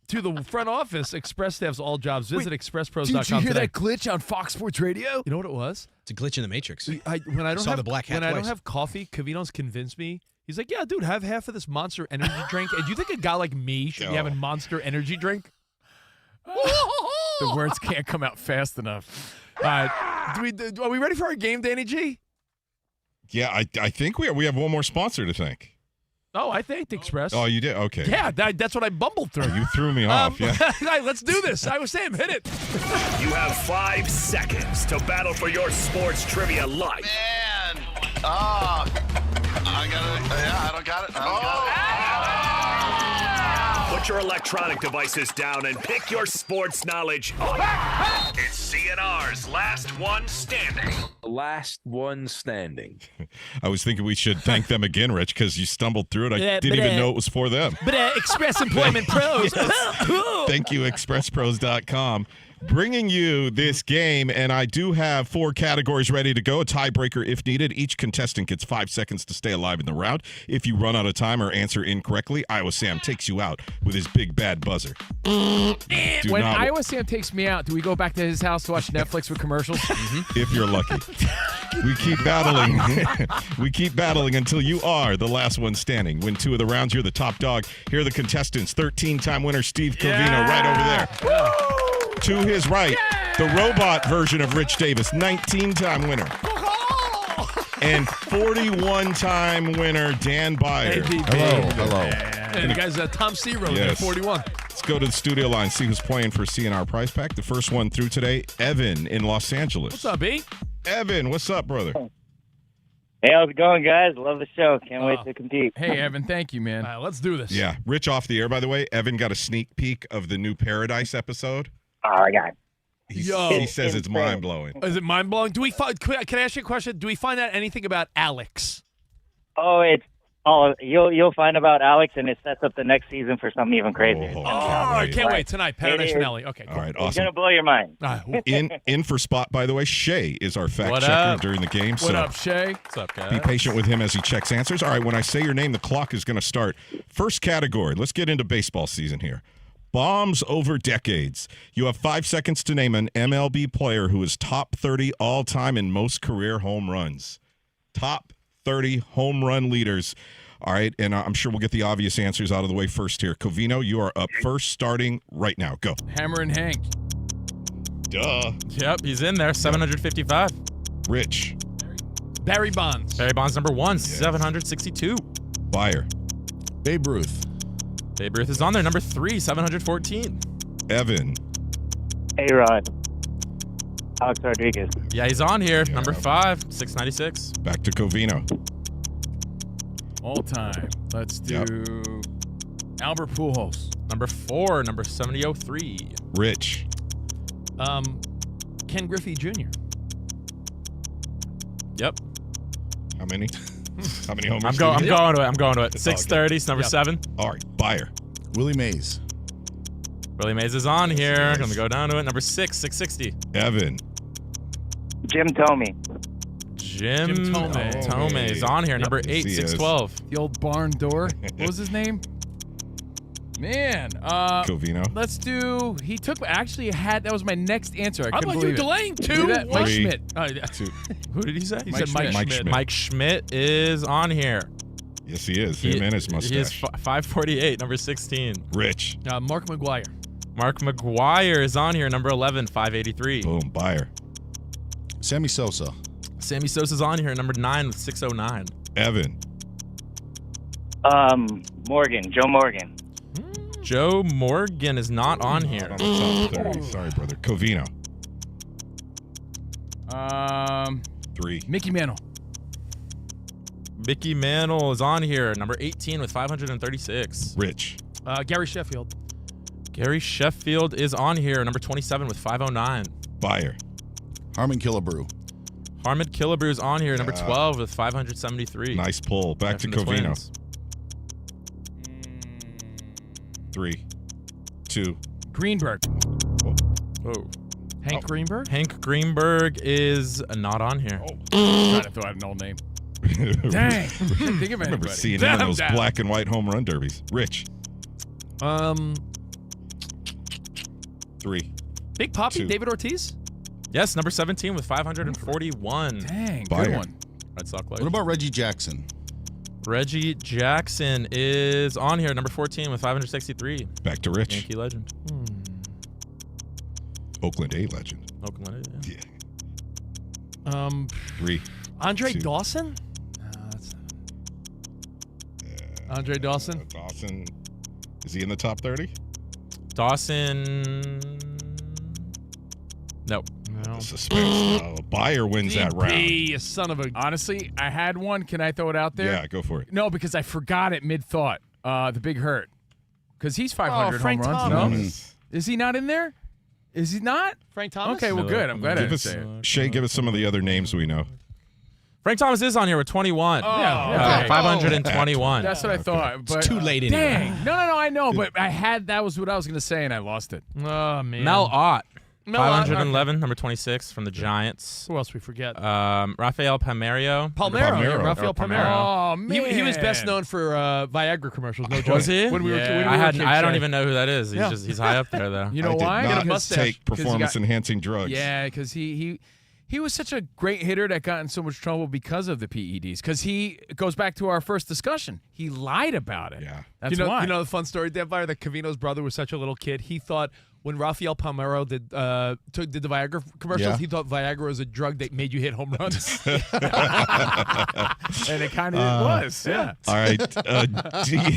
Speaker 2: to the front office, Express staffs all jobs. Visit expresspros.com
Speaker 3: Did you hear
Speaker 2: today.
Speaker 3: that glitch on Fox Sports Radio?
Speaker 2: You know what it was?
Speaker 5: It's a glitch in the Matrix.
Speaker 2: When I don't have
Speaker 5: the black hat
Speaker 2: when I don't
Speaker 5: twice.
Speaker 2: have coffee, Covino's convinced me. He's like, "Yeah, dude, have half of this Monster Energy drink." And do you think a guy like me should be having Monster Energy drink?
Speaker 3: The words can't come out fast enough.
Speaker 2: All right, are we ready for our game, Danny G?
Speaker 4: Yeah, I think we are. We have one more sponsor to thank.
Speaker 2: Oh, I thanked Express.
Speaker 4: Oh, you did? Okay.
Speaker 2: Yeah, that's what I bumbled through.
Speaker 4: You threw me off. Yeah.
Speaker 2: Let's do this. I was saying, hit it.
Speaker 14: You have 5 seconds to battle for your sports trivia life.
Speaker 15: Man, I don't got it.
Speaker 14: Put your electronic devices down and pick your sports knowledge up. It's CNR's Last One Standing.
Speaker 16: Last one standing.
Speaker 4: I was thinking we should thank them again, Rich, because you stumbled through it. I didn't even know it was for them.
Speaker 2: But Express Employment Pros.
Speaker 4: Thank you, expresspros.com. Bringing you this game, and I do have 4 categories ready to go, a tiebreaker if needed. Each contestant gets 5 seconds to stay alive in the round. If you run out of time or answer incorrectly, Iowa Sam takes you out with his big bad buzzer.
Speaker 3: When Iowa Sam takes me out, do we go back to his house to watch Netflix with commercials?
Speaker 4: If you're lucky. We keep battling. We keep battling until you are the last one standing. Win 2 of the rounds, you're the top dog. Here are the contestants. 13-time winner Steve Covino right over there. To his right, the robot version of Rich Davis, 19-time winner. And 41-time winner Dan Byer.
Speaker 9: Hello.
Speaker 2: And the guy's Tom C. Rose at 41.
Speaker 4: Let's go to the studio line, see who's playing for CNR Prize Pack. The first one through today, Evan in Los Angeles.
Speaker 2: What's up, B?
Speaker 4: Evan, what's up, brother?
Speaker 17: Hey, how's it going, guys? Love the show. Can't wait to compete.
Speaker 3: Hey, Evan, thank you, man.
Speaker 2: Let's do this.
Speaker 4: Yeah, Rich off the air, by the way. Evan got a sneak peek of the new Paradise episode.
Speaker 17: Oh, God.
Speaker 4: He says it's mind-blowing.
Speaker 2: Is it mind-blowing? Can I ask you a question? Do we find out anything about Alex?
Speaker 17: You'll find about Alex, and it sets up the next season for something even crazier.
Speaker 2: I can't wait tonight. Paradise finale. Okay, cool.
Speaker 4: All right,
Speaker 17: It's
Speaker 4: awesome.
Speaker 17: gonna blow your mind.
Speaker 4: In for spot, by the way, Shay is our fact
Speaker 3: What
Speaker 4: checker
Speaker 3: up?
Speaker 4: during the game.
Speaker 3: What up, Shay?
Speaker 16: What's up, guys?
Speaker 4: Be patient with him as he checks answers. All right, when I say your name, the clock is going to start. First category. Let's get into baseball season here. Bombs over decades. You have 5 seconds to name an MLB player who is top 30 all-time in most career home runs. Top 30 home run leaders. All right, and I'm sure we'll get the obvious answers out of the way first here. Covino, you are up first, starting right now. Go.
Speaker 3: Hammer and Hank.
Speaker 4: Duh.
Speaker 16: Yep, he's in there. 755.
Speaker 4: Rich.
Speaker 2: Barry Bonds.
Speaker 16: Barry Bonds number 1, 762.
Speaker 4: Byer.
Speaker 1: Babe Ruth.
Speaker 16: Babe Ruth is on there. Number 3, 714.
Speaker 4: Evan.
Speaker 17: A-Rod. Alex Rodriguez.
Speaker 16: Yeah, he's on here. Number 5, 696.
Speaker 4: Back to Covino.
Speaker 3: All time. Let's do Albert Pujols.
Speaker 16: Number 4, number 7003.
Speaker 4: Rich.
Speaker 2: Ken Griffey Jr.
Speaker 16: Yep.
Speaker 4: How many? How many homers?
Speaker 16: I'm going to it. 630 is number 7.
Speaker 4: All right, Byer.
Speaker 1: Willie Mays.
Speaker 16: Willie Mays is on here. Going to go down to it. Number 6, 660.
Speaker 4: Evan.
Speaker 17: Jim Thome.
Speaker 16: Jim Thome is on here. Number 8, 612.
Speaker 3: The old barn door. What was his name? Man.
Speaker 4: Covino.
Speaker 3: Let's do. He took. Actually, that was my next answer. I
Speaker 2: I'm
Speaker 3: couldn't
Speaker 2: like, you're
Speaker 3: believe it.
Speaker 2: delaying 2.
Speaker 3: Mike
Speaker 4: Three.
Speaker 3: Schmidt.
Speaker 16: Who did he say?
Speaker 2: He said Mike Schmidt.
Speaker 16: Mike Schmidt is on here.
Speaker 4: Yes, he is. Him and his mustache.
Speaker 16: He is 548, number 16.
Speaker 4: Rich.
Speaker 2: Mark McGuire.
Speaker 16: Mark McGuire is on here, number 11, 583.
Speaker 4: Boom, Byer.
Speaker 1: Sammy Sosa.
Speaker 16: Sammy Sosa's on here, number 9 with 609.
Speaker 4: Evan.
Speaker 17: Morgan. Joe Morgan.
Speaker 16: Joe Morgan is not on here.
Speaker 4: Not on the top 30. Sorry, brother. Covino. 3.
Speaker 3: Mickey Mantle.
Speaker 16: Mickey Mantle is on here, number 18 with 536.
Speaker 4: Rich.
Speaker 2: Gary Sheffield.
Speaker 16: Gary Sheffield is on here, number 27 with 509.
Speaker 4: Byer.
Speaker 1: Harmon Killebrew.
Speaker 16: Harmon Killebrew is on here, number 12 with 573.
Speaker 4: Nice pull. Back to
Speaker 16: from the
Speaker 4: Covino.
Speaker 16: Twins.
Speaker 4: 3, 2.
Speaker 3: Greenberg.
Speaker 2: Oh. Hank Greenberg?
Speaker 16: Hank Greenberg is not on here.
Speaker 3: Trying to throw out an old name. Dang. Couldn't think of
Speaker 4: I remember
Speaker 3: anybody.
Speaker 4: seeing him in those black and white home run derbies. Rich. 3.
Speaker 2: Big Poppy,
Speaker 4: 2.
Speaker 2: David Ortiz?
Speaker 16: Yes, number 17 with 541.
Speaker 3: Dang,
Speaker 4: Byer.
Speaker 3: good one.
Speaker 16: Red Sox
Speaker 1: What about Reggie Jackson?
Speaker 16: Reggie Jackson is on here, number 14 with 563.
Speaker 4: Back to Rich.
Speaker 16: Yankee legend.
Speaker 4: Oakland A legend.
Speaker 16: Oakland, yeah.
Speaker 4: 3.
Speaker 2: Andre
Speaker 4: 2.
Speaker 2: Dawson? Andre Dawson?
Speaker 4: Dawson. Is he in the top 30?
Speaker 16: Dawson. Nope.
Speaker 2: No.
Speaker 4: Suspense. Byer wins that round.
Speaker 2: You son of a.
Speaker 3: Honestly, I had one. Can I throw it out there?
Speaker 4: Yeah, go for it.
Speaker 3: No, because I forgot it mid-thought. The Big Hurt. Because he's 500
Speaker 2: Frank
Speaker 3: home runs.
Speaker 2: Thomas.
Speaker 3: No? Is he not in there? Is he not?
Speaker 2: Frank Thomas?
Speaker 3: Okay, well, good. I'm glad I didn't say it.
Speaker 4: Shay, give us some of the other names we know.
Speaker 16: Frank Thomas is on here with 21.
Speaker 3: okay.
Speaker 16: 521.
Speaker 3: That's what I thought. But,
Speaker 5: It's too late anyway.
Speaker 3: Dang. No, I know. But that was what I was going to say, and I lost it.
Speaker 2: Oh, man.
Speaker 16: Mel Ott.
Speaker 2: Mel Ott,
Speaker 16: 511, number 26 from the Giants.
Speaker 2: Who else we forget?
Speaker 16: Rafael Palmeiro.
Speaker 2: Rafael Palmeiro.
Speaker 3: Oh, man.
Speaker 2: He was best known for Viagra commercials. No joke.
Speaker 16: Was he?
Speaker 2: When we were, when we
Speaker 16: I
Speaker 2: were kids,
Speaker 16: don't
Speaker 2: Shay.
Speaker 16: even know who that is. He's high up there, though.
Speaker 3: You know why?
Speaker 4: I
Speaker 2: Got a
Speaker 4: did not
Speaker 2: mustache.
Speaker 4: take performance-enhancing drugs.
Speaker 3: Yeah, because he was such a great hitter that got in so much trouble because of the PEDs. Because it goes back to our first discussion. He lied about it.
Speaker 4: Yeah.
Speaker 3: That's
Speaker 2: you know,
Speaker 3: why.
Speaker 2: You know the fun story, Dan Byer, that Covino's brother was such a little kid. He thought when Rafael Palmeiro did the Viagra commercials, he thought Viagra was a drug that made you hit home runs.
Speaker 3: And it kind of was. Yeah.
Speaker 4: All right.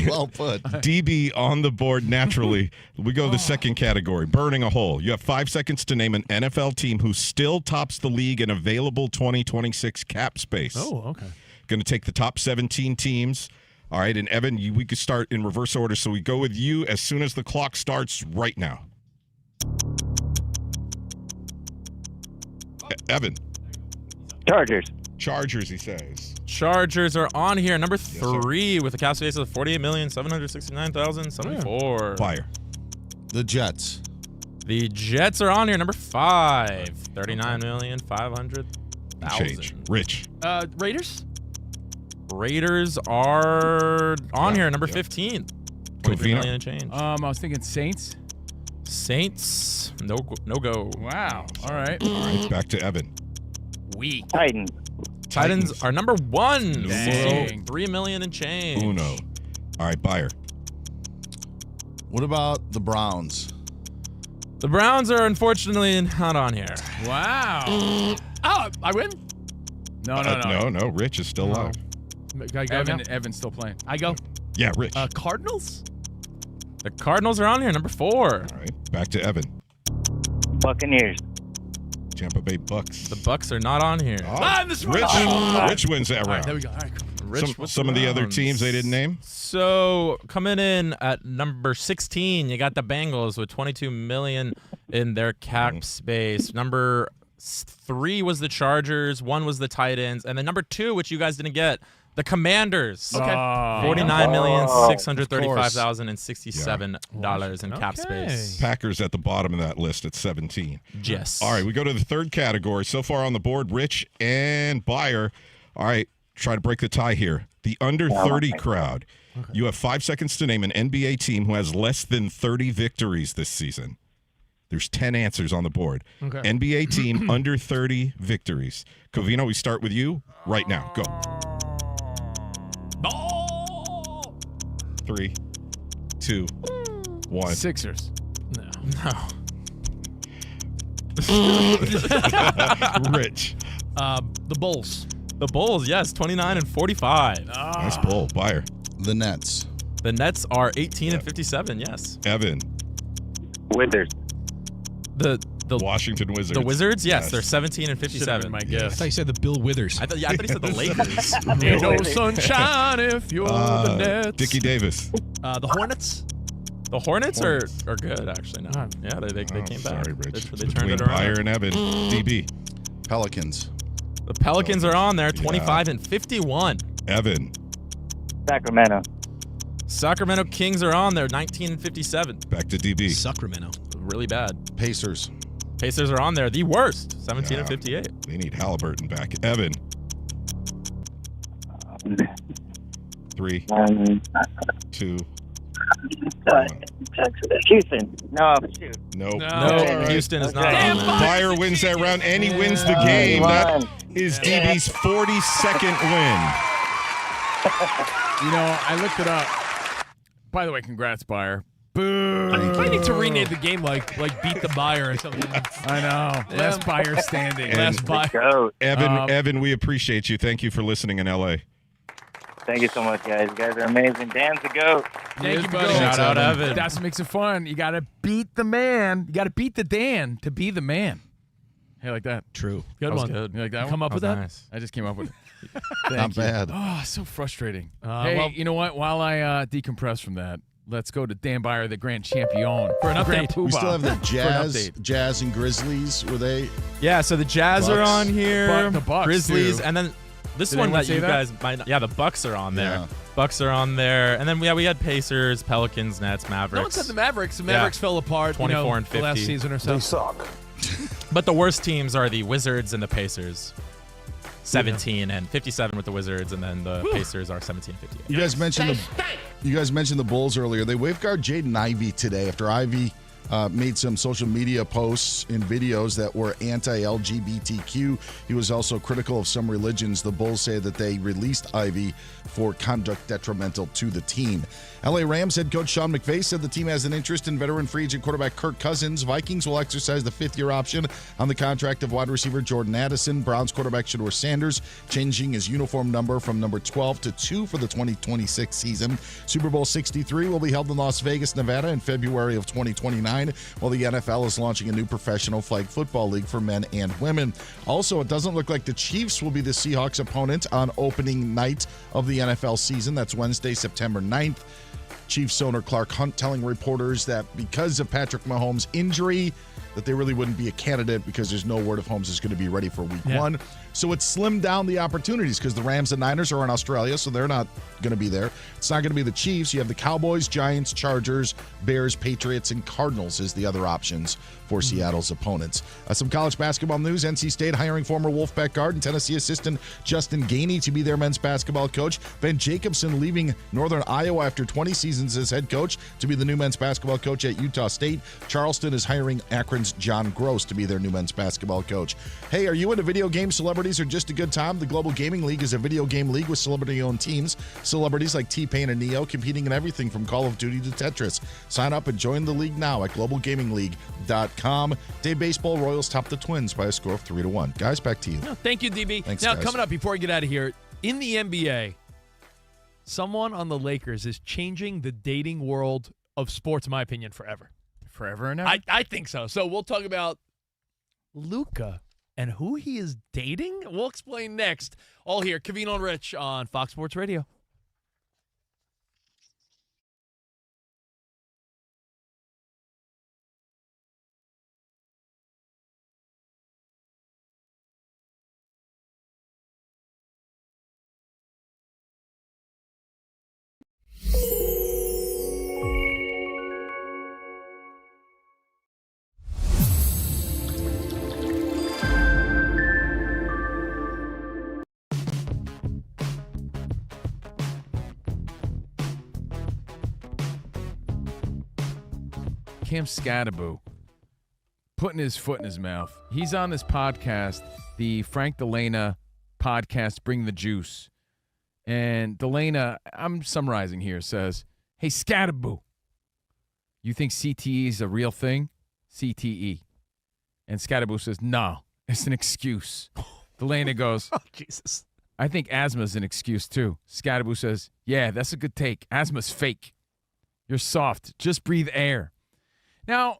Speaker 1: Well put.
Speaker 4: DB on the board naturally. We go to the second category, burning a hole. You have 5 seconds to name an NFL team who still tops the league in available 2026 cap space.
Speaker 2: Oh, okay.
Speaker 4: Going to take the top 17 teams. All right, and Evan, we could start in reverse order, so we go with you as soon as the clock starts right now. Evan. Chargers, he says.
Speaker 16: Chargers are on here, number 3 with a cap space of 48,769,074.
Speaker 4: Byer.
Speaker 1: The Jets.
Speaker 16: The Jets are on here, number 5, 39,500,000.
Speaker 4: Change. Rich.
Speaker 2: Raiders?
Speaker 16: Raiders are on here, number 15. 23 million and change.
Speaker 3: I was thinking Saints.
Speaker 16: Saints, no go.
Speaker 3: Wow. All right.
Speaker 4: Back to Evan.
Speaker 3: Weak.
Speaker 16: Titans are number 1.
Speaker 3: Dang.
Speaker 16: 3 million and change.
Speaker 4: Uno. All right, Byer.
Speaker 1: What about the Browns?
Speaker 16: The Browns are unfortunately not on here.
Speaker 3: Wow.
Speaker 2: Oh, I win?
Speaker 3: No.
Speaker 4: No. Rich is still alive.
Speaker 2: I go now?
Speaker 3: Evan's still playing.
Speaker 2: I go.
Speaker 4: Yeah, Rich.
Speaker 2: Cardinals?
Speaker 16: The Cardinals are on here, number 4.
Speaker 4: All right, back to Evan.
Speaker 17: Buccaneers.
Speaker 4: Tampa Bay Bucks.
Speaker 16: The Bucks are not on here.
Speaker 4: Rich wins that round.
Speaker 2: All right, there we go. All right, cool.
Speaker 4: Some of the other teams they didn't name.
Speaker 16: So coming in at number 16, you got the Bengals with 22 million in their cap space. Number 3 was the Chargers. 1 was the Titans, and then number 2, which you guys didn't get, the Commanders.
Speaker 2: Okay.
Speaker 16: $49,635,067 in cap space.
Speaker 4: Packers at the bottom of that list at 17.
Speaker 16: Yes.
Speaker 4: All right, we go to the third category. So far on the board, Rich and Byer. All right, try to break the tie here. The under 30 crowd. Okay. You have 5 seconds to name an NBA team who has less than 30 victories this season. There's 10 answers on the board. Okay. NBA team under 30 victories. Covino, we start with you right now. Go. 3, 2, 1.
Speaker 3: Sixers.
Speaker 2: No.
Speaker 4: Rich.
Speaker 2: The Bulls.
Speaker 16: The Bulls, yes, 29 and 45.
Speaker 4: Nice pull. Byer.
Speaker 1: The Nets.
Speaker 16: The Nets are 18 and 57, yes.
Speaker 4: Evan.
Speaker 17: Wizards.
Speaker 16: The
Speaker 4: Washington Wizards.
Speaker 16: The Wizards, yes, they're 17 and 57.
Speaker 2: My guess.
Speaker 5: I thought you said the Bill Withers.
Speaker 16: I thought he said the Lakers.
Speaker 2: Ain't no sunshine if you're the Nets.
Speaker 4: Dickie Davis.
Speaker 2: The Hornets.
Speaker 16: The Hornets are good, actually, now. Yeah, they came back.
Speaker 4: Sorry, Rich.
Speaker 16: They
Speaker 4: It's
Speaker 16: turned
Speaker 4: between
Speaker 16: it around.
Speaker 4: Byer and Evan. DB.
Speaker 1: Pelicans.
Speaker 16: The Pelicans are on there, 25 and 51.
Speaker 4: Evan.
Speaker 17: Sacramento.
Speaker 16: Sacramento Kings are on there, 19 and 57.
Speaker 4: Back to DB.
Speaker 5: Sacramento.
Speaker 16: Really bad.
Speaker 1: Pacers.
Speaker 16: Pacers are on there, the worst, 17 and 58.
Speaker 4: They need Halliburton back. Evan. 3, 2.
Speaker 17: Houston. No, shoot.
Speaker 4: Nope.
Speaker 16: No, Houston is not on there.
Speaker 4: Byer wins that round and he wins the game. That is DB's 42nd win.
Speaker 3: You know, I looked it up. By the way, congrats, Byer. Boo.
Speaker 2: I need to rename the game like beat the Byer or something.
Speaker 3: I know. Last Byer standing.
Speaker 2: Last Byer.
Speaker 4: Evan, we appreciate you. Thank you for listening in LA.
Speaker 17: Thank you so much, guys. You guys are amazing. Dan's the GOAT.
Speaker 3: Thank you, buddy.
Speaker 16: Shout out, Evan.
Speaker 3: That's what makes it fun. You got to beat the man. You got to beat the Dan to be the man. Hey, like that.
Speaker 5: True.
Speaker 2: Good
Speaker 16: That was
Speaker 2: one.
Speaker 16: good.
Speaker 3: You like that one?
Speaker 2: Come up with that?
Speaker 16: Nice.
Speaker 3: I just came up with it.
Speaker 1: Not bad.
Speaker 3: Oh, so frustrating.
Speaker 2: Well-
Speaker 3: Hey, you know what? While I decompress from that, let's go to Dan Byer, the grand champion.
Speaker 2: For an
Speaker 3: Grand
Speaker 2: update.
Speaker 3: Poobah.
Speaker 1: We still have the
Speaker 3: For an
Speaker 1: Jazz,
Speaker 3: update.
Speaker 1: Jazz and Grizzlies. Were they?
Speaker 16: Yeah, so the Jazz are
Speaker 1: Bucks.
Speaker 16: on here.
Speaker 3: The Bucks,
Speaker 16: Grizzlies,
Speaker 3: too.
Speaker 16: and then this
Speaker 3: Did
Speaker 16: one
Speaker 3: anyone
Speaker 16: that
Speaker 3: say
Speaker 16: you
Speaker 3: that?
Speaker 16: guys might not. Yeah, the Bucks are on there.
Speaker 1: Yeah.
Speaker 16: Bucks are on there. And then we had Pacers, Pelicans, Nets, Mavericks.
Speaker 2: No one said the Mavericks. The Mavericks fell apart
Speaker 16: 24 and
Speaker 2: the last
Speaker 16: 50.
Speaker 2: season or so.
Speaker 6: suck.
Speaker 16: But the worst teams are the Wizards and the Pacers. 17 and 57 with the Wizards, and then the Pacers are 17 and 58.
Speaker 1: You guys mentioned the Bulls earlier. They waived-guard Jaden Ivey today after Ivey made some social media posts and videos that were anti-LGBTQ. He was also critical of some religions. The Bulls say that they released Ivey for conduct detrimental to the team. LA Rams head coach Sean McVay said the team has an interest in veteran free agent quarterback Kirk Cousins. Vikings will exercise the fifth-year option on the contract of wide receiver Jordan Addison. Browns quarterback Shedeur Sanders changing his uniform number from number 12 to 2 for the 2026 season. Super Bowl 63 will be held in Las Vegas, Nevada in February of 2029, while the NFL is launching a new professional flag football league for men and women. Also, it doesn't look like the Chiefs will be the Seahawks' opponent on opening night of the NFL season. That's Wednesday, September 9th. Chiefs owner Clark Hunt telling reporters that because of Patrick Mahomes' injury, that they really wouldn't be a candidate because there's no word if Holmes is going to be ready for week one. So it slimmed down the opportunities because the Rams and Niners are in Australia, so they're not going to be there. It's not going to be the Chiefs. You have the Cowboys, Giants, Chargers, Bears, Patriots, and Cardinals as the other options for Seattle's opponents. Some college basketball news. NC State hiring former Wolfpack guard and Tennessee assistant Justin Gainey to be their men's basketball coach. Ben Jacobson leaving Northern Iowa after 20 seasons as head coach to be the new men's basketball coach at Utah State. Charleston is hiring Akron's John Gross to be their new men's basketball coach. Hey, are you into video game celebrities or just a good time? The Global Gaming League is a video game league with celebrity-owned teams. Celebrities like T-Pain and Neo competing in everything from Call of Duty to Tetris. Sign up and join the league now at globalgamingleague.com. Day baseball, Royals top the Twins by a score of 3-1. Guys, back to you.
Speaker 2: No, thank you, DB.
Speaker 1: Thanks,
Speaker 2: now,
Speaker 1: guys.
Speaker 2: coming up before we get out of here, in the NBA, someone on the Lakers is changing the dating world of sports, in my opinion, forever.
Speaker 3: Forever and ever?
Speaker 2: I think so. So we'll talk about Luka and who he is dating. We'll explain next. All here, Covino Rich on Fox Sports Radio.
Speaker 3: Cam Scattaboo putting his foot in his mouth. He's on this podcast, the Frank Delana podcast, Bring the Juice. And Delana, I'm summarizing here, says, hey, Scattaboo, you think CTE is a real thing? CTE. And Scattaboo says, no, it's an excuse. Delana goes,
Speaker 2: Oh, Jesus.
Speaker 3: I think asthma's an excuse too. Scattaboo says, yeah, that's a good take. Asthma's fake. You're soft. Just breathe air. Now,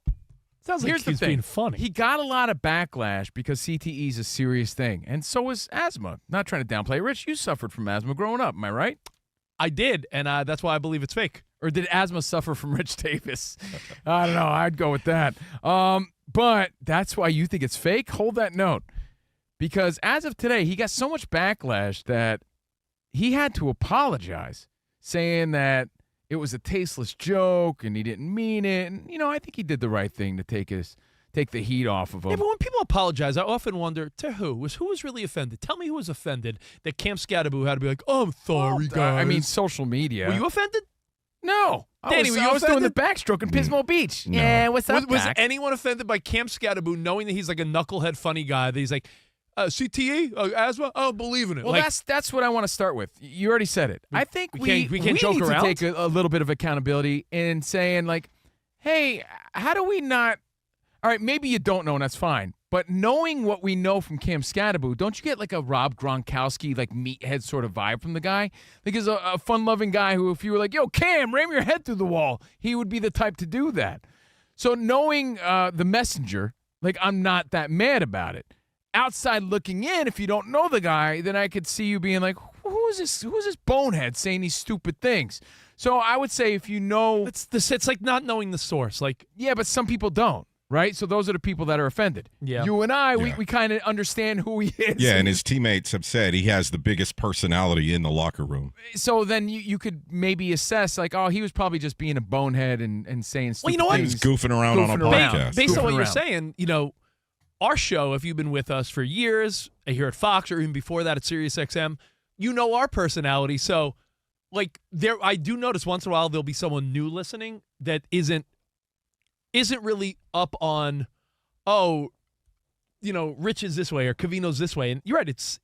Speaker 2: Sounds like
Speaker 3: here's the
Speaker 2: he's
Speaker 3: thing.
Speaker 2: being funny.
Speaker 3: He got a lot of backlash because CTE is a serious thing, and so is asthma. Not trying to downplay. Rich, you suffered from asthma growing up. Am I right?
Speaker 2: I did, and that's why I believe it's fake.
Speaker 3: Or did asthma suffer from Rich Davis? I don't know. I'd go with that. But that's why you think it's fake? Hold that note. Because as of today, he got so much backlash that he had to apologize, saying that it was a tasteless joke and he didn't mean it. And, I think he did the right thing to take the heat off of him.
Speaker 2: Yeah, but when people apologize, I often wonder, to who? Who was really offended? Tell me who was offended that Camp Scatterboo had to be like, oh, I'm sorry, guys.
Speaker 3: I mean, social media.
Speaker 2: Were you offended?
Speaker 3: No.
Speaker 2: Danny, were you
Speaker 3: I was doing the
Speaker 2: offended?
Speaker 3: backstroke in Pismo Beach.
Speaker 1: No.
Speaker 3: Yeah, what's up,
Speaker 2: Was
Speaker 3: Doc?
Speaker 2: anyone offended by Camp Scatterboo knowing that he's like a knucklehead funny guy, that he's like, CTE? Asthma? I don't believe in it.
Speaker 3: Well,
Speaker 2: like,
Speaker 3: that's what I want to start with. You already said it. I think we
Speaker 2: can't joke
Speaker 3: need
Speaker 2: around?
Speaker 3: to take a little bit of accountability in saying, like, hey, how do we not – all right, maybe you don't know, and that's fine. But knowing what we know from Cam Scatterboo, don't you get like a Rob Gronkowski, like meathead sort of vibe from the guy? Like he's a fun-loving guy who, if you were like, yo, Cam, ram your head through the wall, he would be the type to do that. So knowing the messenger, like I'm not that mad about it. Outside looking in, if you don't know the guy, then I could see you being like, who is this bonehead saying these stupid things? So I would say if you know...
Speaker 2: It's like not knowing the source. Like,
Speaker 3: yeah, but some people don't. Right? So those are the people that are offended.
Speaker 2: Yeah.
Speaker 3: You and I, we kind of understand who he is.
Speaker 4: Yeah, and his teammates have said he has the biggest personality in the locker room.
Speaker 3: So then you could maybe assess, like, oh, he was probably just being a bonehead and saying stupid
Speaker 2: you know what?
Speaker 3: things.
Speaker 4: He was goofing around on a podcast.
Speaker 2: Based on what you're saying, our show, if you've been with us for years, here at Fox or even before that at SiriusXM, you know our personality. So, like, I do notice once in a while there'll be someone new listening that isn't really up on, Rich is this way or Covino's this way. And you're right, it's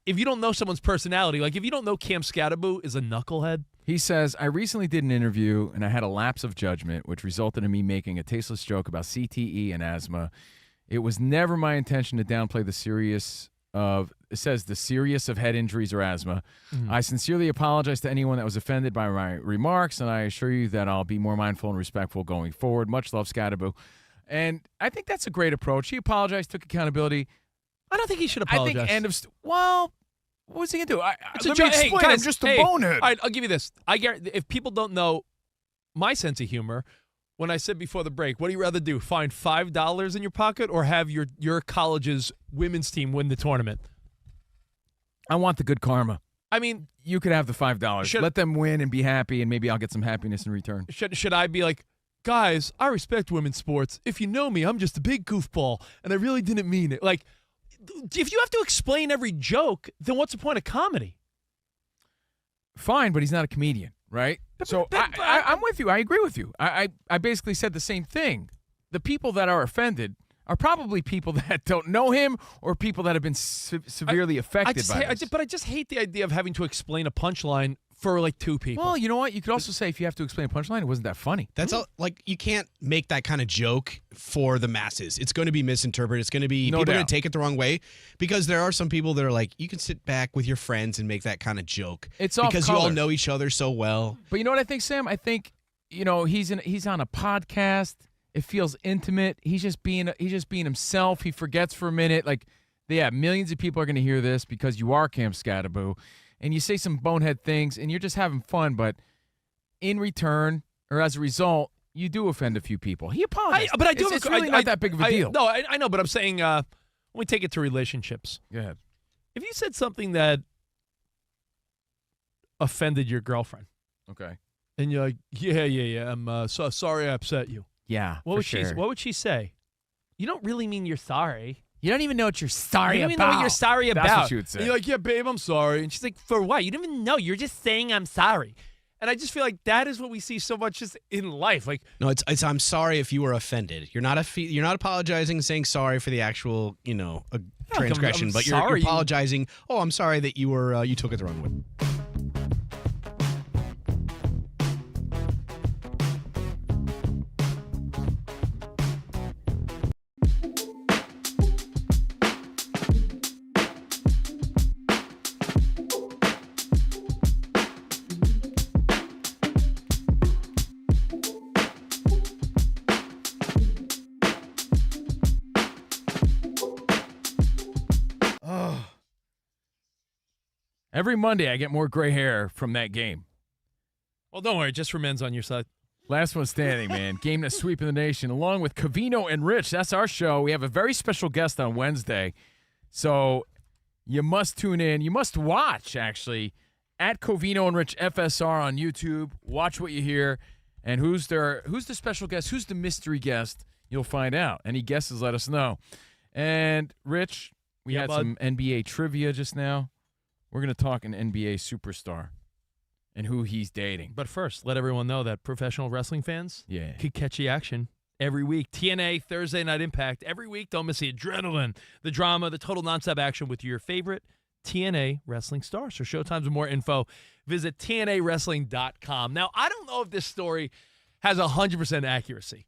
Speaker 2: if you don't know someone's personality, like if you don't know Cam Scatterboo is a knucklehead.
Speaker 3: He says, I recently did an interview and I had a lapse of judgment, which resulted in me making a tasteless joke about CTE and asthma. It was never my intention to downplay the serious of head injuries or asthma. Mm-hmm. I sincerely apologize to anyone that was offended by my remarks, and I assure you that I'll be more mindful and respectful going forward. Much love, Scatterboo. And I think that's a great approach. He apologized, took accountability.
Speaker 2: I don't think he should apologize.
Speaker 3: I think well, what was he going to do?
Speaker 2: Let me explain.
Speaker 3: I'm just a bonehead.
Speaker 2: All right, I'll give you this. I guarantee if people don't know my sense of humor, when I said before the break, what do you rather do? Find $5 in your pocket or have your college's women's team win the tournament?
Speaker 3: I want the good karma.
Speaker 2: I mean,
Speaker 3: you could have the $5. Let them win and be happy, and maybe I'll get some happiness in return.
Speaker 2: Should I be like, guys, I respect women's sports. If you know me, I'm just a big goofball, and I really didn't mean it. Like, if you have to explain every joke, then what's the point of comedy?
Speaker 3: Fine, but he's not a comedian, right? So I'm with you. I agree with you. I basically said the same thing. The people that are offended are probably people that don't know him or people that have been severely affected by this.
Speaker 2: But I just hate the idea of having to explain a punchline for like two people.
Speaker 3: Well, you know what? You could also say if you have to explain a punchline, it wasn't that funny.
Speaker 5: That's all. Like, you can't make that kind of joke for the masses. It's going to be misinterpreted. It's going to be people are going to take it the wrong way because there are some people that are like, you can sit back with your friends and make that kind of joke.
Speaker 3: It's off
Speaker 5: because
Speaker 3: color.
Speaker 5: you all know each other so well.
Speaker 3: But you know what I think, Sam? I think he's on a podcast. It feels intimate. He's just being himself. He forgets for a minute. Like, yeah, millions of people are going to hear this because you are Cam Scatterboo, and you say some bonehead things, and you're just having fun. But in return, or as a result, you do offend a few people. He apologized.
Speaker 2: But I do.
Speaker 3: It's really not that big of a deal.
Speaker 2: No, I know, but I'm saying when we take it to relationships.
Speaker 3: Go ahead.
Speaker 2: If you said something that offended your girlfriend,
Speaker 3: okay,
Speaker 2: and you're like, yeah, I'm so sorry I upset you.
Speaker 3: Yeah,
Speaker 2: what would she say? You don't really mean you're sorry.
Speaker 3: You don't even know what you're sorry about.
Speaker 2: You don't even know what you're sorry about.
Speaker 3: That's what she would say.
Speaker 2: And you're like, yeah, babe, I'm sorry. And she's like, for what? You don't even know. You're just saying I'm sorry. And I just feel like that is what we see so much just in life. Like,
Speaker 5: no, it's I'm sorry if you were offended. You're not apologizing and saying sorry for the actual, a transgression, but you're apologizing. Oh, I'm sorry that you took it the wrong way.
Speaker 3: Every Monday, I get more gray hair from that game.
Speaker 2: Well, don't worry. Just for men's on your side.
Speaker 3: Last one standing, man. Game that's sweeping the nation. Along with Covino and Rich, that's our show. We have a very special guest on Wednesday. So you must tune in. You must watch, actually, at Covino and Rich FSR on YouTube. Watch what you hear. And who's the special guest? Who's the mystery guest? You'll find out. Any guesses, let us know. And, Rich, we had some NBA trivia just now. We're going to talk an NBA superstar and who he's dating.
Speaker 2: But first, let everyone know that professional wrestling fans could catch the action every week. TNA, Thursday Night Impact. Every week, don't miss the adrenaline, the drama, the total nonstop action with your favorite TNA wrestling stars. For showtimes and more info, visit TNAwrestling.com. Now, I don't know if this story has 100% accuracy.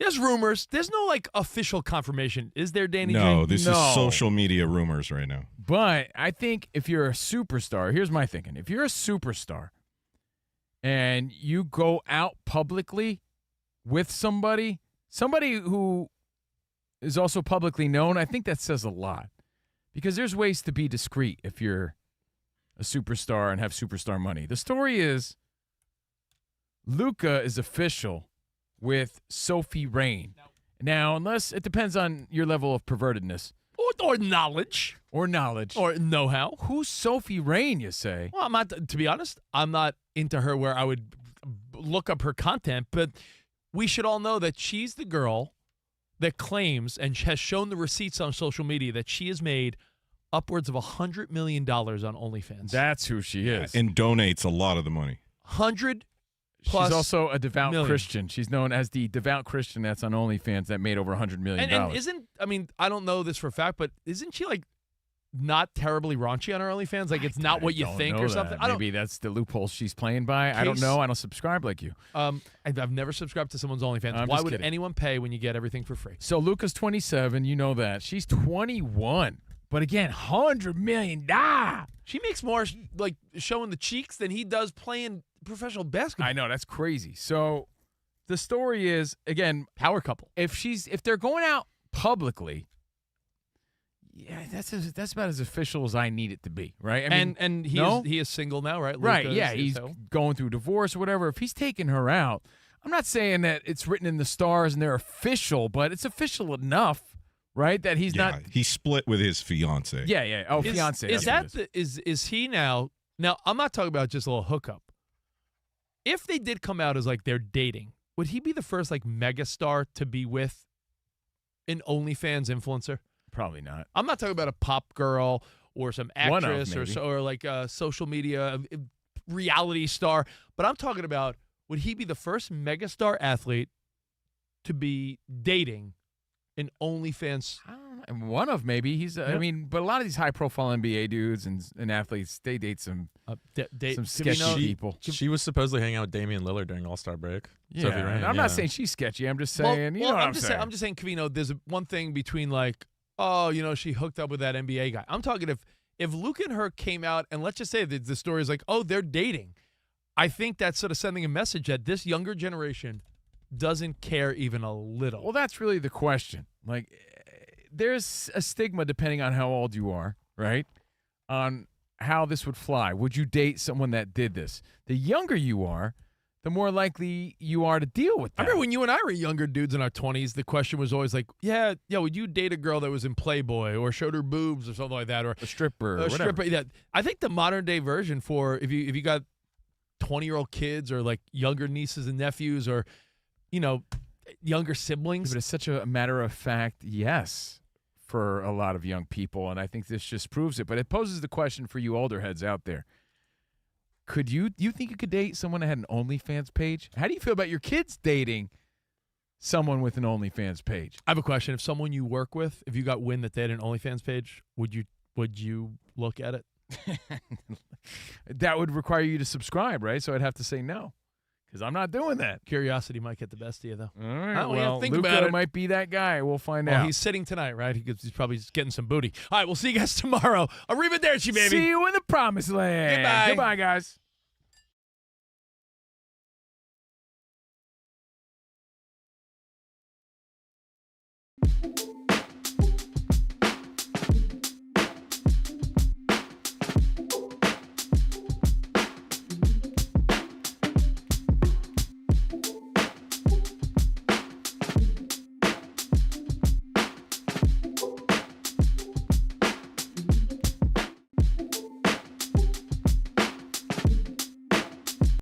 Speaker 2: There's rumors. There's no, official confirmation. Is there, Danny?
Speaker 4: No, this is social media rumors right now.
Speaker 3: But I think if you're a superstar, here's my thinking. If you're a superstar and you go out publicly with somebody who is also publicly known, I think that says a lot. Because there's ways to be discreet if you're a superstar and have superstar money. The story is Luka is official with Sophie Rain. Now, unless it depends on your level of pervertedness.
Speaker 2: Or knowledge.
Speaker 3: Or knowledge.
Speaker 2: Or know-how.
Speaker 3: Who's Sophie Rain, you say?
Speaker 2: Well, I'm not, to be honest, I'm not into her where I would look up her content, but we should all know that she's the girl that claims and has shown the receipts on social media that she has made upwards of $100 million on OnlyFans.
Speaker 3: That's who she is.
Speaker 4: And donates a lot of the money.
Speaker 2: 100 plus
Speaker 3: She's also a devout
Speaker 2: million.
Speaker 3: Christian. She's known as the devout Christian that's on OnlyFans that made over $100 million.
Speaker 2: And I don't know this for a fact, but isn't she not terribly raunchy on her OnlyFans? It's not what you think or something?
Speaker 3: Maybe that's the loophole she's playing by. I don't know. I don't subscribe like you.
Speaker 2: I've never subscribed to someone's OnlyFans. Why would anyone pay when you get everything for free?
Speaker 3: So Luca's 27. You know that. She's 21. But again, $100 million.
Speaker 2: She makes more showing the cheeks than he does playing professional basketball.
Speaker 3: I know, that's crazy. So the story is, again,
Speaker 2: power couple.
Speaker 3: If they're going out publicly, that's about as official as I need it to be, right?
Speaker 2: And he is single now, right?
Speaker 3: Right,
Speaker 2: Luka
Speaker 3: yeah, he's going through divorce or whatever. If he's taking her out, I'm not saying that it's written in the stars and they're official, but it's official enough. Right, that he's not.
Speaker 4: He split with his fiance.
Speaker 3: Yeah. Oh, fiance.
Speaker 2: Is he now? Now I'm not talking about just a little hookup. If they did come out as they're dating, would he be the first megastar to be with an OnlyFans influencer?
Speaker 3: Probably not.
Speaker 2: I'm not talking about a pop girl or some actress or a social media reality star, but I'm talking about would he be the first megastar athlete to be dating an OnlyFans?
Speaker 3: I don't know. One of maybe. He's. But a lot of these high-profile NBA dudes and athletes, they date some sketchy people.
Speaker 16: She was supposedly hanging out with Damian Lillard during All-Star break.
Speaker 3: Yeah,
Speaker 16: Sophie Rain,
Speaker 3: I'm not saying she's sketchy. I'm just saying, you know what I'm saying.
Speaker 2: I'm just saying, Covino, there's one thing between she hooked up with that NBA guy. I'm talking if Luke and her came out, and let's just say that the story is they're dating. I think that's sort of sending a message that this younger generation doesn't care even a little.
Speaker 3: Well, that's really the question. There's a stigma depending on how old you are, right? On how this would fly. Would you date someone that did this? The younger you are, the more likely you are to deal with that.
Speaker 2: I remember when you and I were younger dudes in our 20s, the question was always would you date a girl that was in Playboy or showed her boobs or something like that, or
Speaker 3: a stripper, or
Speaker 2: whatever. Yeah, I think the modern day version for if you got 20-year-old kids or younger nieces and nephews or younger siblings.
Speaker 3: But it's such a matter of fact, yes, for a lot of young people, and I think this just proves it. But it poses the question for you older heads out there. Do you think you could date someone that had an OnlyFans page? How do you feel about your kids dating someone with an OnlyFans page?
Speaker 2: I have a question. If someone you work with, if you got wind that they had an OnlyFans page, would you look at it?
Speaker 3: That would require you to subscribe, right? So I'd have to say no. Because I'm not doing that.
Speaker 2: Curiosity might get the best of you, though.
Speaker 3: All right. Think about it. Might be that guy. We'll find out.
Speaker 2: He's sitting tonight, right? He's probably just getting some booty. All right, we'll see you guys tomorrow. Arrivederci, baby.
Speaker 3: See you in the promised land.
Speaker 2: Goodbye.
Speaker 3: Goodbye, guys.